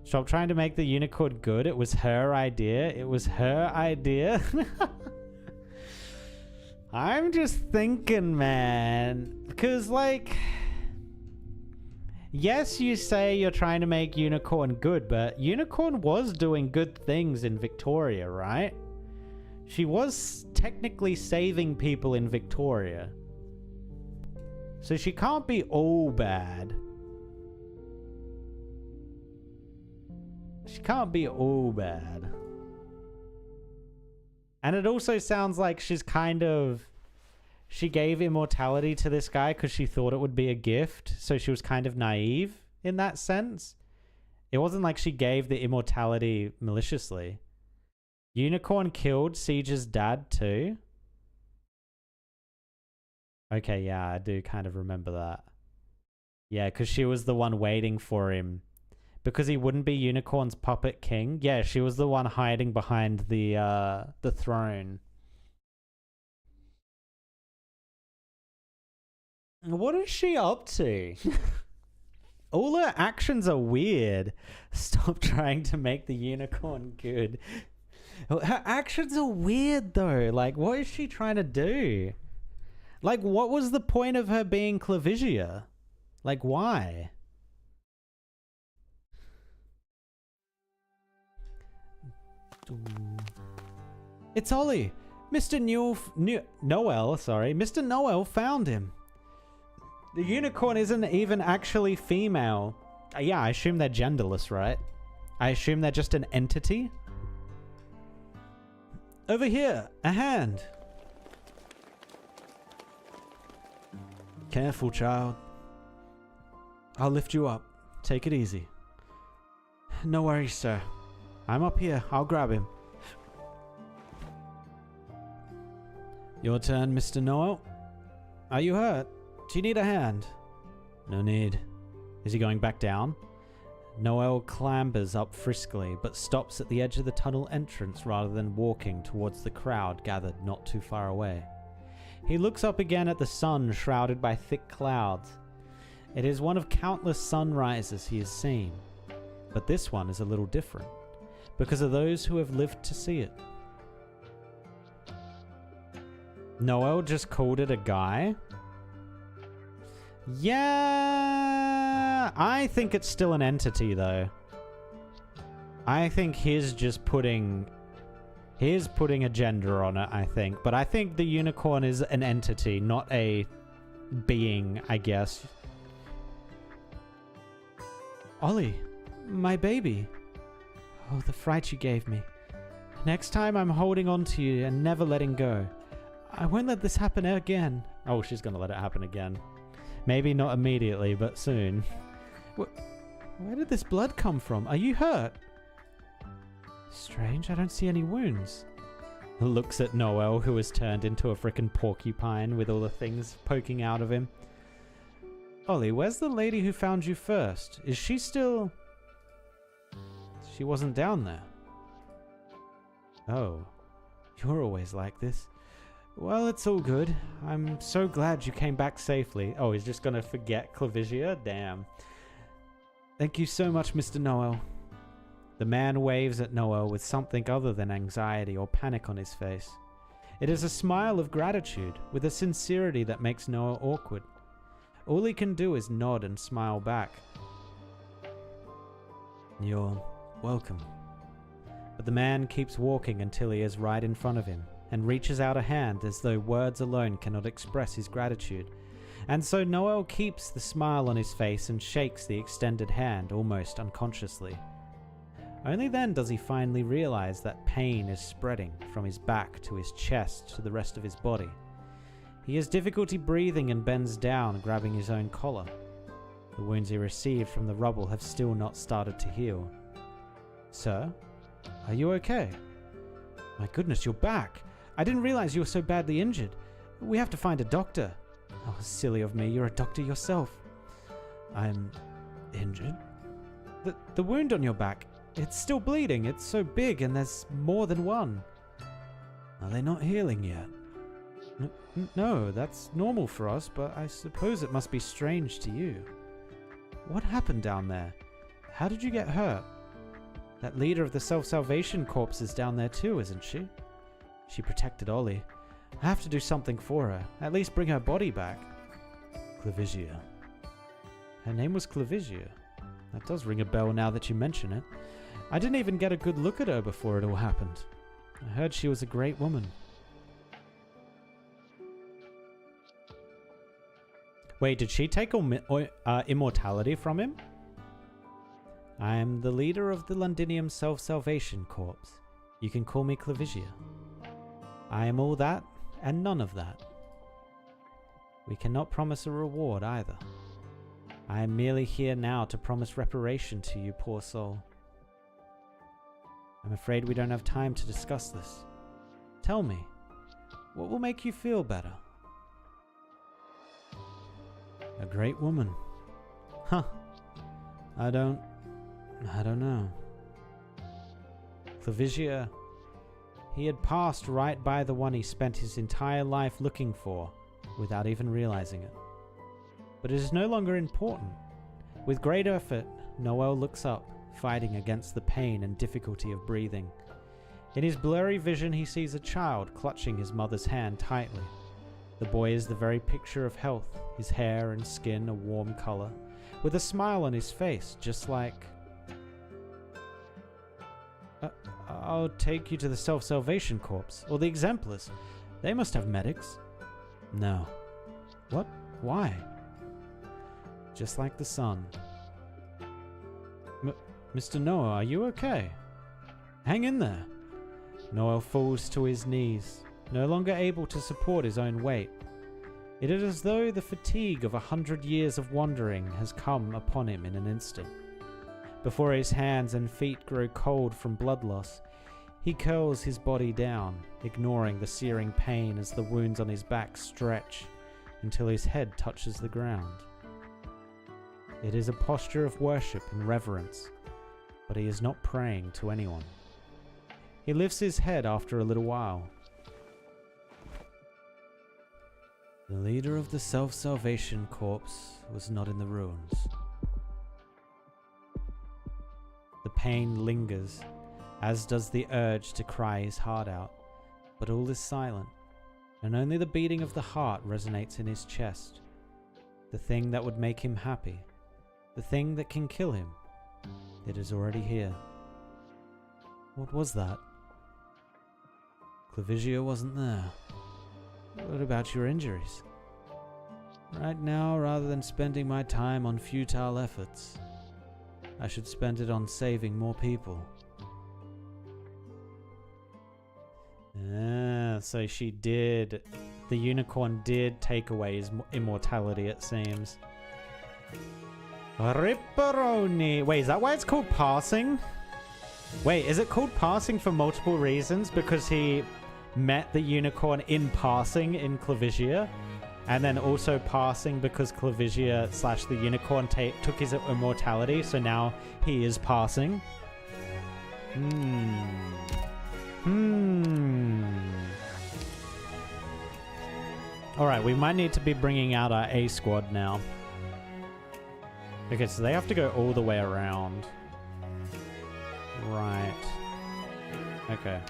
Stop trying to make the unicorn good. It was her idea. It was her idea. I'm just thinking, man. Because, like... Yes, you say you're trying to make Unicorn good, but Unicorn was doing good things in Victoria, right? She was technically saving people in Victoria. So she can't be all bad. She can't be all bad. And it also sounds like she's kind of... She gave immortality to this guy because she thought it would be a gift. So she was kind of naive in that sense. It wasn't like she gave the immortality maliciously. Unicorn killed Siege's dad too. Okay, yeah, I do kind of remember that. Yeah, because she was the one waiting for him. Because he wouldn't be Unicorn's puppet king. Yeah, she was the one hiding behind the throne. What is she up to? All her actions are weird. Stop trying to make the unicorn good. Her actions are weird though. Like, what is she trying to do? Like, what was the point of her being Clavisia? Like, why? It's Ollie. Mr. Noel, sorry. Mr. Noel found him. The unicorn isn't even actually female. Yeah, I assume they're genderless, right? I assume they're just an entity. Over here, a hand. Careful, child. I'll lift you up. Take it easy. No worries, sir. I'm up here. I'll grab him. Your turn, Mr. Noel. Are you hurt? Do you need a hand? No need. Is he going back down? Noel clambers up friskily, but stops at the edge of the tunnel entrance rather than walking towards the crowd gathered not too far away. He looks up again at the sun shrouded by thick clouds. It is one of countless sunrises he has seen, but this one is a little different, because of those who have lived to see it. Noel just called it a guy? Yeah, I think it's still an entity though. I think he's putting a gender on it, I think. But I think the unicorn is an entity, not a being, I guess. Ollie, my baby. Oh, the fright you gave me. Next time I'm holding on to you and never letting go. I won't let this happen again. Oh, she's gonna let it happen again. Maybe not immediately, but soon. Where did this blood come from? Are you hurt? Strange, I don't see any wounds. Looks at Noel, who has turned into a frickin' porcupine with all the things poking out of him. Ollie, where's the lady who found you first? Is she still... She wasn't down there. Oh, you're always like this. Well, it's all good. I'm so glad you came back safely. Oh, he's just gonna forget Clavisia? Damn. Thank you so much, Mr. Noel. The man waves at Noel with something other than anxiety or panic on his face. It is a smile of gratitude, with a sincerity that makes Noel awkward. All he can do is nod and smile back. You're welcome. But the man keeps walking until he is right in front of him, and reaches out a hand as though words alone cannot express his gratitude. And so Noel keeps the smile on his face and shakes the extended hand almost unconsciously. Only then does he finally realize that pain is spreading from his back to his chest to the rest of his body. He has difficulty breathing and bends down, grabbing his own collar. The wounds he received from the rubble have still not started to heal. Sir, are you okay? My goodness, you're back! I didn't realize you were so badly injured. We have to find a doctor. Oh, silly of me, you're a doctor yourself. I'm injured? The wound on your back, it's still bleeding. It's so big and there's more than one. Are they not healing yet? No, that's normal for us, but I suppose it must be strange to you. What happened down there? How did you get hurt? That leader of the Self-Salvation Corps is down there too, isn't she? She protected Ollie. I have to do something for her. At least bring her body back. Clavisia. Her name was Clavisia. That does ring a bell now that you mention it. I didn't even get a good look at her before it all happened. I heard she was a great woman. Wait, did she take immortality from him? I am the leader of the Londinium Self-Salvation Corps. You can call me Clavisia. I am all that and none of that. We cannot promise a reward either. I am merely here now to promise reparation to you, poor soul. I'm afraid we don't have time to discuss this. Tell me, what will make you feel better? A great woman. Huh. I don't know. Clavisia, he had passed right by the one he spent his entire life looking for, without even realizing it. But it is no longer important. With great effort, Noel looks up, fighting against the pain and difficulty of breathing. In his blurry vision, he sees a child clutching his mother's hand tightly. The boy is the very picture of health, his hair and skin a warm color, with a smile on his face, just like... I'll take you to the Self-Salvation Corps, or the Exemplars. They must have medics. No. What? Why? Just like the sun. Mr. Noah, are you okay? Hang in there. Noel falls to his knees, no longer able to support his own weight. It is as though the fatigue of 100 years of wandering has come upon him in an instant. Before his hands and feet grow cold from blood loss, He curls his body down, ignoring the searing pain as the wounds on his back stretch until his head touches the ground. It is a posture of worship and reverence, but he is not praying to anyone. He lifts his head after a little while. The leader of the Self-Salvation Corps was not in the ruins. The pain lingers, as does the urge to cry his heart out, but all is silent, and only the beating of the heart resonates in his chest. The thing that would make him happy, the thing that can kill him, it is already here. What was that? Clavisia wasn't there. What about your injuries? Right now, rather than spending my time on futile efforts, I should spend it on saving more people. So she did. The unicorn did take away his immortality, it seems. Ripperoni. Wait, is that why it's called passing? Wait, is it called passing for multiple reasons? Because he met the unicorn in passing in Clavisia, and then also passing because Clavisia / the unicorn took his immortality, so now he is passing. Alright, we might need to be bringing out our A squad now. Okay, so they have to go all the way around. Right. Okay.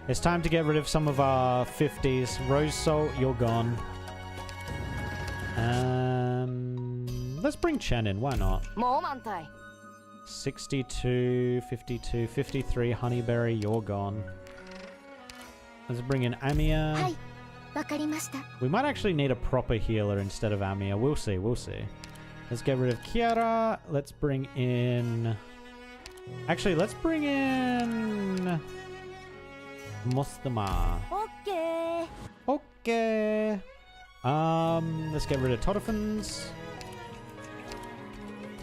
It's time to get rid of some of our 50s. Rose Salt, you're gone. Let's bring Chen in, why not? 62, 52, 53, Honeyberry, you're gone. Let's bring in Amia. We might actually need a proper healer instead of Amia. We'll see, we'll see. Let's get rid of Kiara. Let's bring in... Actually, let's bring in... Mostama. Okay. Okay. Let's get rid of Totofans.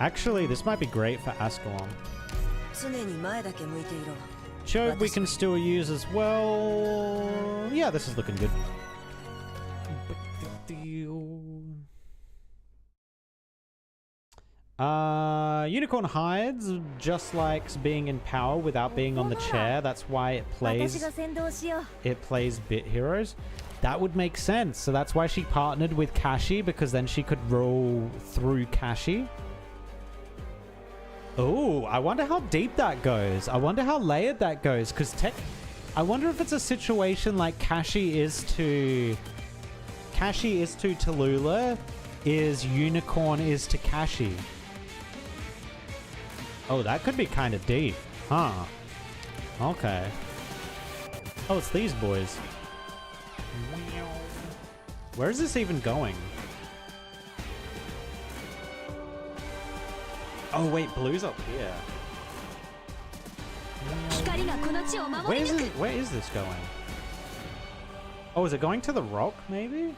Actually, this might be great for Ascalon. Job we can still use as well. Yeah, this is looking good. Unicorn hides, just likes being in power without being on the chair. That's why it plays bit heroes. That would make sense. So that's why she partnered with Kashi, because then she could roll through Kashi. Oh, I wonder how deep that goes. I wonder how layered that goes, because I wonder if it's a situation like Kashi is to Tallulah, is Unicorn is to Kashi. Oh, that could be kind of deep. Huh. Okay. Oh, it's these boys. Where is this even going? Oh, wait, Blue's up here. Where is this going? Oh, is it going to the rock, maybe?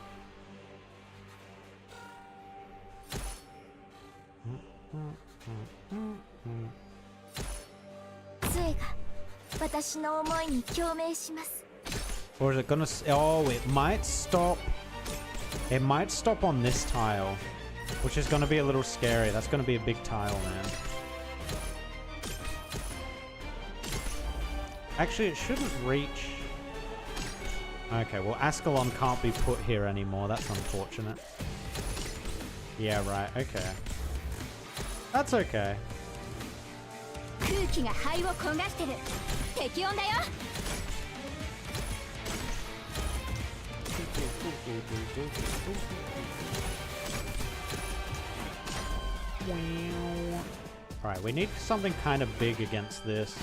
Or is it gonna... Oh, it might stop... It might stop on this tile, which is gonna be a little scary. That's gonna be a big tile, man. Actually, it shouldn't reach... Okay, well, Ascalon can't be put here anymore. That's unfortunate. Yeah, right. Okay. That's okay. Alright, we need something kind of big against this.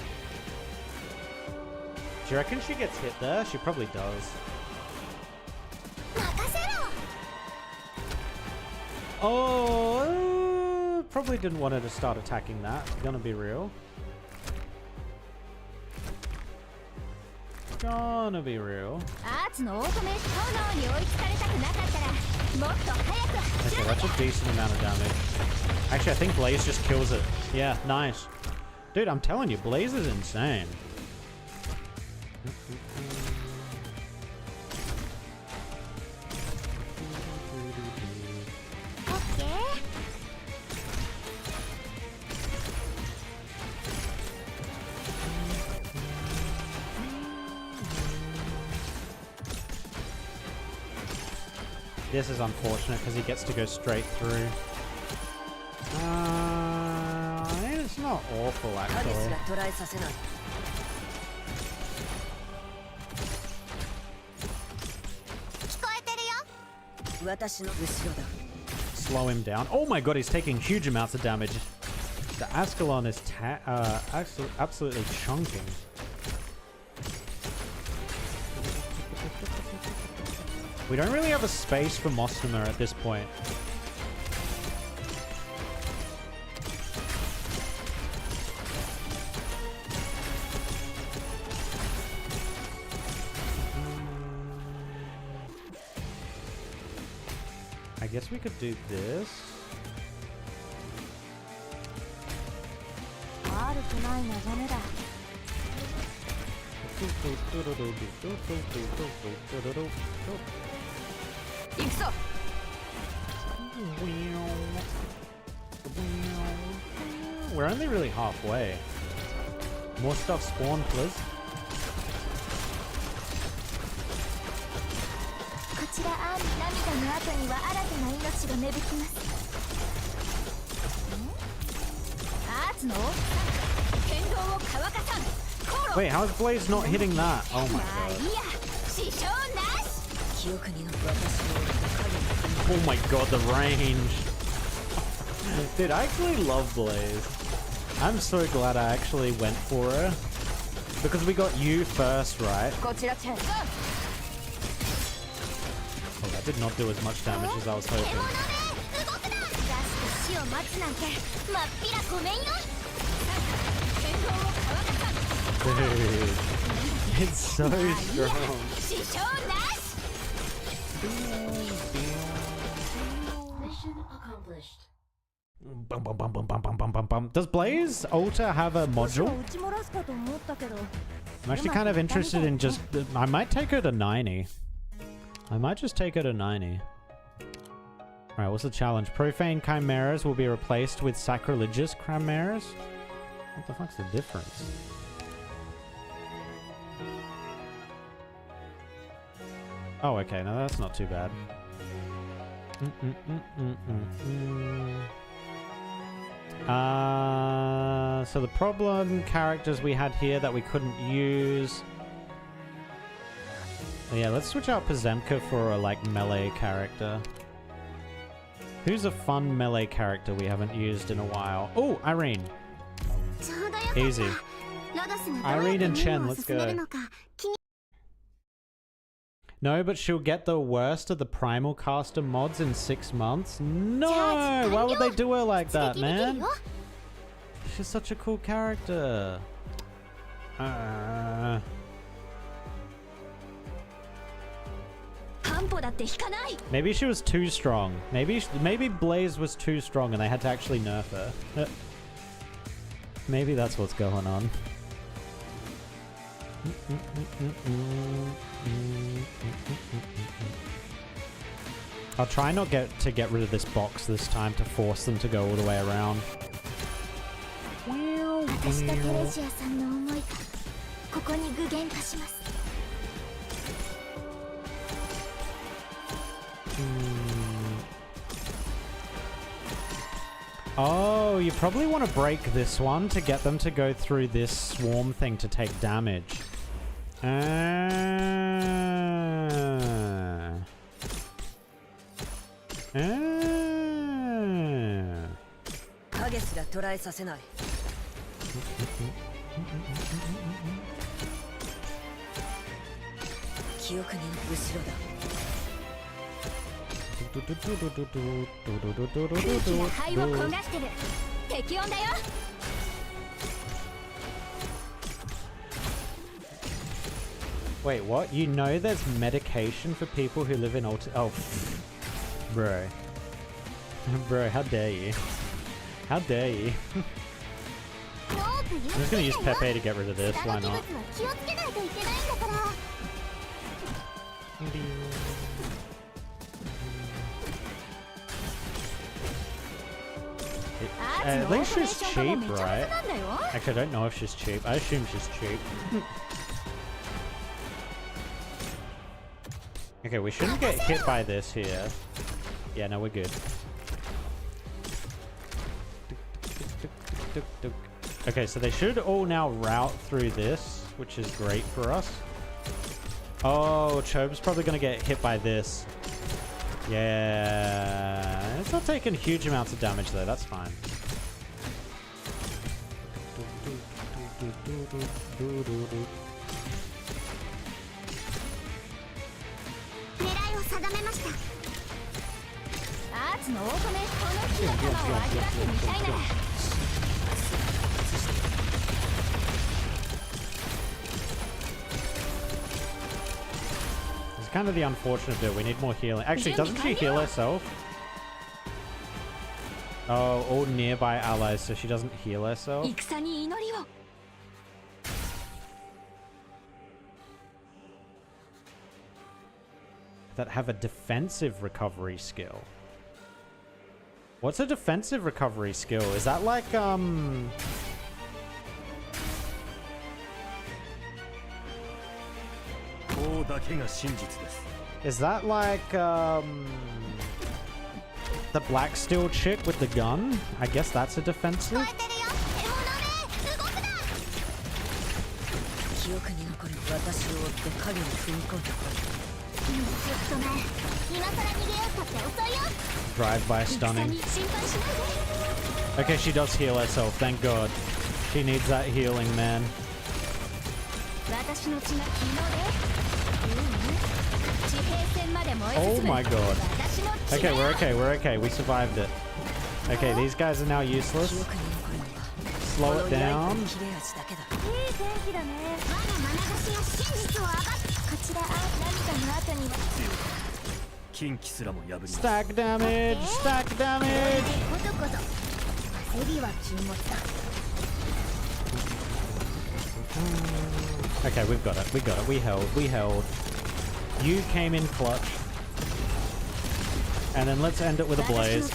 Do you reckon she gets hit there? She probably does. Oh, probably didn't want her to start attacking that. Gonna be real. Gonna be real. Okay, that's a decent amount of damage. Actually, I think Blaze just kills it. Yeah, nice. Dude, I'm telling you, Blaze is insane. This is unfortunate because he gets to go straight through. It's not awful actually. Slow him down. Oh my god, he's taking huge amounts of damage. The Ascalon is absolutely chunking. We don't really have a space for Mostima at this point. I guess we could do this. We're only really halfway. More stuff spawn, please. Wait, how is Blaze not hitting that? Oh my god. Oh my god, the range. Dude, I actually love Blaze. I'm so glad I actually went for her. Because we got you first, right? Oh, that did not do as much damage as I was hoping. Dude, it's so strong. Mission accomplished. Bum, bum, bum, bum, bum, bum, bum, bum, bum. Does Blaze Alter have a module? I'm actually kind of interested in just... I might take her to 90. I might just take her to 90. Alright, what's the challenge? Profane Chimeras will be replaced with Sacrilegious Chimeras? What the fuck's the difference? Oh, okay. No, that's not too bad. So the problem characters we had here that we couldn't use. Yeah, let's switch out Pazemka for a like melee character. Who's a fun melee character we haven't used in a while? Oh, Irene. Easy. Irene and Chen, let's go. No, but she'll get the worst of the Primal Caster mods in 6 months? No! Why would they do her like that, man? She's such a cool character. Maybe she was too strong. Maybe Blaze was too strong and they had to actually nerf her. Maybe that's what's going on. I'll try not to get rid of this box this time to force them to go all the way around. Oh, you probably want to break this one to get them to go through this swarm thing to take damage. Wait, what? You know there's medication for people who live in Oh, bro. Bro, how dare you? How dare you? I'm just gonna use Pepe to get rid of this, why not? At least she's cheap, right? Actually, I don't know if she's cheap. I assume she's cheap. Okay, we shouldn't get hit by this here. Yeah, no, we're good. Okay, so they should all now route through this, which is great for us. Oh, Chobe's probably going to get hit by this. Yeah. It's not taking huge amounts of damage, though. That's fine. It's kind of the unfortunate bit. We need more healing. Actually, doesn't she heal herself? Oh, all nearby allies, so she doesn't heal herself. That have a defensive recovery skill. What's a defensive recovery skill? Is that like, Is that like, the black steel chick with the gun? I guess that's a defensive. Drive-by stunning. Okay, she does heal herself, thank God. She needs that healing, man. Oh my God. Okay, we're okay, we're okay. We survived it. Okay, these guys are now useless. Slow it down. Stack damage! Stack damage! Okay, we've got it. We got it. We held. We held. You came in clutch. And then let's end it with a blaze.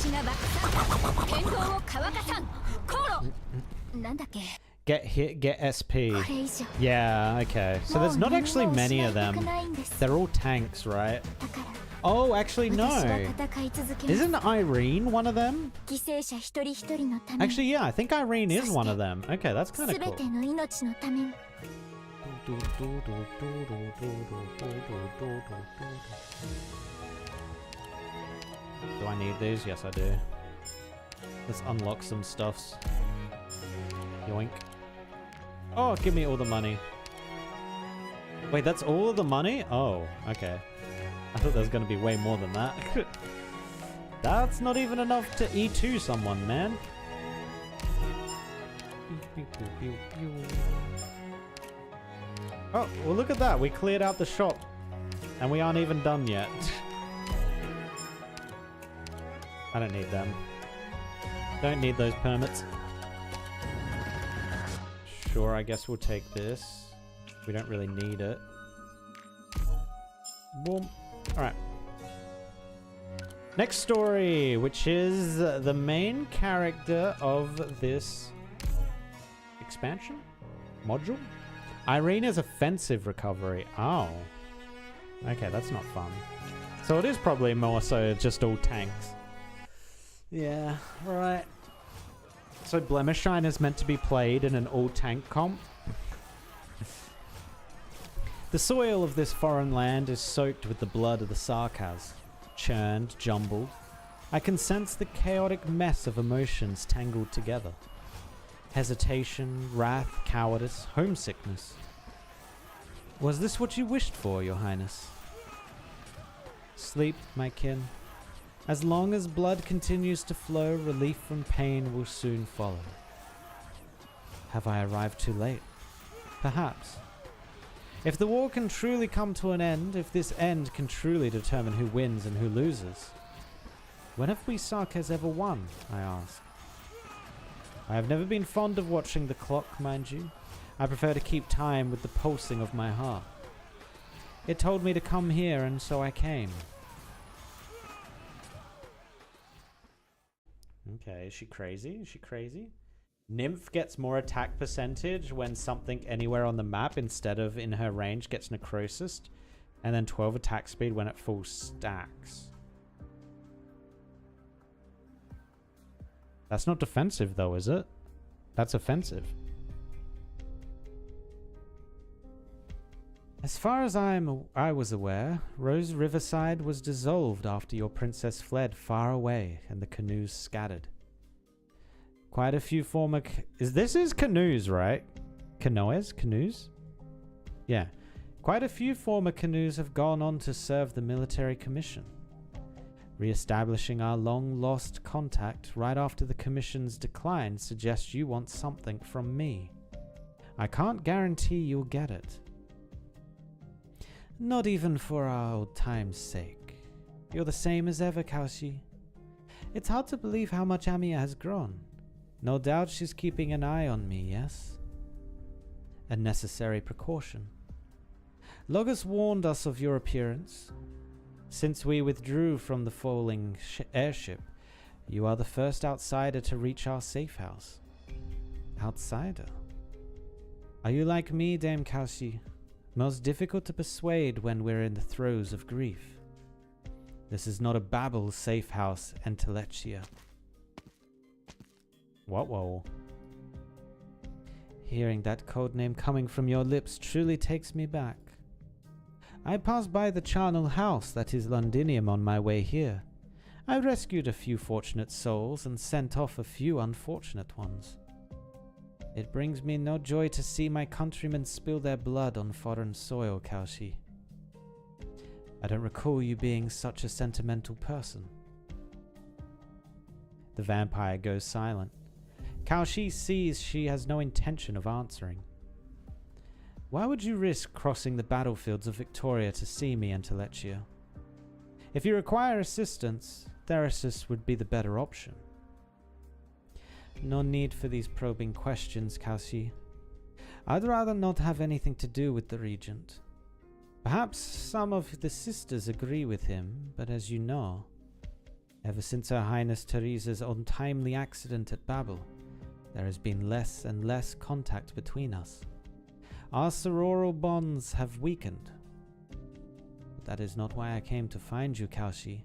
Get hit, get SP. Yeah, okay. So there's not actually many of them. They're all tanks, right? Oh, actually, no. Isn't Irene one of them? Actually, yeah, I think Irene is one of them. Okay, that's kind of cool. Do I need these? Yes, I do. Let's unlock some stuffs. Yoink. Oh, give me all the money. Wait, that's all of the money? Oh, okay. I thought there was going to be way more than that. That's not even enough to E2 someone, man. Oh, well look at that. We cleared out the shop. And we aren't even done yet. I don't need them. Don't need those permits. Sure, I guess we'll take this. We don't really need it. Boom. Alright. Next story, which is the main character of this expansion? Module? Irene is offensive recovery. Oh. Okay, that's not fun. So it is probably more so just all tanks. Yeah, right. So Blemishine is meant to be played in an all-tank comp. The soil of this foreign land is soaked with the blood of the Sarkaz. Churned, jumbled. I can sense the chaotic mess of emotions tangled together. Hesitation, wrath, cowardice, homesickness. Was this what you wished for, Your Highness? Sleep, my kin. As long as blood continues to flow, relief from pain will soon follow. Have I arrived too late? Perhaps. If the war can truly come to an end, if this end can truly determine who wins and who loses, when have we Sarkaz ever won, I ask? I have never been fond of watching the clock, mind you. I prefer to keep time with the pulsing of my heart. It told me to come here, and so I came. Okay, is she crazy? Is she crazy? Nymph gets more attack percentage when something anywhere on the map instead of in her range gets necrosis. And then 12 attack speed when at full stacks. That's not defensive though, is it? That's offensive. As far as I was aware, Rose Riverside was dissolved after your princess fled far away and the canoes scattered. Quite a few former... This is canoes, right? Canoes? Yeah. Quite a few former canoes have gone on to serve the military commission. Re-establishing our long-lost contact right after the commission's decline suggests you want something from me. I can't guarantee you'll get it. Not even for our old time's sake. You're the same as ever, Kaushi. It's hard to believe how much Amiya has grown. No doubt she's keeping an eye on me, yes? A necessary precaution. Logus warned us of your appearance. Since we withdrew from the falling airship, you are the first outsider to reach our safe house. Outsider? Are you like me, Dame Kaushi? Most difficult to persuade when we're in the throes of grief. This is not a Babel safe house, Entelechia. What? Whoa. Hearing that codename coming from your lips truly takes me back. I passed by the charnel house that is Londinium on my way here. I rescued a few fortunate souls and sent off a few unfortunate ones. It brings me no joy to see my countrymen spill their blood on foreign soil, Kaushi. I don't recall you being such a sentimental person. The vampire goes silent. Kaushi sees she has no intention of answering. Why would you risk crossing the battlefields of Victoria to see me, Entelechia? If you require assistance, Therasis would be the better option. No need for these probing questions, Kaushi. I'd rather not have anything to do with the Regent. Perhaps some of the sisters agree with him, but as you know, ever since Her Highness Teresa's untimely accident at Babel, there has been less and less contact between us. Our sororal bonds have weakened. But that is not why I came to find you, Kaushi.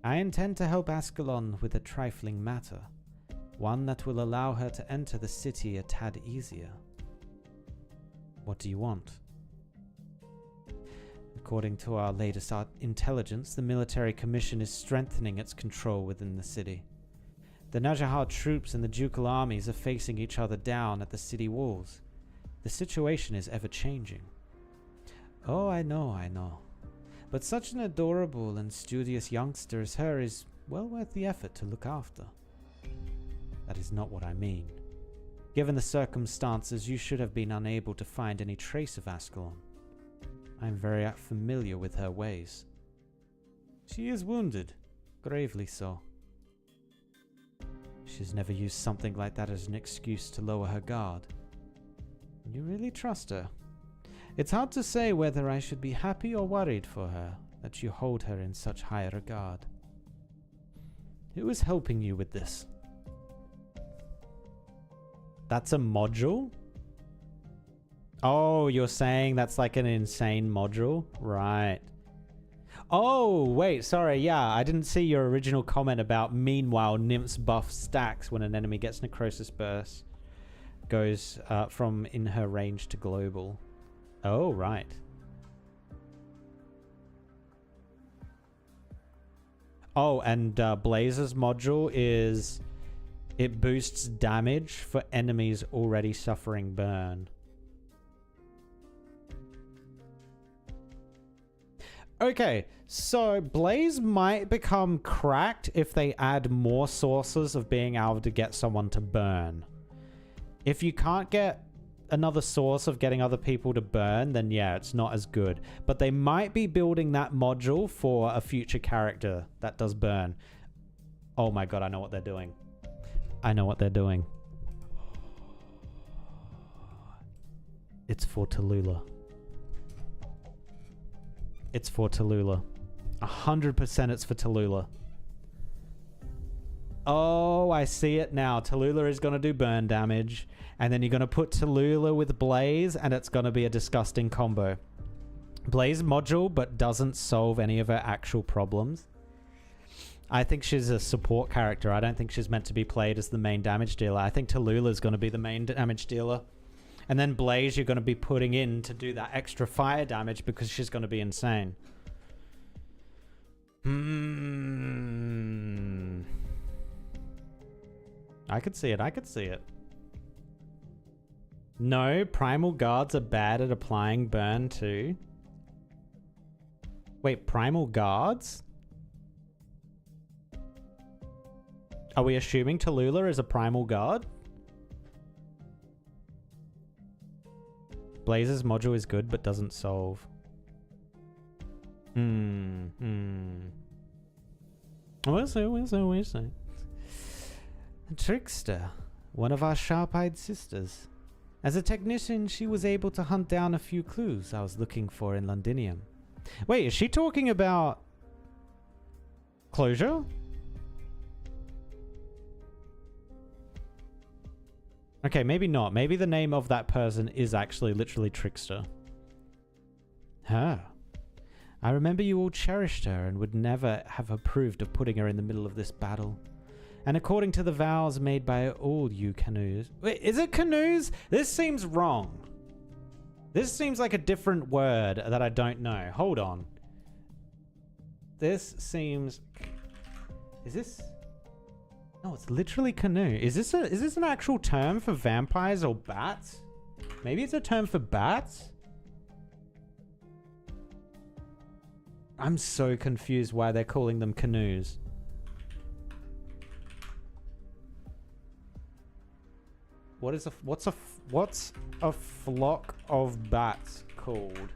I intend to help Ascalon with a trifling matter, one that will allow her to enter the city a tad easier. What do you want? According to our latest intelligence, the military commission is strengthening its control within the city. The Najahar troops and the ducal armies are facing each other down at the city walls. The situation is ever-changing. Oh, I know. But such an adorable and studious youngster as her is well worth the effort to look after. That is not what I mean. Given the circumstances, you should have been unable to find any trace of Ascalon. I am very familiar with her ways. She is wounded, gravely so. She's never used something like that as an excuse to lower her guard. You really trust her? It's hard to say whether I should be happy or worried for her that you hold her in such high regard. Who is helping you with this? That's a module? Oh, you're saying that's like an insane module? Right. Oh, wait, sorry, yeah, I didn't see your original comment about meanwhile nymphs buff stacks when an enemy gets necrosis burst. Goes from in her range to global. Oh, right. Oh, and Blazer's module is... it boosts damage for enemies already suffering burn. Okay, so Blaze might become cracked if they add more sources of being able to get someone to burn. If you can't get another source of getting other people to burn, then yeah, it's not as good. But they might be building that module for a future character that does burn. Oh my god, I know what they're doing. I know what they're doing. It's for Tallulah. It's for Tallulah. 100% it's for Tallulah. Oh, I see it now. Tallulah is going to do burn damage. And then you're going to put Tallulah with Blaze, and it's going to be a disgusting combo. Blaze module, but doesn't solve any of her actual problems. I think she's a support character. I don't think she's meant to be played as the main damage dealer. I think Tallulah's going to be the main damage dealer. And then Blaze you're going to be putting in to do that extra fire damage because she's going to be insane. I could see it. I could see it. No, Primal Guards are bad at applying burn too. Wait, Primal Guards? Are we assuming Tallulah is a Primal Guard? Blaze's module is good but doesn't solve. We'll see. Trickster, one of our sharp-eyed sisters. As a technician, she was able to hunt down a few clues I was looking for in Londinium. Wait, is she talking about Closure? Okay, maybe not. Maybe the name of that person is actually literally Trickster. Huh. I remember you all cherished her and would never have approved of putting her in the middle of this battle. And according to the vows made by all you canoes... Wait, is it canoes? This seems wrong. This seems like a different word that I don't know. Hold on. This seems... Is this... No, it's literally canoe. Is this an actual term for vampires or bats? Maybe it's a term for bats? I'm so confused why they're calling them canoes. What's a flock of bats called?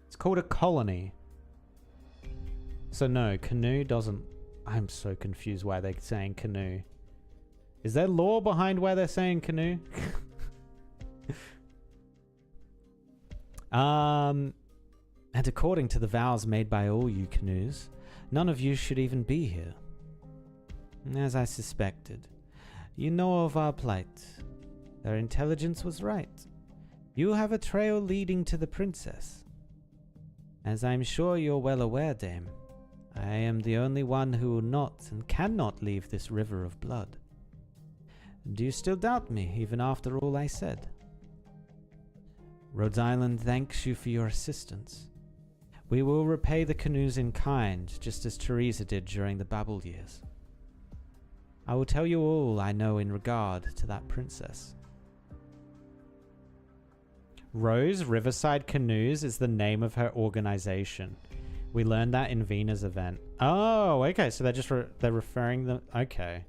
It's called a colony. So no, canoe doesn't... I'm so confused why they're saying canoe. Is there lore behind why they're saying canoe? And according to the vows made by all you canoes, none of you should even be here. As I suspected. You know of our plight. Their intelligence was right. You have a trail leading to the princess. As I'm sure you're well aware, Dame, I am the only one who will not and cannot leave this river of blood. Do you still doubt me, even after all I said? Rhodes Island thanks you for your assistance. We will repay the canoes in kind, just as Teresa did during the Babel years. I will tell you all I know in regard to that princess. Rose Riverside Canoes is the name of her organization. We learned that in Vina's event. Oh, okay. So they're just they're referring them. Okay,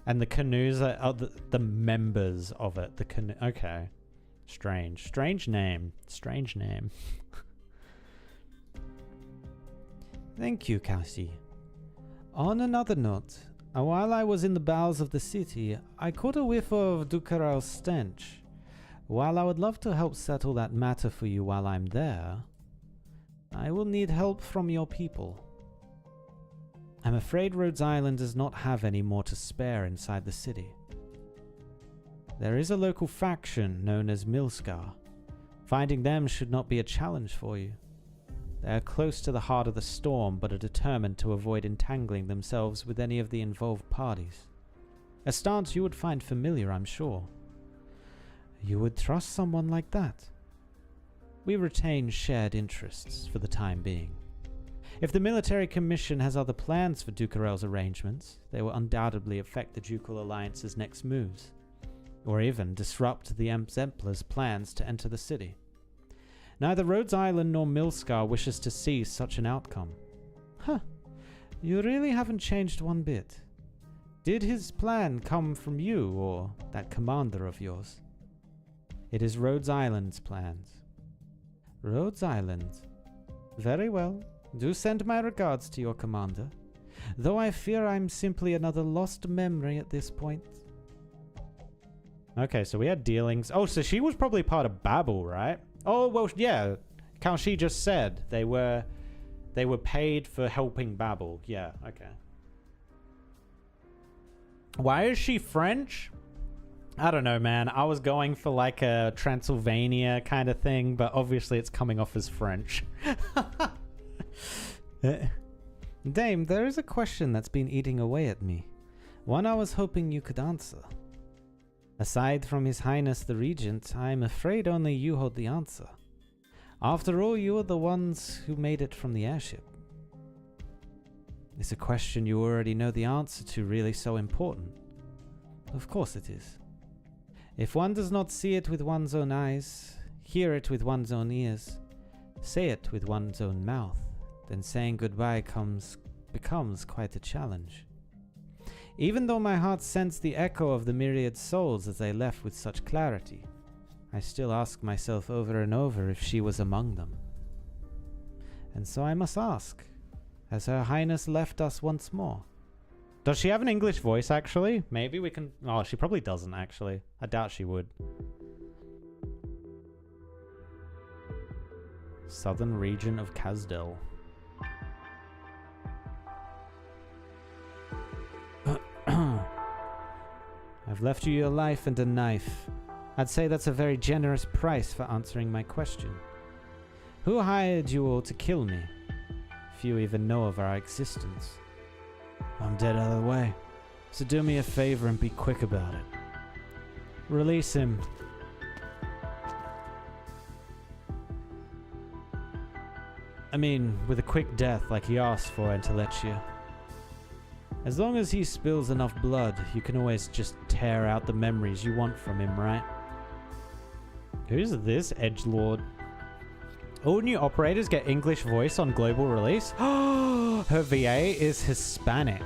and the canoes are the members of it. The canoe. Okay, strange name. Strange name. Thank you, Cassie. On another note. While I was in the bowels of the city, I caught a whiff of Ducarel's stench. While I would love to help settle that matter for you while I'm there, I will need help from your people. I'm afraid Rhodes Island does not have any more to spare inside the city. There is a local faction known as Milscar. Finding them should not be a challenge for you. They are close to the heart of the storm, but are determined to avoid entangling themselves with any of the involved parties. A stance you would find familiar, I'm sure. You would trust someone like that? We retain shared interests for the time being. If the military commission has other plans for Ducarel's arrangements, they will undoubtedly affect the Ducal Alliance's next moves, or even disrupt the Exemplar's plans to enter the city. Neither Rhodes Island nor Milscar wishes to see such an outcome. Huh. You really haven't changed one bit. Did his plan come from you or that commander of yours? It is Rhodes Island's plans. Rhodes Island. Very well. Do send my regards to your commander. Though I fear I'm simply another lost memory at this point. Okay, so we had dealings. Oh, so she was probably part of Babel, right? Oh, well, yeah. Kalshi just said they were paid for helping Babel. Yeah, okay. Why is she French? I don't know, man. I was going for like a Transylvania kind of thing, but obviously it's coming off as French. Dame, there is a question that's been eating away at me. One I was hoping you could answer. Aside from His Highness the Regent, I am afraid only you hold the answer. After all, you are the ones who made it from the airship. Is a question you already know the answer to really so important? Of course it is. If one does not see it with one's own eyes, hear it with one's own ears, say it with one's own mouth, then saying goodbye becomes quite a challenge. Even though my heart sensed the echo of the myriad souls as they left with such clarity, I still ask myself over and over if she was among them. And so I must ask, has Her Highness left us once more? Does she have an English voice, actually? Maybe we can... Oh, she probably doesn't, actually. I doubt she would. Southern region of Kazdel. I've left you your life and a knife. I'd say that's a very generous price for answering my question. Who hired you all to kill me? Few even know of our existence. I'm dead out of the way, so do me a favor and be quick about it. Release him. I mean, with a quick death like he asked for, Entelechia. As long as he spills enough blood, you can always just tear out the memories you want from him, right? Who's this edgelord? All new operators get English voice on global release. Her VA is Hispanic.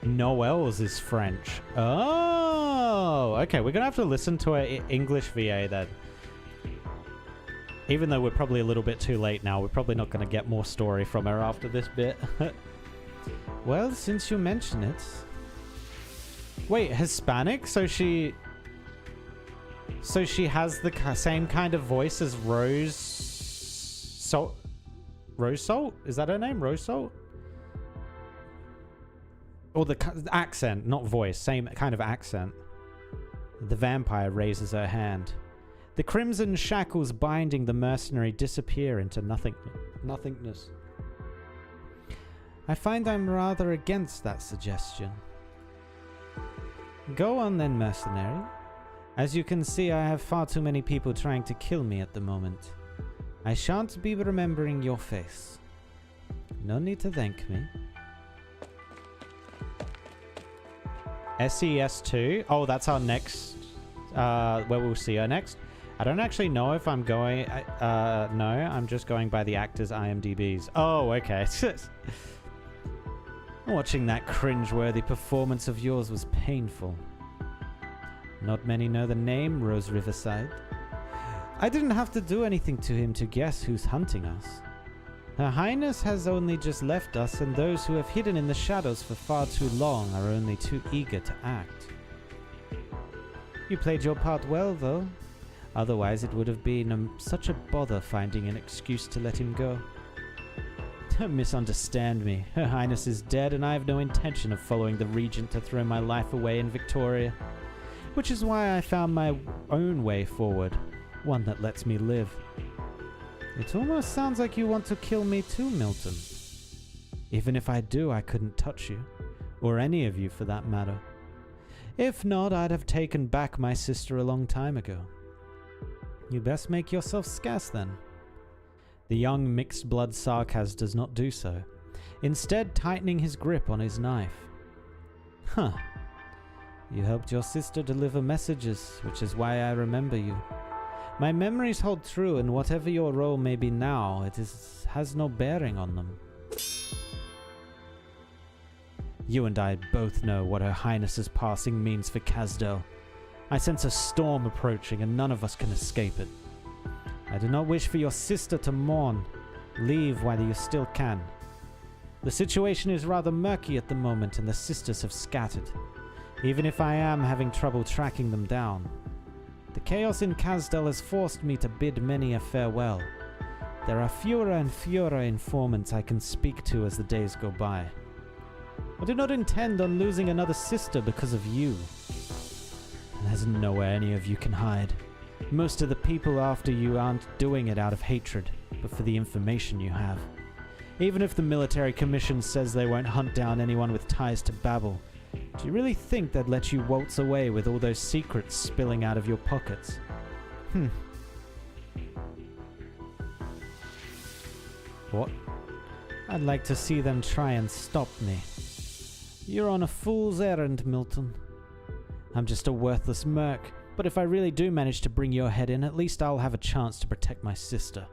Noel's is French. Oh, okay. We're gonna have to listen to her English VA then. Even though we're probably a little bit too late now, we're probably not gonna get more story from her after this bit. Well, since you mention it. Wait, Hispanic? So she has the same kind of voice as Rose Salt? Rose Salt? Is that her name? Rose Salt? Or the accent, not voice. Same kind of accent. The vampire raises her hand. The crimson shackles binding the mercenary disappear into nothingness. I find I'm rather against that suggestion. Go on then, mercenary. As you can see, I have far too many people trying to kill me at the moment. I shan't be remembering your face. No need to thank me. SES2? Oh, that's our next... where we'll see her next. I don't actually know if I'm going... no, I'm just going by the actors' IMDb's. Oh, okay. Watching that cringe-worthy performance of yours was painful. Not many know the name Rose Riverside. I didn't have to do anything to him to guess who's hunting us. Her Highness has only just left us, and those who have hidden in the shadows for far too long are only too eager to act. You played your part well, though. Otherwise it would have been such a bother finding an excuse to let him go. Don't misunderstand me. Her Highness is dead, and I have no intention of following the Regent to throw my life away in Victoria. Which is why I found my own way forward, one that lets me live. It almost sounds like you want to kill me too, Milton. Even if I do, I couldn't touch you, or any of you for that matter. If not, I'd have taken back my sister a long time ago. You best make yourself scarce then. The young mixed-blood Sarkaz does not do so, instead tightening his grip on his knife. Huh. You helped your sister deliver messages, which is why I remember you. My memories hold true, and whatever your role may be now, has no bearing on them. You and I both know what Her Highness's passing means for Kazdel. I sense a storm approaching, and none of us can escape it. I do not wish for your sister to mourn. Leave while you still can. The situation is rather murky at the moment, and the sisters have scattered, even if I am having trouble tracking them down. The chaos in Kazdel has forced me to bid many a farewell. There are fewer and fewer informants I can speak to as the days go by. I do not intend on losing another sister because of you. There's nowhere any of you can hide. Most of the people after you aren't doing it out of hatred, but for the information you have. Even if the military commission says they won't hunt down anyone with ties to Babel, do you really think they'd let you waltz away with all those secrets spilling out of your pockets? What? I'd like to see them try and stop me. You're on a fool's errand, Milton. I'm just a worthless merc, but if I really do manage to bring your head in, at least I'll have a chance to protect my sister.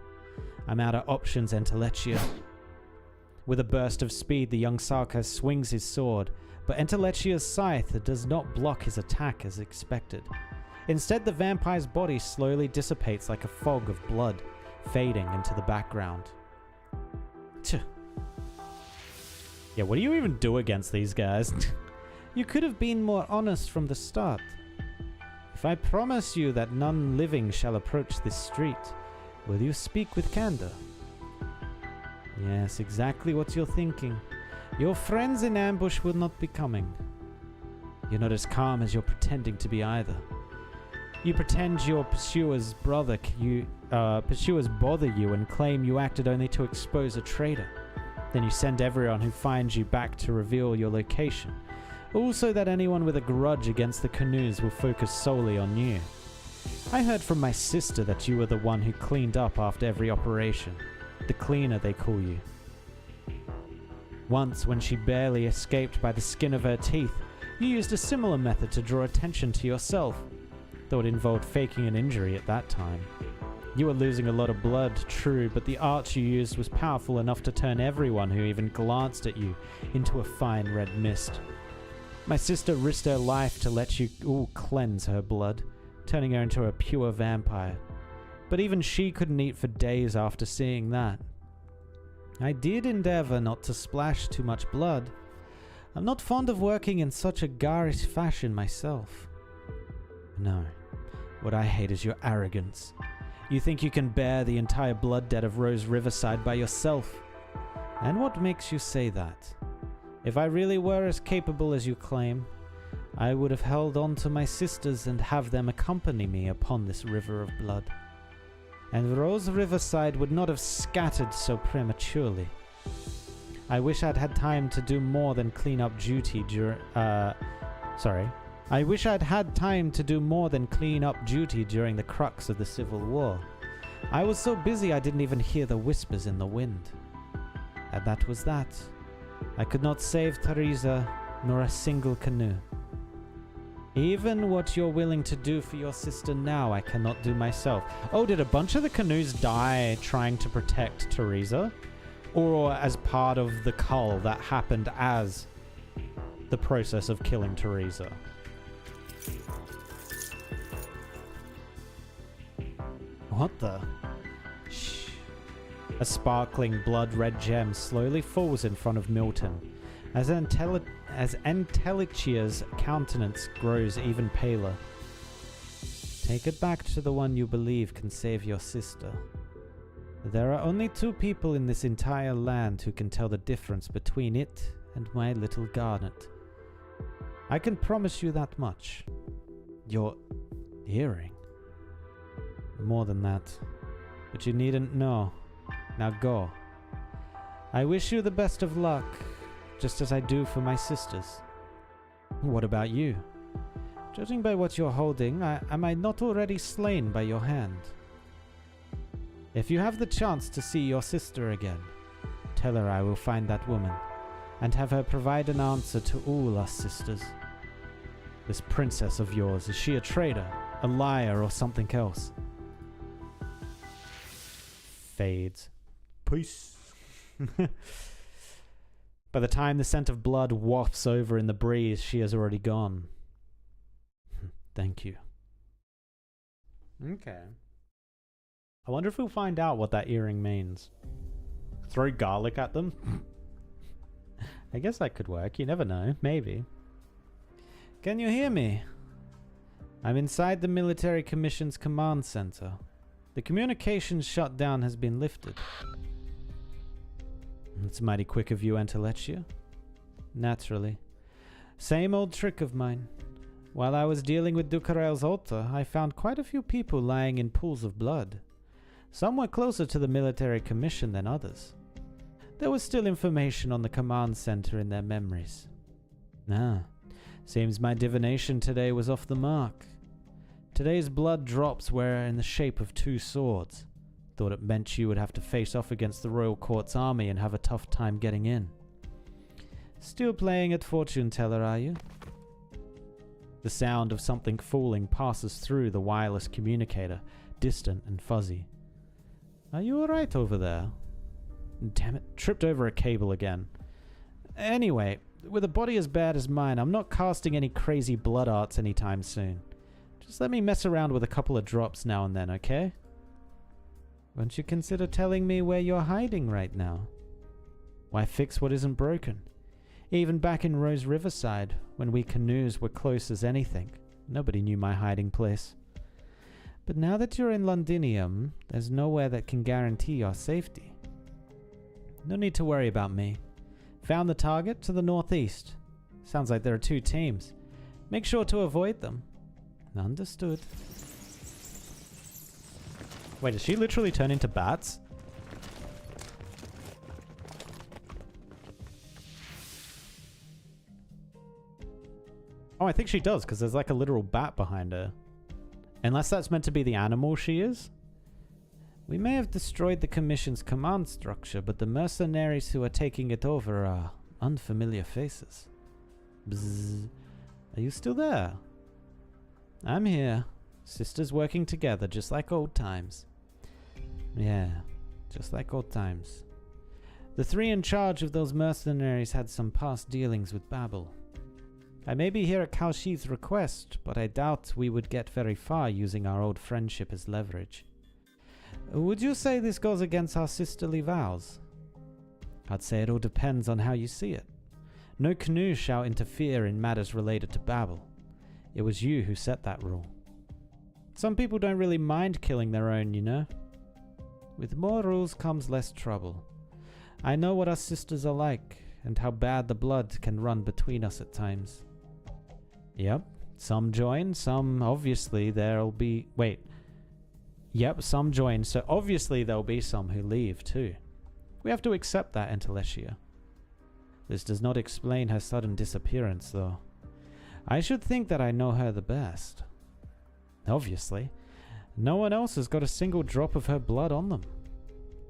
I'm out of options, Entelechia. With a burst of speed, the young Sarkar swings his sword, but Entelechia's scythe does not block his attack as expected. Instead, the vampire's body slowly dissipates like a fog of blood, fading into the background. Tch. Yeah, what do you even do against these guys? You could have been more honest from the start. If I promise you that none living shall approach this street, will you speak with candor? Yes, exactly what you're thinking. Your friends in ambush will not be coming. You're not as calm as you're pretending to be either. You pretend your pursuers bother you and claim you acted only to expose a traitor. Then you send everyone who finds you back to reveal your location. Also that anyone with a grudge against the canoes will focus solely on you. I heard from my sister that you were the one who cleaned up after every operation. The cleaner, they call you. Once, when she barely escaped by the skin of her teeth, you used a similar method to draw attention to yourself, though it involved faking an injury at that time. You were losing a lot of blood, true, but the art you used was powerful enough to turn everyone who even glanced at you into a fine red mist. My sister risked her life to let you all cleanse her blood, turning her into a pure vampire. But even she couldn't eat for days after seeing that. I did endeavor not to splash too much blood. I'm not fond of working in such a garish fashion myself. No, what I hate is your arrogance. You think you can bear the entire blood debt of Rose Riverside by yourself. And what makes you say that? If I really were as capable as you claim, I would have held on to my sisters and have them accompany me upon this river of blood. And Rose Riverside would not have scattered so prematurely. I wish I'd had time to do more than clean up duty during the crux of the Civil War. I was so busy I didn't even hear the whispers in the wind. And that was that. I could not save Teresa nor a single canoe. Even what you're willing to do for your sister now, I cannot do myself. Oh, did a bunch of the canoes die trying to protect Teresa? Or as part of the cull that happened as the process of killing Teresa? What the? Shh. A sparkling blood-red gem slowly falls in front of Milton, as Entelechia's countenance grows even paler. Take it back to the one you believe can save your sister. There are only 2 people in this entire land who can tell the difference between it and my little garnet. I can promise you that much. Your earring. More than that. But you needn't know. Now go. I wish you the best of luck, just as I do for my sisters. What about you? Judging by what you're holding, am I not already slain by your hand? If you have the chance to see your sister again, tell her I will find that woman, and have her provide an answer to all us sisters. This princess of yours, is she a traitor, a liar, or something else? Fades. Peace. By the time the scent of blood wafts over in the breeze, she has already gone. Thank you. Okay. I wonder if we'll find out what that earring means. Throw garlic at them? I guess that could work. You never know. Maybe. Can you hear me? I'm inside the Military Commission's command center. The communications shutdown has been lifted. It's mighty quick of you, Entelechia. Naturally. Same old trick of mine. while I was dealing with Ducarel's altar, I found quite a few people lying in pools of blood. Some were closer to the military commission than others. There was still information on the command center in their memories. Seems my divination today was off the mark. Today's blood drops were in the shape of 2 swords. Thought it meant you would have to face off against the Royal Court's army and have a tough time getting in. Still playing at fortune teller, are you? The sound of something falling passes through the wireless communicator, distant and fuzzy. Are you alright over there? Damn it, tripped over a cable again. Anyway, with a body as bad as mine, I'm not casting any crazy blood arts anytime soon. Just let me mess around with a couple of drops now and then, okay? Won't you consider telling me where you're hiding right now? Why fix what isn't broken? Even back in Rose Riverside, when we canoes were close as anything, nobody knew my hiding place. But now that you're in Londinium, there's nowhere that can guarantee your safety. No need to worry about me. Found the target to the northeast. Sounds like there are 2 teams. Make sure to avoid them. Understood. Wait, does she literally turn into bats? Oh, I think she does, because there's like a literal bat behind her. Unless that's meant to be the animal she is. We may have destroyed the Commission's command structure, but the mercenaries who are taking it over are unfamiliar faces. Bzzz. Are you still there? I'm here. Sisters working together, just like old times. Yeah, just like old times. The 3 in charge of those mercenaries had some past dealings with Babel. I may be here at Kal'Shith's request, but I doubt we would get very far using our old friendship as leverage. Would you say this goes against our sisterly vows? I'd say it all depends on how you see it. No canoe shall interfere in matters related to Babel. It was you who set that rule. Some people don't really mind killing their own, you know. With more rules comes less trouble. I know what our sisters are like, and how bad the blood can run between us at times. Yep, some join, some obviously there'll be... Wait. Yep, some join, so obviously there'll be some who leave too. We have to accept that, Entelechia. This does not explain her sudden disappearance, though. I should think that I know her the best. Obviously. No one else has got a single drop of her blood on them.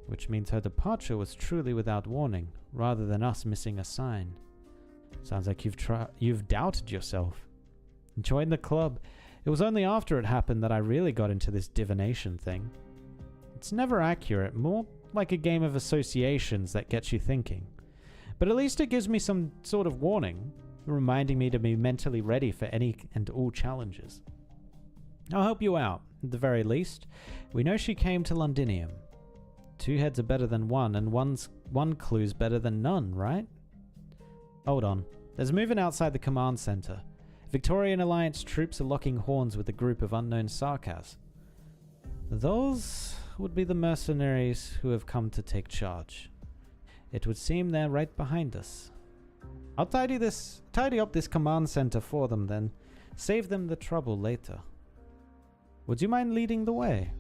Which means her departure was truly without warning, rather than us missing a sign. Sounds like you've doubted yourself. Join the club. It was only after it happened that I really got into this divination thing. It's never accurate, more like a game of associations that gets you thinking. But at least it gives me some sort of warning, reminding me to be mentally ready for any and all challenges. I'll help you out, at the very least. We know she came to Londinium. 2 heads are better than 1, and one clue's better than none, right? Hold on. There's movement outside the command center. Victorian Alliance troops are locking horns with a group of unknown Sarkas. Those would be the mercenaries who have come to take charge. It would seem they're right behind us. I'll tidy up this command center for them then. Save them the trouble later. Would you mind leading the way?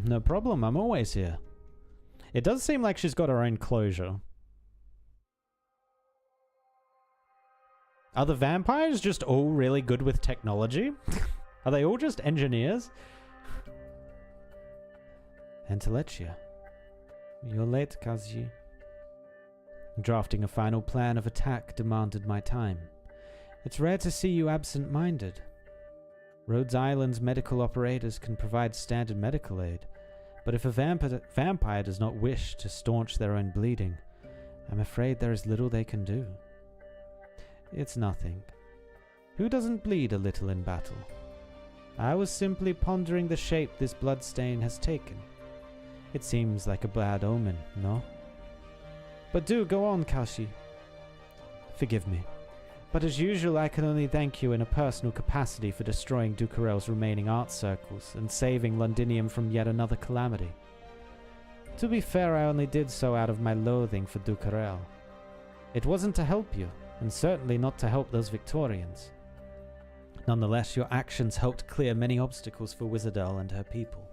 No problem, I'm always here. It does seem like she's got her own closure. Are the vampires just all really good with technology? Are they all just engineers? Entelechia. You're late, Kazi. Drafting a final plan of attack demanded my time. It's rare to see you absent-minded. Rhodes Island's medical operators can provide standard medical aid, but if a vampire does not wish to staunch their own bleeding, I'm afraid there is little they can do. It's nothing. Who doesn't bleed a little in battle? I was simply pondering the shape this bloodstain has taken. It seems like a bad omen, no? But do go on, Kashi. Forgive me, but as usual I can only thank you in a personal capacity for destroying Ducarel's remaining art circles and saving Londinium from yet another calamity. To be fair, I only did so out of my loathing for Ducarel. It wasn't to help you, and certainly not to help those Victorians. Nonetheless, your actions helped clear many obstacles for Wizardel and her people.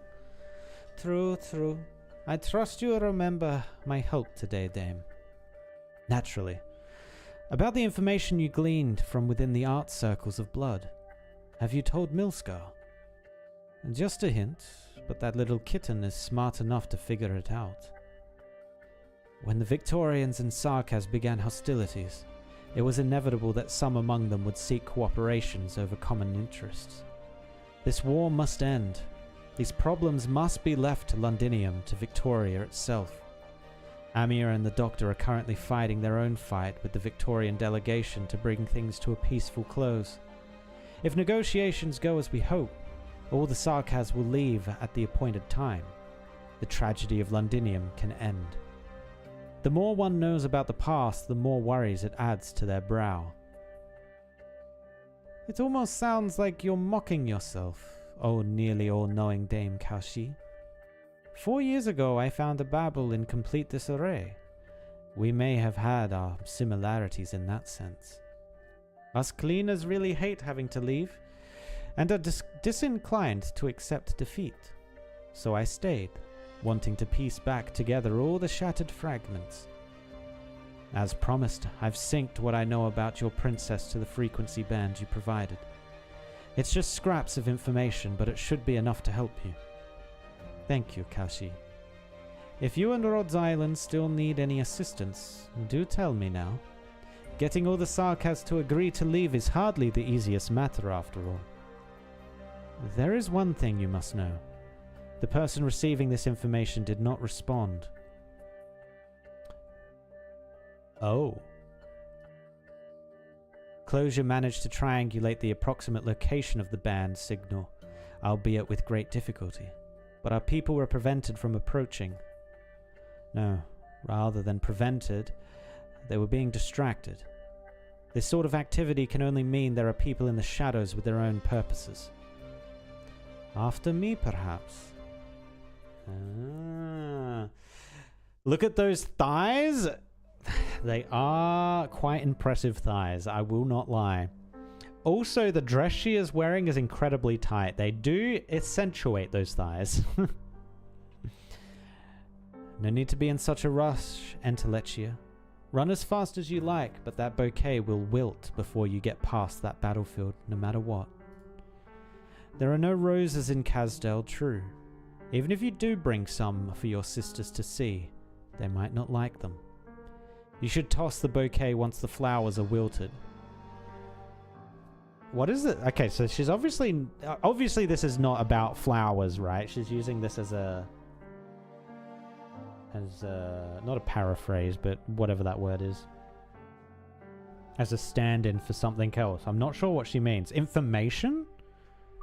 True, true. I trust you remember my help today, Dame. Naturally. About the information you gleaned from within the art circles of blood, have you told Milscar? Just a hint, but that little kitten is smart enough to figure it out. When the Victorians and Sarkaz began hostilities, it was inevitable that some among them would seek cooperations over common interests. This war must end. These problems must be left to Londinium, to Victoria itself. Amir and the Doctor are currently fighting their own fight with the Victorian delegation to bring things to a peaceful close. If negotiations go as we hope, all the Sarkaz will leave at the appointed time. The tragedy of Londinium can end. The more one knows about the past, the more worries it adds to their brow. It almost sounds like you're mocking yourself, oh nearly all-knowing Dame Kaoshi. 4 years ago I found a Babel in complete disarray. We may have had our similarities in that sense. Us cleaners really hate having to leave, and are disinclined to accept defeat. So I stayed, wanting to piece back together all the shattered fragments. As promised, I've synced what I know about your princess to the frequency band you provided. It's just scraps of information, but it should be enough to help you. Thank you, Kaoshi. If you and Rhodes Island still need any assistance, do tell me now. Getting all the Sarkaz to agree to leave is hardly the easiest matter after all. There is one thing you must know. The person receiving this information did not respond. Oh. Closure managed to triangulate the approximate location of the band signal, albeit with great difficulty. But our people were prevented from approaching. No, rather than prevented, they were being distracted. This sort of activity can only mean there are people in the shadows with their own purposes. After me, perhaps. Look at those thighs! They are quite impressive thighs, I will not lie. Also, the dress she is wearing is incredibly tight. They do accentuate those thighs. No need to be in such a rush, Entelechia. Run as fast as you like, but that bouquet will wilt before you get past that battlefield, no matter what. There are no roses in Kazdel, true. Even if you do bring some for your sisters to see, they might not like them. You should toss the bouquet once the flowers are wilted. What is it? Okay, so she's obviously this is not about flowers, right? She's using this as not a paraphrase, but whatever that word is. As a stand-in for something else. I'm not sure what she means. Information?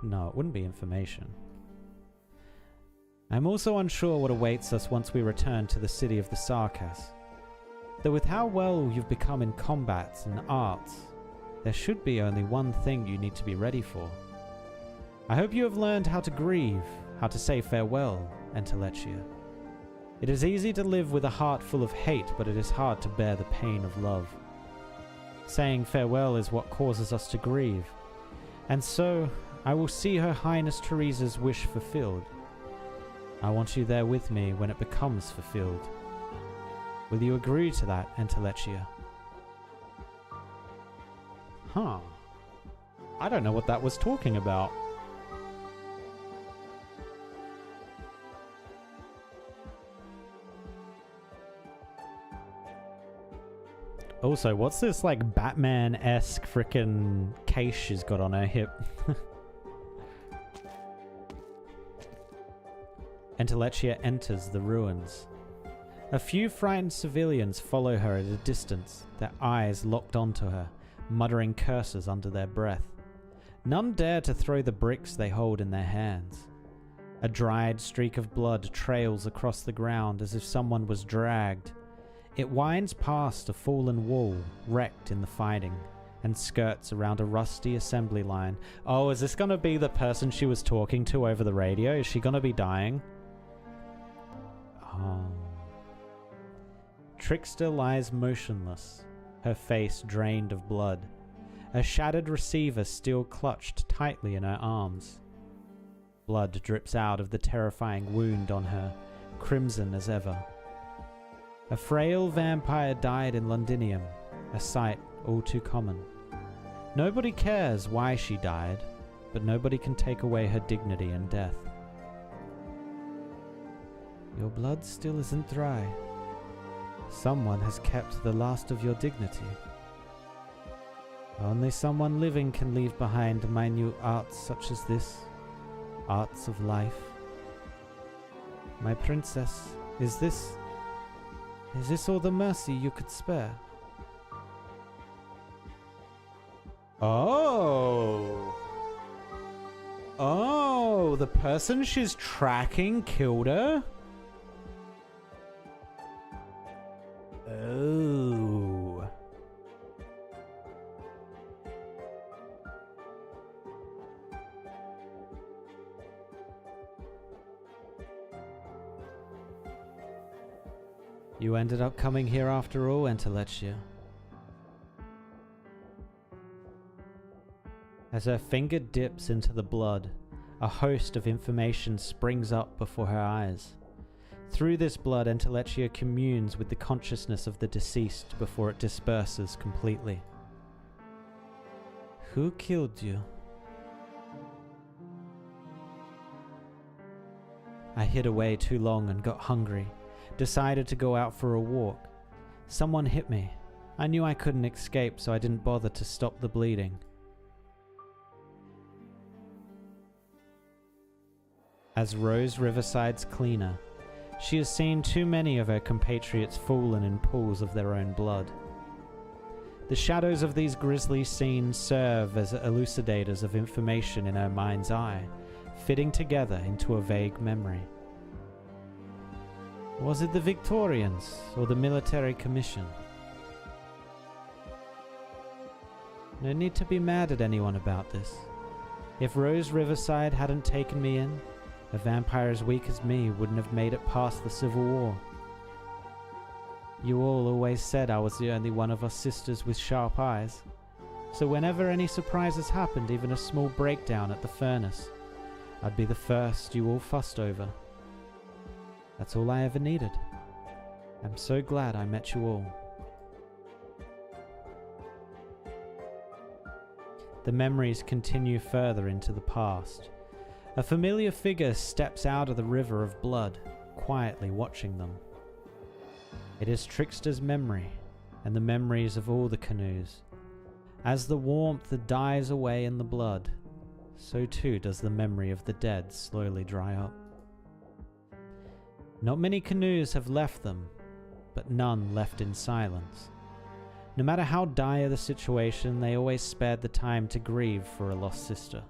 No, it wouldn't be information. I'm also unsure what awaits us once we return to the city of the Sarkaz. Though with how well you've become in combat and arts, there should be only one thing you need to be ready for. I hope you have learned how to grieve, how to say farewell, Entelechia. It is easy to live with a heart full of hate, but it is hard to bear the pain of love. Saying farewell is what causes us to grieve, and so I will see Her Highness Teresa's wish fulfilled. I want you there with me when it becomes fulfilled. Will you agree to that, Entelechia? Huh. I don't know what that was talking about. Also, what's this like Batman-esque frickin' case she's got on her hip? Entelechia enters the ruins. A few frightened civilians follow her at a distance, their eyes locked onto her, muttering curses under their breath. None dare to throw the bricks they hold in their hands. A dried streak of blood trails across the ground as if someone was dragged. It winds past a fallen wall, wrecked in the fighting, and skirts around a rusty assembly line. Oh, is this gonna be the person she was talking to over the radio? Is she gonna be dying? Oh. Trickster lies motionless, her face drained of blood. a shattered receiver still clutched tightly in her arms. Blood drips out of the terrifying wound on her, crimson as ever. A frail vampire died in Londinium, a sight all too common. Nobody cares why she died, but nobody can take away her dignity in death. Your blood still isn't dry. Someone has kept the last of your dignity. Only someone living can leave behind minute arts such as this, arts of life. My princess, is this all the mercy you could spare? Oh! Oh, the person she's tracking killed her? Oh. You ended up coming here after all, Entelechia. As her finger dips into the blood, a host of information springs up before her eyes. Through this blood, Entelechia communes with the consciousness of the deceased before it disperses completely. Who killed you? I hid away too long and got hungry. Decided to go out for a walk. Someone hit me. I knew I couldn't escape, so I didn't bother to stop the bleeding. As Rose Riverside's cleaner, she has seen too many of her compatriots fallen in pools of their own blood. The shadows of these grisly scenes serve as elucidators of information in her mind's eye, fitting together into a vague memory. Was it the Victorians or the military commission? No need to be mad at anyone about this. If Rose Riverside hadn't taken me in, a vampire as weak as me wouldn't have made it past the Civil War. You all always said I was the only one of us sisters with sharp eyes, so whenever any surprises happened, even a small breakdown at the furnace, I'd be the first you all fussed over. That's all I ever needed. I'm so glad I met you all. The memories continue further into the past. A familiar figure steps out of the river of blood, quietly watching them. It is Trickster's memory, and the memories of all the canoes. As the warmth dies away in the blood, so too does the memory of the dead slowly dry up. Not many canoes have left them, but none left in silence. No matter how dire the situation, they always spared the time to grieve for a lost sister.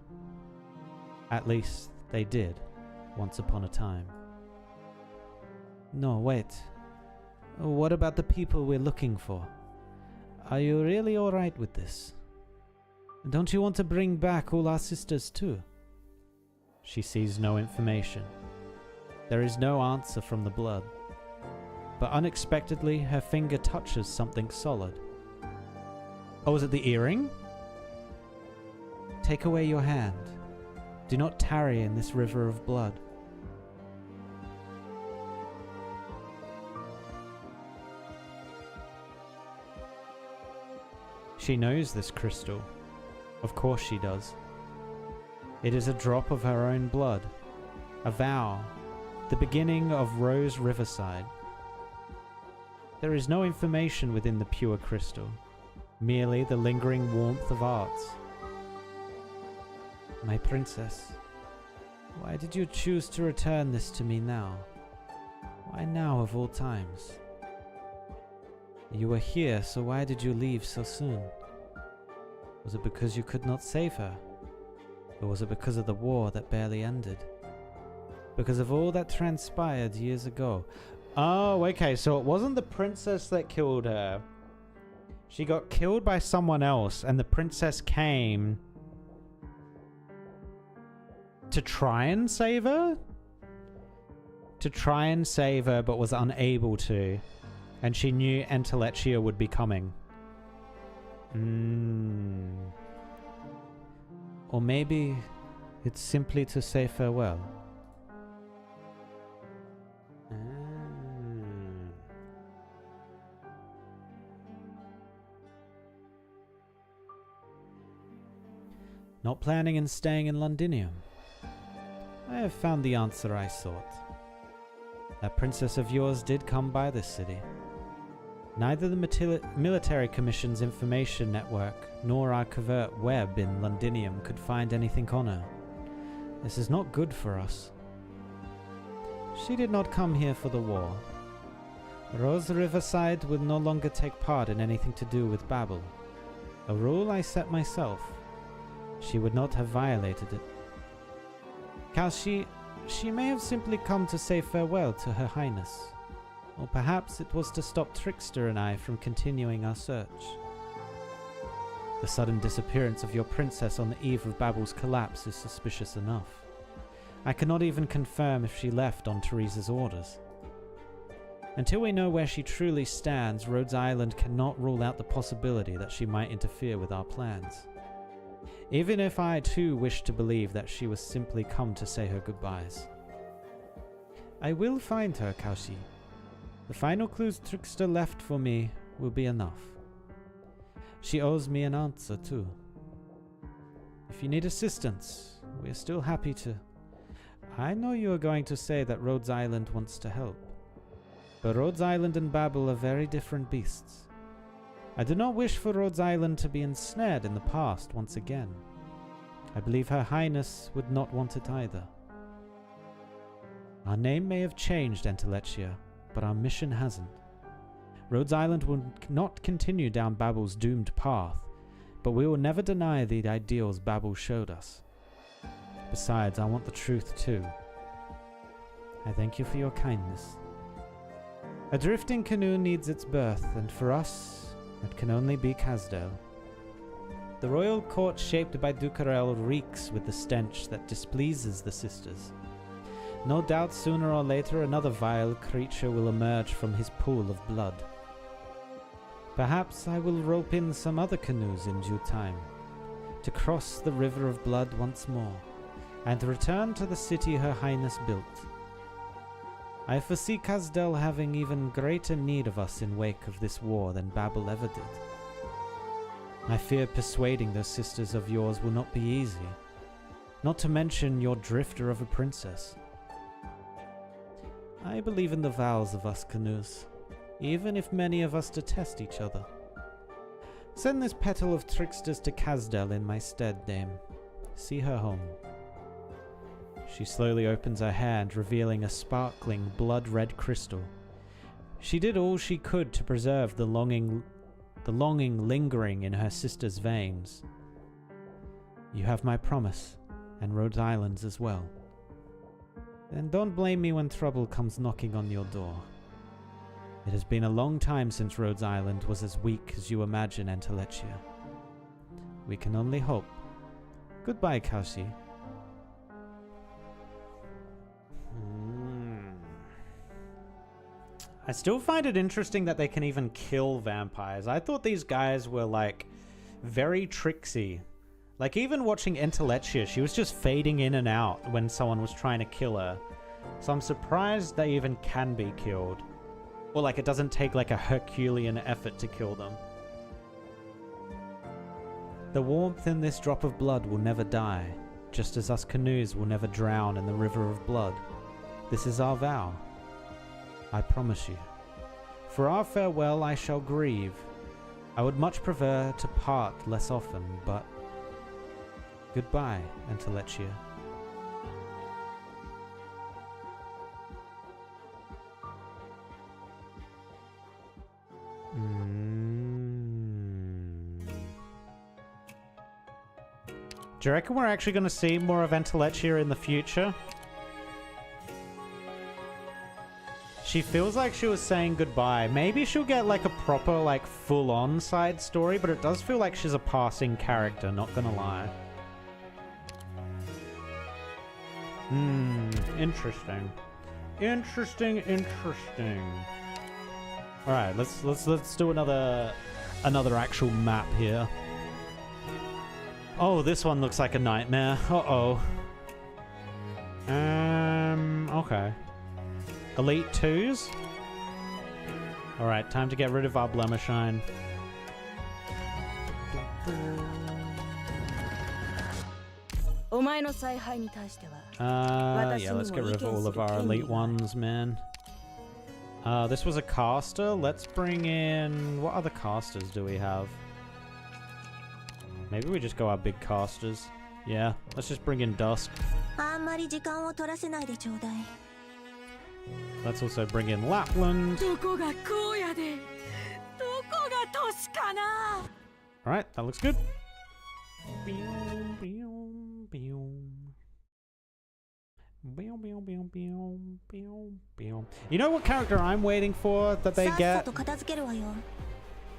At least, they did, once upon a time. No, wait. What about the people we're looking for? Are you really alright with this? Don't you want to bring back all our sisters too? She sees no information. There is no answer from the blood. But unexpectedly, her finger touches something solid. Oh, is it the earring? Take away your hand. Do not tarry in this river of blood. She knows this crystal. Of course she does. It is a drop of her own blood. A vow. The beginning of Rose Riverside. There is no information within the pure crystal. Merely the lingering warmth of arts. My princess, why did you choose to return this to me now? Why now of all times? You were here, so why did you leave so soon? Was it because you could not save her? Or was it because of the war that barely ended? Because of all that transpired years ago? Oh, okay, so it wasn't the princess that killed her. She got killed by someone else, and the princess came to try and save her? To try and save her, but was unable to. And she knew Entelechia would be coming. Or maybe it's simply to say farewell. Not planning on staying in Londinium. I have found the answer I sought. That princess of yours did come by this city. Neither the Military Commission's information network nor our covert web in Londinium could find anything on her. This is not good for us. She did not come here for the war. Rose Riverside will no longer take part in anything to do with Babel. A rule I set myself. She would not have violated it. Kalshi, she may have simply come to say farewell to Her Highness. Or perhaps it was to stop Trickster and I from continuing our search. The sudden disappearance of your princess on the eve of Babel's collapse is suspicious enough. I cannot even confirm if she left on Teresa's orders. Until we know where she truly stands, Rhodes Island cannot rule out the possibility that she might interfere with our plans. Even if I too wish to believe that she was simply come to say her goodbyes. I will find her, Kaushi. The final clues Trickster left for me will be enough. She owes me an answer too. If you need assistance, we are still happy to. I know you are going to say that Rhodes Island wants to help. But Rhodes Island and Babel are very different beasts. I do not wish for Rhodes Island to be ensnared in the past once again. I believe Her Highness would not want it either. Our name may have changed, Entelechia, but our mission hasn't. Rhodes Island will not continue down Babel's doomed path, but we will never deny the ideals Babel showed us. Besides, I want the truth too. I thank you for your kindness. A drifting canoe needs its berth, and for us, it can only be Kazdel. The royal court shaped by Ducarel reeks with the stench that displeases the sisters. No doubt sooner or later another vile creature will emerge from his pool of blood. Perhaps I will rope in some other canoes in due time, to cross the river of blood once more, and return to the city Her Highness built. I foresee Kazdel having even greater need of us in wake of this war than Babel ever did. I fear persuading those sisters of yours will not be easy, not to mention your drifter of a princess. I believe in the vows of us canoes, even if many of us detest each other. Send this petal of tricksters to Kazdel in my stead, dame. See her home. She slowly opens her hand, revealing a sparkling, blood-red crystal. She did all she could to preserve the longing lingering in her sister's veins. You have my promise, and Rhodes Island's as well. Then don't blame me when trouble comes knocking on your door. It has been a long time since Rhodes Island was as weak as you imagine, Entelechia. We can only hope. Goodbye, Kaushi. I still find it interesting that they can even kill vampires. I thought these guys were like very tricksy. Like even watching Entelechia, she was just fading in and out when someone was trying to kill her. So I'm surprised they even can be killed. Or like it doesn't take like a Herculean effort to kill them. The warmth in this drop of blood will never die, just as us canoes will never drown in the river of blood. This is our vow. I promise you. For our farewell I shall grieve. I would much prefer to part less often, but goodbye, Entelechia. Do you reckon we're actually going to see more of Entelechia in the future? She feels like she was saying goodbye. Maybe she'll get like a proper, like full-on side story, but it does feel like she's a passing character, not gonna lie. Interesting. Interesting. Alright, let's do another another actual map here. Oh, this one looks like a nightmare. Uh-oh. Okay. Elite 2s? Alright, time to get rid of our Blemishine. Yeah, let's get rid of all of our elite ones, man. This was a caster. Let's bring in... What other casters do we have? Maybe we just go our big casters. Yeah, let's just bring in Dusk. Let's also bring in Lapland. Alright, that looks good. You know what character I'm waiting for that they get?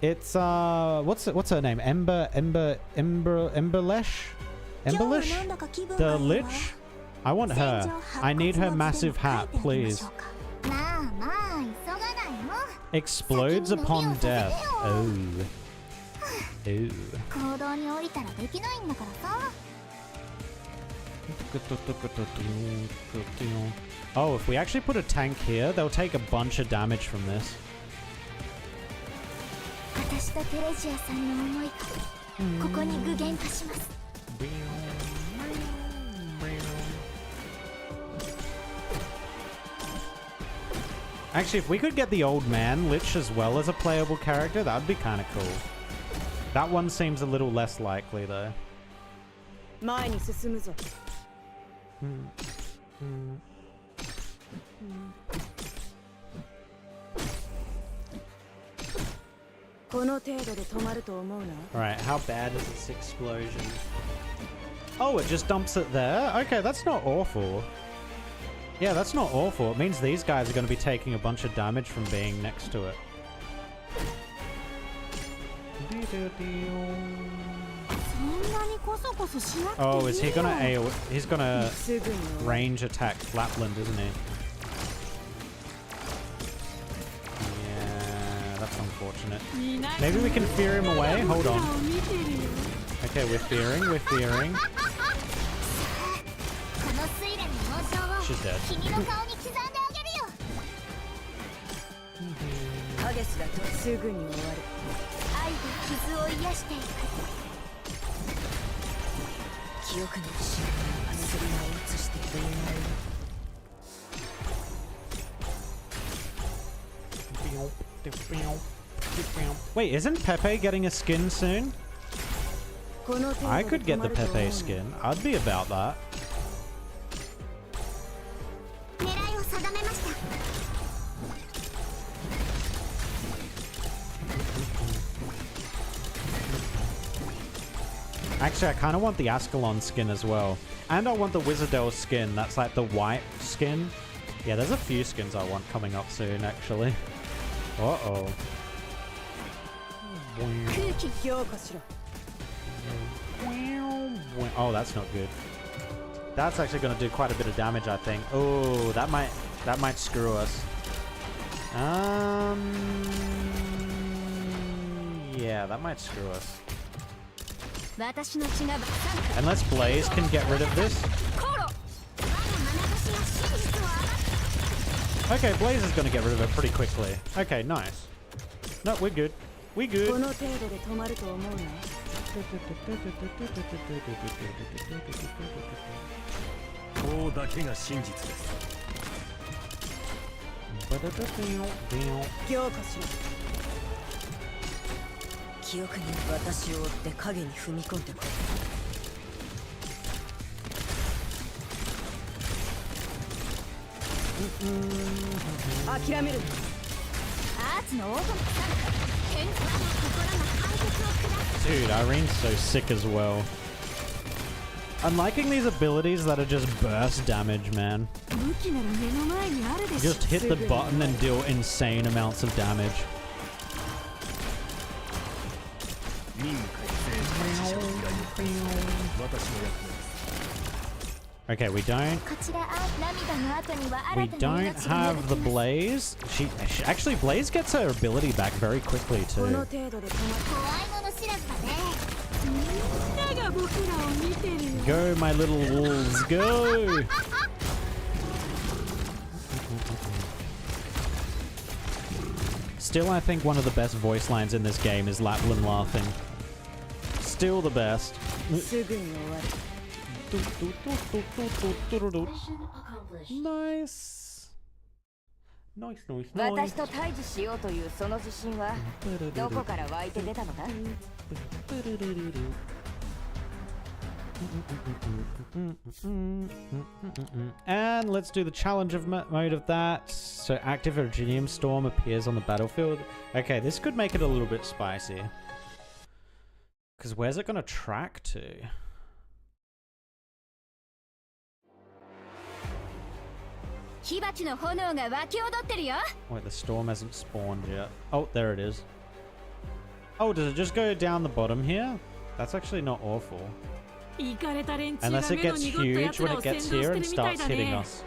It's what's her name? Emberlesh? The Lich? I want her. I need her massive hat, please. Explodes upon death. Oh. Ooh. Oh, if we actually put a tank here, they'll take a bunch of damage from this. Actually, if we could get the old man Lich as well as a playable character, that would be kind of cool. That one seems a little less likely, though. Alright, how bad is this explosion? Oh, it just dumps it there? Okay, that's not awful. Yeah, that's not awful. It means these guys are going to be taking a bunch of damage from being next to it. Oh, is he gonna AoE? He's gonna range attack Lapland, isn't he? Yeah, that's unfortunate. Maybe we can fear him away? Hold on. Okay, we're fearing. She's dead. Wait, isn't Pepe getting a skin soon? I could get the Pepe skin. I'd be about that. Actually, I kind of want the Ascalon skin as well. And I want the Wizardel skin. That's like the white skin. Yeah, there's a few skins I want coming up soon, actually. Uh-oh. Oh, that's not good. That's actually going to do quite a bit of damage, I think. Oh, that might screw us. Yeah, that might screw us. Unless Blaze can get rid of this. Okay, Blaze is going to get rid of it pretty quickly. Okay, nice. No, we're good. We good. Dude, Irene's so sick as well. I'm liking these abilities that are just burst damage, man. Just hit the button and deal insane amounts of damage. Okay, we don't have the Blaze. She actually, Blaze gets her ability back very quickly too. Go, my little wolves, go! Still, I think one of the best voice lines in this game is Lapland laughing. Still the best. Nice. Nice, nice, nice. And let's do the challenge of mode of that. So active Virginium Storm appears on the battlefield. Okay, this could make it a little bit spicy. Because where's it going to track to? Wait, the storm hasn't spawned yet. Oh, there it is. Oh, does it just go down the bottom here? That's actually not awful. Unless it gets huge when it gets here and starts hitting us.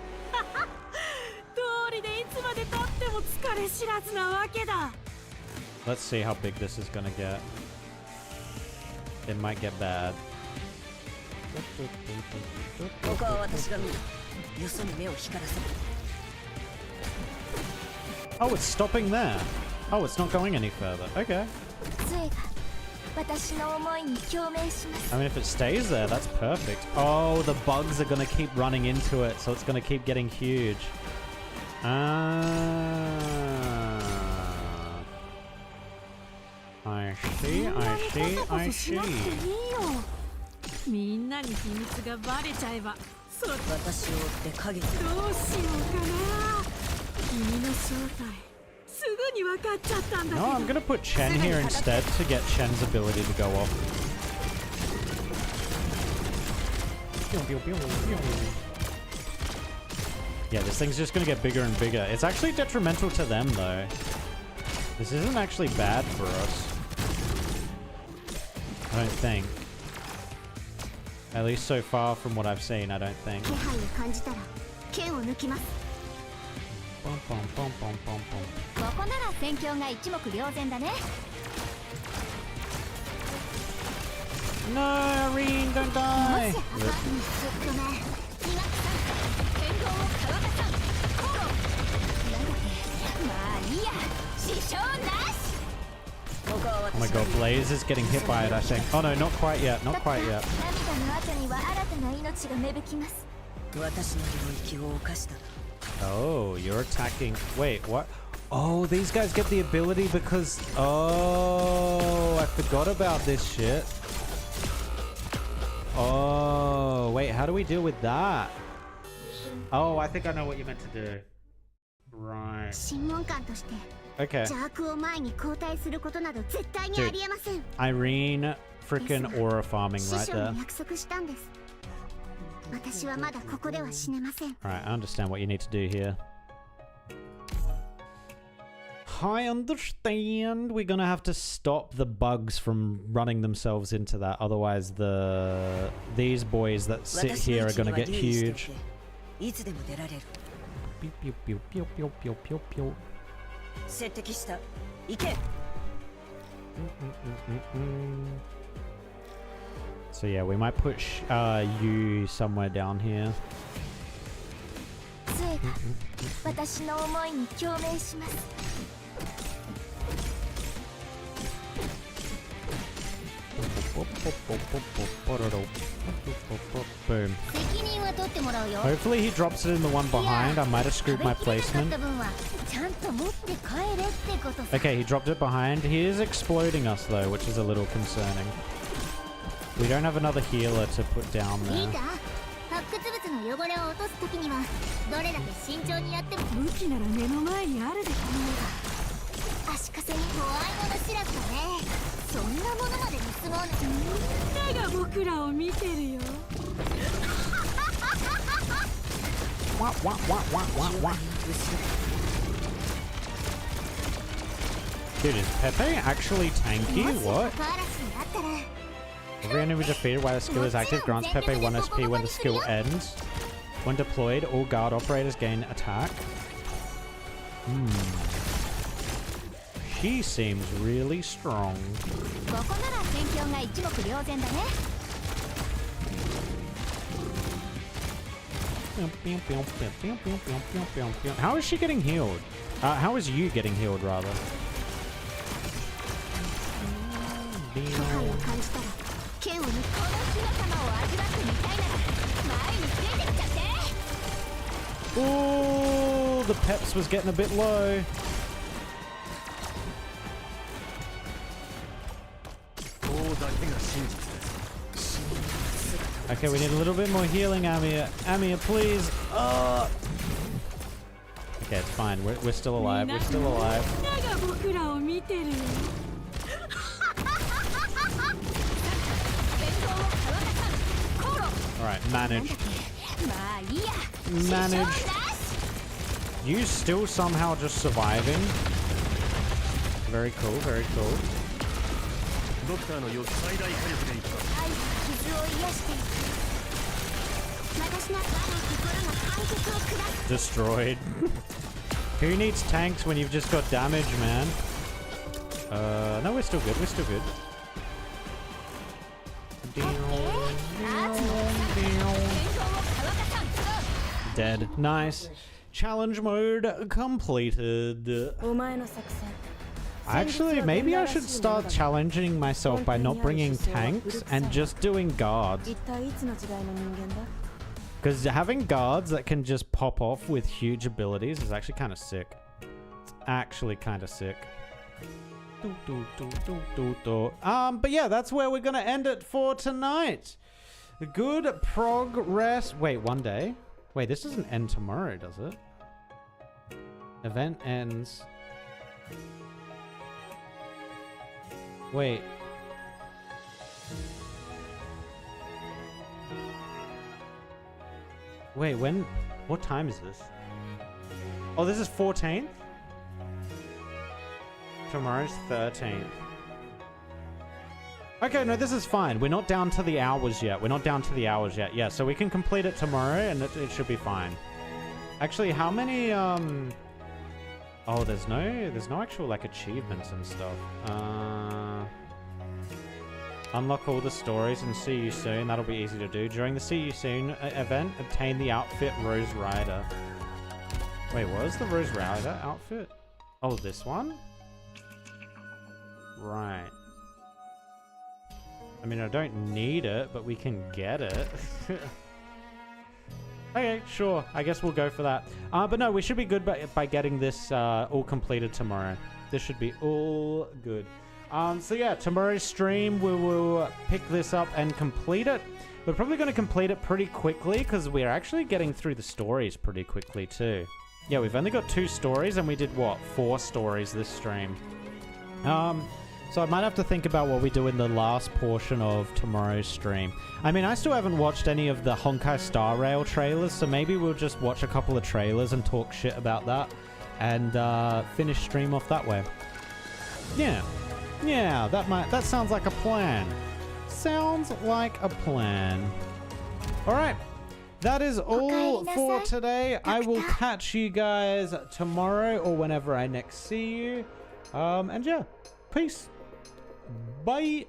Let's see how big this is gonna get. It might get bad. Oh, it's stopping there. Oh, it's not going any further. Okay. I mean, if it stays there, that's perfect. Oh, the bugs are going to keep running into it, so it's going to keep getting huge. I see, I see, I see. No, I'm gonna put Chen here instead to get Chen's ability to go off. Yeah, this thing's just gonna get bigger and bigger. It's actually detrimental to them though. This isn't actually bad for us. I don't think. At least so far from what I've seen, I don't think. Bum, bum, bum, bum, bum, bum. No, Irene, don't die! Oh my god, Blaze is getting hit by it, I think. Oh no, not quite yet, not quite yet. Oh, you're attacking. Wait, what? Oh, these guys get the ability because... Oh, I forgot about this shit. Oh, wait, how do we deal with that? Oh, I think I know what you meant to do. Right. Okay. Dude, Irene frickin' aura farming right there. Alright, I understand what you need to do here. I understand. We're gonna have to stop the bugs from running themselves into that. Otherwise, these boys that sit here are gonna get huge. Pew, pew, pew, pew, pew, pew, pew, pew. So yeah, we might push you somewhere down here. Boom. Hopefully he drops it in the one behind. I might have screwed my placement. Okay, he dropped it behind. He is exploding us though, which is a little concerning. We don't have another healer to put down there. Wah, wah, wah, wah, wah, wah. Dude, is Pepe actually tanky? What? Every enemy defeated while the skill is active grants Pepe 1 SP when the skill ends. When deployed, all guard operators gain attack. She seems really strong. How is she getting healed? How is you getting healed, rather? Oh, the peps was getting a bit low. Okay, we need a little bit more healing, Amia. Amia, please. Okay, it's fine. We're still alive. We're still alive. Alright, managed. Managed. You still somehow just surviving. Very cool, very cool. Destroyed. Who needs tanks when you've just got damage, man? No, we're still good, we're still good. Dead. Nice. Challenge mode completed. Actually, maybe I should start challenging myself by not bringing tanks and just doing guards. Because having guards that can just pop off with huge abilities is actually kind of sick. It's actually kind of sick. But yeah, that's where we're going to end it for tonight. Good progress. Wait, one day? Wait, this doesn't end tomorrow, does it? Event ends. Wait. Wait, when? What time is this? Oh, this is 14th? Tomorrow's 13th. Okay, no, this is fine. We're not down to the hours yet. We're not down to the hours yet. Yeah, so we can complete it tomorrow and it should be fine. Actually, how many, Oh, there's no actual, like, achievements and stuff. Unlock all the stories and see you soon. That'll be easy to do. During the see you soon event, obtain the outfit Rose Rider. Wait, what is the Rose Rider outfit? Oh, this one? Right. I mean, I don't need it, but we can get it. Okay, sure. I guess we'll go for that. But no, we should be good by getting this all completed tomorrow. This should be all good. So yeah, tomorrow's stream, we will pick this up and complete it. We're probably going to complete it pretty quickly because we're actually getting through the stories pretty quickly too. Yeah, we've only got 2 stories and we did, what, 4 stories this stream. So I might have to think about what we do in the last portion of tomorrow's stream. I mean, I still haven't watched any of the Honkai Star Rail trailers, so maybe we'll just watch a couple of trailers and talk shit about that and finish stream off that way. Yeah. Yeah, that sounds like a plan. Sounds like a plan. All right. That is all for today. I will catch you guys tomorrow or whenever I next see you. And yeah, peace. Bye.